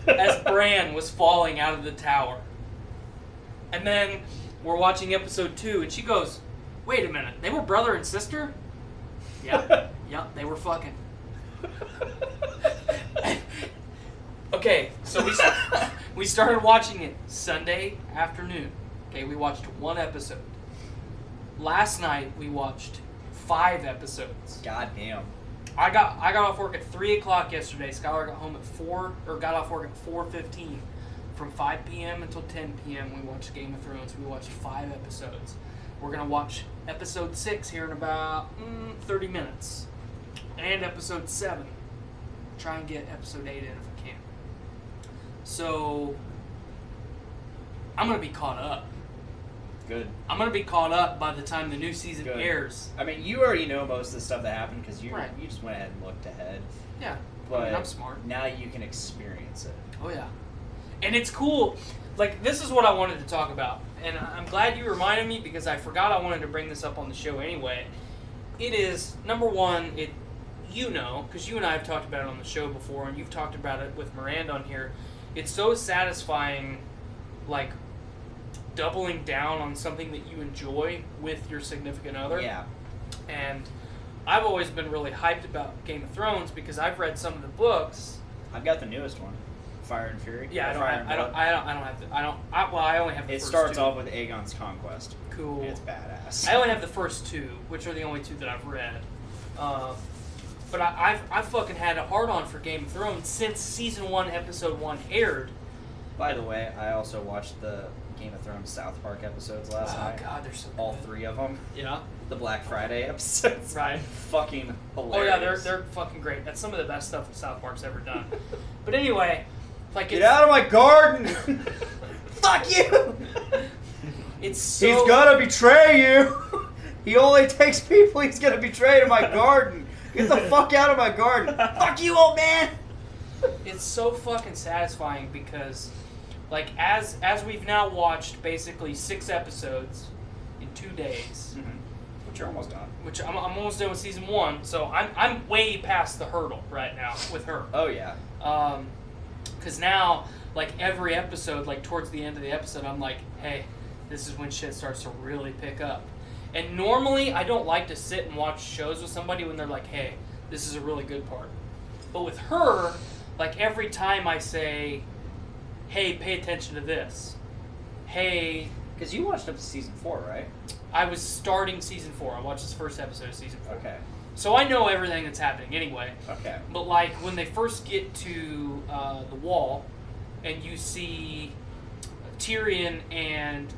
as Bran was falling out of the tower. And then we're watching episode 2, and she goes, "Wait a minute, they were brother and sister?" Yep, they were fucking. Okay, so we started watching it Sunday afternoon. Okay, we watched 1 episode. Last night we watched 5 episodes. God damn. I got off work at 3 o'clock yesterday. Skylar got home at got off work at 4:15. From 5 p.m. until 10 p.m. we watched Game of Thrones. We watched 5 episodes. We're gonna watch episode 6 here in about 30 minutes, and episode 7. Try and get episode 8 in if I can. So I'm gonna be caught up. Good. I'm gonna be caught up by the time the new season airs. I mean, you already know most of the stuff that happened because you Right. you just went ahead and looked ahead. Yeah, But I mean, I'm smart. Now you can experience it. Oh yeah, and it's cool. Like, this is what I wanted to talk about, and I'm glad you reminded me because I forgot I wanted to bring this up on the show anyway. It is, number one, because you and I have talked about it on the show before, and you've talked about it with Miranda on here. It's so satisfying, like, doubling down on something that you enjoy with your significant other. Yeah. And I've always been really hyped about Game of Thrones because I've read some of the books. I've got the newest one, Fire and Fury. Yeah, I only have the It first starts 2. off with Aegon's Conquest. Cool. And it's badass. I only have the first 2, which are the only 2 that I've read. But I've fucking had a hard-on for Game of Thrones since Season 1, Episode 1 aired. By the way, I also watched the Game of Thrones South Park episodes last night. Oh, God, they're so good. All 3 of them. Yeah. The Black Friday episodes. Right. Fucking Oh, hilarious. yeah, they're fucking great. That's some of the best stuff that South Park's ever done. But anyway, like, Get out of my garden! Fuck you! It's so... He's gonna betray you! He only takes people he's gonna betray to my garden! Get the fuck out of my garden! Fuck you, old man! It's so fucking satisfying because, like, as we've now watched basically 6 episodes in 2 days, which you're almost done. Which I'm almost done with season 1, so I'm way past the hurdle right now with her. Oh yeah. Because now, like, every episode, like, towards the end of the episode, I'm like, hey, this is when shit starts to really pick up. And normally, I don't like to sit and watch shows with somebody when they're like, hey, this is a really good part. But with her, like, every time I say, hey, pay attention to this. Hey... Because you watched up to season 4, right? I was starting season 4. I watched this first episode of season 4. Okay. So I know everything that's happening anyway. Okay. But, like, when they first get to the wall, and you see Tyrion and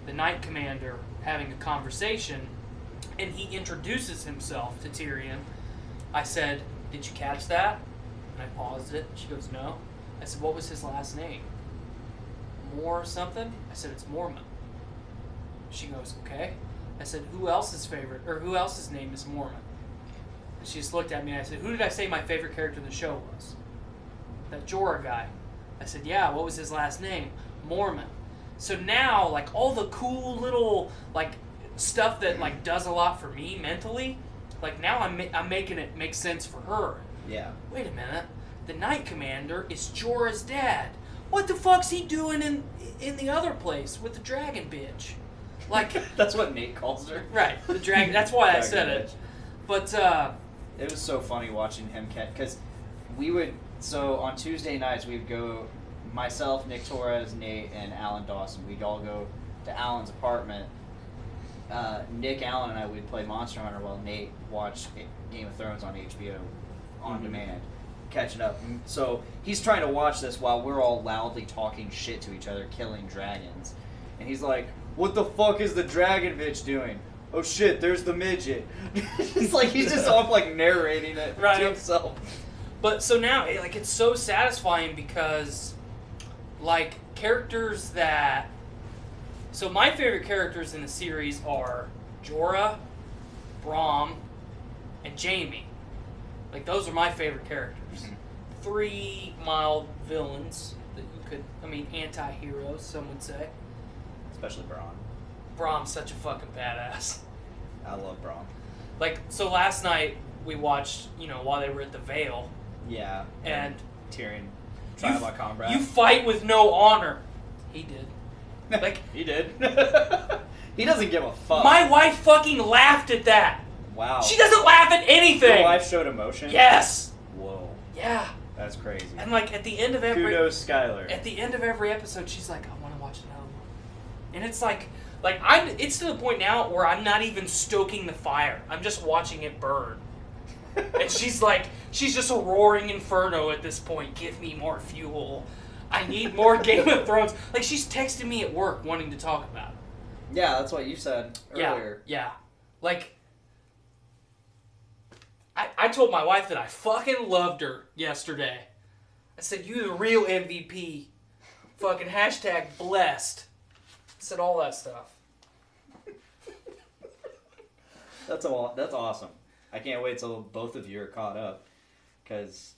the Night Commander having a conversation, and he introduces himself to Tyrion, I said, did you catch that? And I paused it. She goes, no. I said, what was his last name? Moore something? I said, it's Mormon. She goes, okay. I said, who else's name is Mormon? And she just looked at me and I said, who did I say my favorite character in the show was? That Jorah guy. I said, yeah, what was his last name? Mormon. So now, like, all the cool little, like, stuff that, like, does a lot for me mentally, like, now I'm making it make sense for her. Yeah. Wait a minute. The Night Commander is Jorah's dad. What the fuck's he doing in the other place with the dragon bitch? Like... That's what Nate calls her. Right, the dragon. That's why I said it. But, it was so funny watching him catch, because so on Tuesday nights we'd go, myself, Nick Torres, Nate, and Alan Dawson, we'd all go to Alan's apartment. Nick, Alan, and I would play Monster Hunter while Nate watched Game of Thrones on HBO on demand, catching up. So he's trying to watch this while we're all loudly talking shit to each other, killing dragons. And he's like, what the fuck is the dragon bitch doing? Oh shit, there's the midget. He's just off like narrating it to himself. But so now, like, it's so satisfying because, like, characters that So my favorite characters in the series are Jorah, Braum, and Jaime. Like, those are my favorite characters. 3 mild villains that you could, anti-heroes, some would say. Especially Braun. Braum's such a fucking badass. I love Braun. Like, so last night we watched, while they were at the Vale. Yeah. And Tyrion trial by combat. You fight with no honor. He did. Like, he did. He doesn't give a fuck. My wife fucking laughed at that. Wow. She doesn't laugh at anything. Your wife showed emotion? Yes. Whoa. Yeah. That's crazy. And like at the end of every Kudos, Skylar. At the end of every episode, she's like, "I want to watch another one." And it's like it's to the point now where I'm not even stoking the fire. I'm just watching it burn. And she's just a roaring inferno at this point. Give me more fuel. I need more Game of Thrones. Like, she's texting me at work wanting to talk about it. Yeah, that's what you said earlier. Yeah. Like, I told my wife that I fucking loved her yesterday. I said, "You the real MVP. Fucking hashtag blessed." I said all that stuff. That's awesome. I can't wait till both of you are caught up, because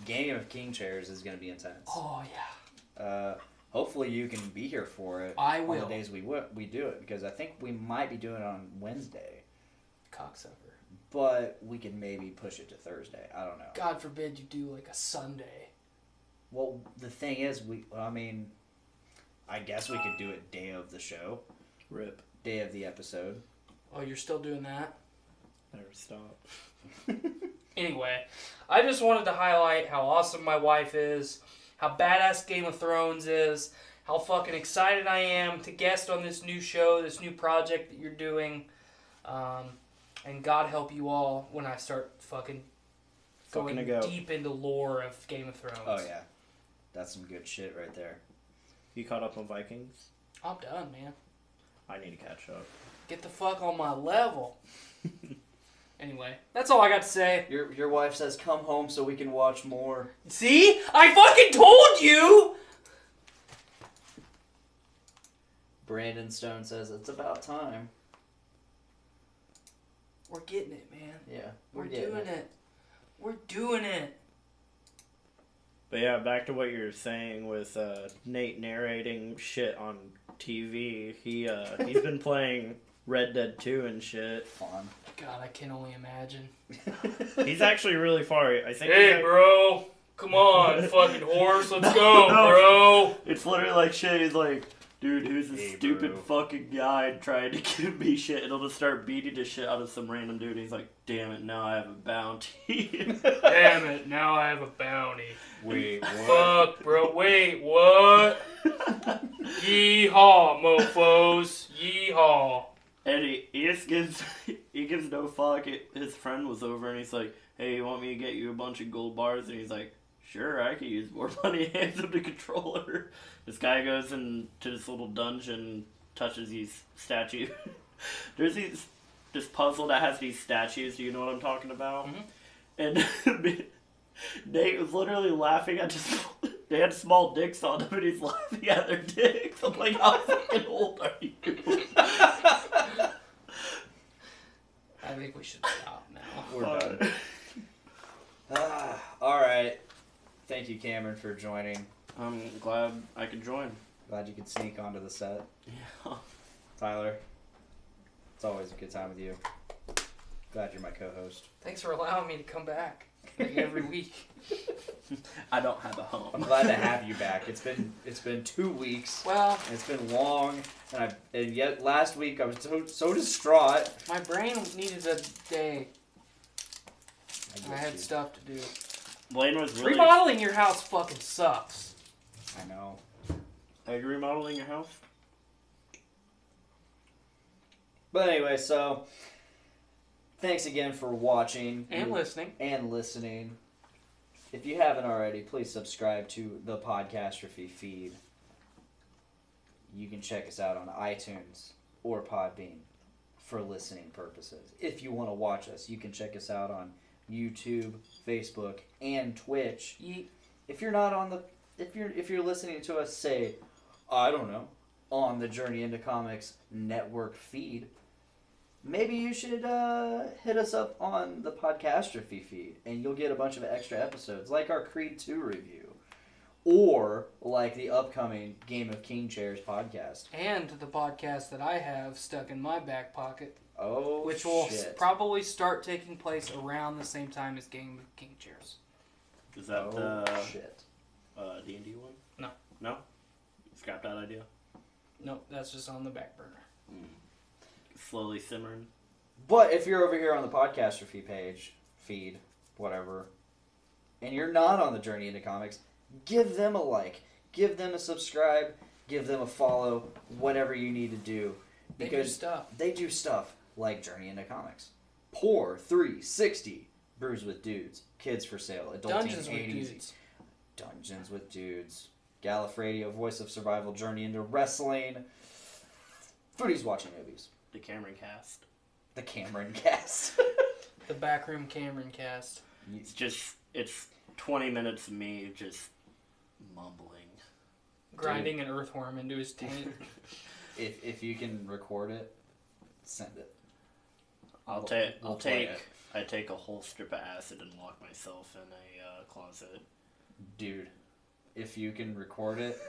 Game of King Chairs is going to be intense. Oh, yeah. Hopefully you can be here for it. I will. On the days we do it, because I think we might be doing it on Wednesday. Cocksucker. But we can maybe push it to Thursday. I don't know. God forbid you do like a Sunday. Well, the thing is, I guess we could do it day of the show. Rip. Day of the episode. Oh, you're still doing that? Never stop. Anyway, I just wanted to highlight how awesome my wife is, how badass Game of Thrones is, how fucking excited I am to guest on this new show, this new project that you're doing. And God help you all when I start fucking going deep into lore of Game of Thrones. Oh, yeah. That's some good shit right there. You caught up on Vikings? I'm done, man. I need to catch up. Get the fuck on my level. Anyway, that's all I got to say. Your wife says come home so we can watch more. See? I fucking told you! Brandon Stone says it's about time. We're getting it, man. Yeah. We're doing it. We're doing it. But yeah, back to what you were saying with Nate narrating shit on TV. He's been playing Red Dead 2 and shit. Fun. God, I can only imagine. He's actually really far. I think. Hey, bro. Come on, fucking horse. Let's go, bro. It's literally like shit. He's like, dude, who's this stupid fucking guy trying to give me shit? And he'll just start beating the shit out of some random dude. And he's like, damn it, now I have a bounty. Damn it, now I have a bounty. Wait, what? Fuck, bro. Wait, what? Yeehaw, mofos. Yeehaw. And he just gives no fuck. His friend was over and he's like, hey, you want me to get you a bunch of gold bars? And he's like, sure, I could use more money. Hands him the controller. This guy goes into this little dungeon, touches these statues. There's this puzzle that has these statues. Do you know what I'm talking about? Mm-hmm. And Nate was literally laughing at this. They had small dicks on them, and he's laughing at their dicks. I'm like, how fucking old are you? I think we should stop now. We're done. All right. Thank you, Cameron, for joining. I'm glad I could join. Glad you could sneak onto the set. Yeah. Tyler, it's always a good time with you. Glad you're my co-host. Thanks for allowing me to come back every week. I don't have a home. I'm glad to have you back. It's been 2 weeks. Well, it's been long, and yet last week I was so distraught. My brain needed a day. I had stuff to do. Blaine was really... Remodeling your house fucking sucks. I know. Are you remodeling your house? But anyway, so thanks again for watching and listening. If you haven't already, please subscribe to the Podcastrophe feed. You can check us out on iTunes or Podbean for listening purposes. If you want to watch us, you can check us out on YouTube, Facebook, and Twitch. If you're not on the, if you're listening to us, say, I don't know, on the Journey into Comics network feed, maybe you should hit us up on the Podcastrophe feed, and you'll get a bunch of extra episodes, like our Creed 2 review, or like the upcoming Game of King Chairs podcast. And the podcast that I have stuck in my back pocket. Oh, which will shit. probably start taking place around the same time as Game of King Chairs. Is that shit. D&D one? No. No? Scrap that idea? Nope, that's just on the back burner. Slowly simmering. But if you're over here on the Podcastrophe feed, whatever, and you're not on the Journey into Comics, give them a like, give them a subscribe, give them a follow, whatever you need to do. Because they do stuff like Journey into Comics. Pour 360, Brews with Dudes, Kids for Sale, Adult Dungeons Teen with 80s. Dudes. Dungeons with Dudes. Gallifredio, Voice of Survival, Journey into Wrestling. Foodie's Watching Movies. The Cameron Cast. The Cameron Cast. The Backroom Cameron Cast. It's 20 minutes of me just mumbling. Grinding an earthworm into his taint. If you can record it, send it. I take a whole strip of acid and lock myself in a closet. Dude, if you can record it,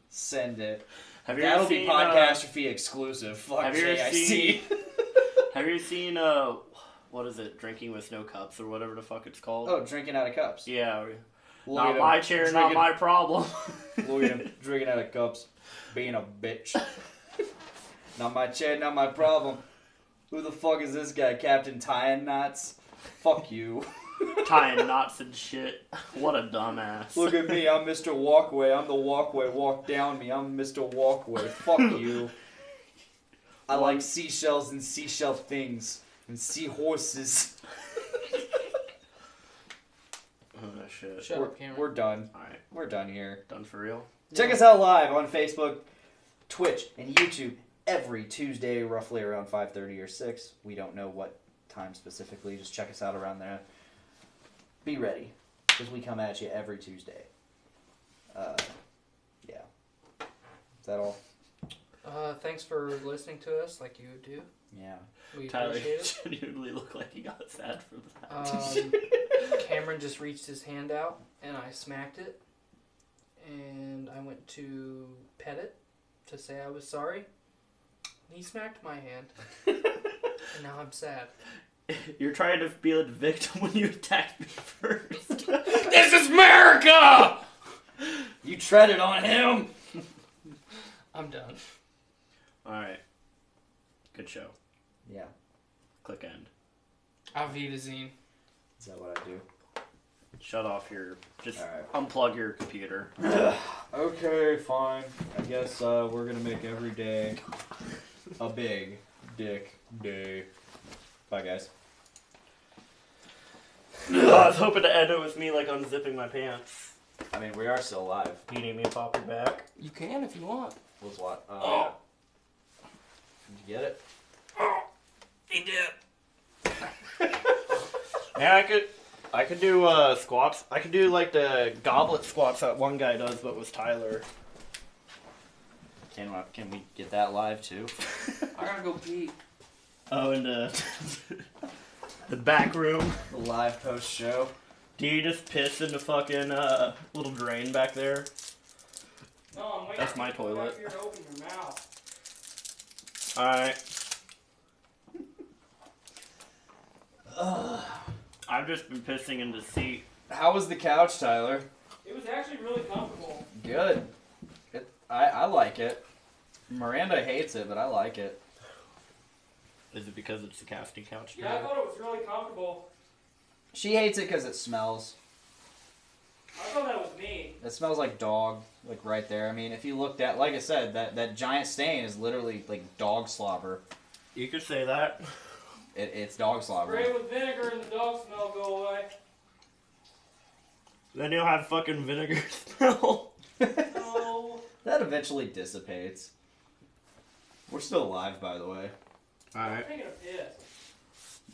send it. That'll be Podcastrophe exclusive. Fuck have you ever JIC. seen? Have you ever seen what is it? Drinking with No Cups or whatever the fuck it's called? Oh, Drinking Out of Cups. Yeah. Look Not my chair, not my problem. Look at him drinking out of cups, being a bitch. Not my chair, not my problem. Who the fuck is this guy? Captain Tying Knots? Fuck you. Tying knots and shit. What a dumbass. Look at me, I'm Mr. Walkway. I'm the walkway. Walk down me. I'm Mr. Walkway. Fuck you. I like seashells and seashell things. And seahorses. Oh, shit. Shut up, Cameron. We're done. Alright. We're done here. Done for real? Check us out live on Facebook, Twitch, and YouTube every Tuesday, roughly around 5:30 or 6. We don't know what time specifically. Just check us out around there. Be ready, because we come at you every Tuesday. Yeah. Is that all? Thanks for listening to us like you do. Yeah. We Tyler appreciate it. genuinely looked like he got sad for that. Cameron just reached his hand out, and I smacked it. And I went to pet it to say I was sorry. He smacked my hand. And now I'm sad. You're trying to be a victim when you attacked me first. This is America! You treaded on him! I'm done. Alright. Good show. Yeah. Click end. Auf Wiedersehen. Is that what I do? Shut off your... Just Alright. unplug your computer. Okay, fine. I guess we're gonna make every day a big dick day. Bye, guys. I was hoping to end it with me, like, unzipping my pants. I mean, we are still alive. Do you need me to pop your back? You can if you want. What's what? Oh. Did you get it? He did. Yeah, I could do squats. I could do like the goblet squats that one guy does, but with Tyler. Can we get that live too? I gotta go pee. Oh, and the back room. The live post show. Do you just piss in the fucking little drain back there? No, I'm waiting. That's my toilet. Back here to open your mouth. Alright. I've just been pissing in the seat. How was the couch, Tyler? It was actually really comfortable. Good. I like it. Miranda hates it, but I like it. Is it because it's the casting couch? Yeah, I thought it was really comfortable. She hates it because it smells. I thought that was me. It smells like dog, like right there. I mean, if you looked at, like I said, that giant stain is literally like dog slobber. You could say that. It's dog slobber. Spray it with vinegar and the dog smell go away. Then you'll have fucking vinegar smell. No. That eventually dissipates. We're still alive, by the way. Alright. I'm taking a piss.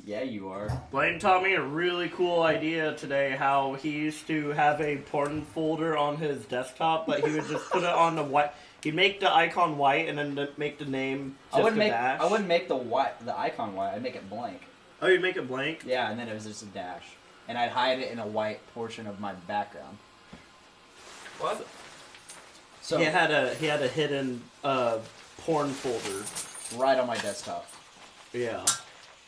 Yeah, you are. Blaine taught me a really cool idea today, how he used to have a porn folder on his desktop, but he would just put it on the He'd make the icon white and then make the name just I wouldn't a make dash. I wouldn't make the icon white. I'd make it blank. Oh, you'd make it blank? Yeah, and then it was just a dash, and I'd hide it in a white portion of my background. What? So he had a hidden porn folder right on my desktop. Yeah,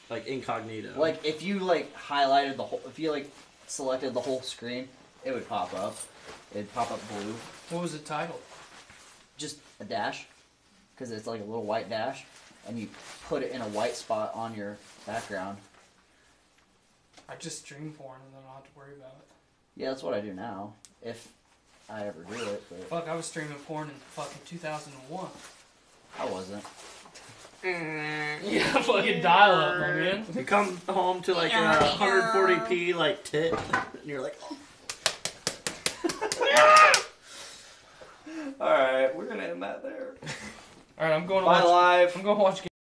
like incognito. Like if you like highlighted the whole, if you like selected the whole screen, it would pop up. It'd pop up blue. What was it titled? Just a dash, because it's like a little white dash, and you put it in a white spot on your background. I just stream porn and then I don't have to worry about it. Yeah, that's what I do now. If I ever do it, but Fuck, I was streaming porn in fucking 2001. I wasn't. Yeah, fucking dial up, my man. You come home to like a 140p like tit, and you're like, Alright, we're gonna end that there. Alright, I'm going to Bye watch. live. I'm going to watch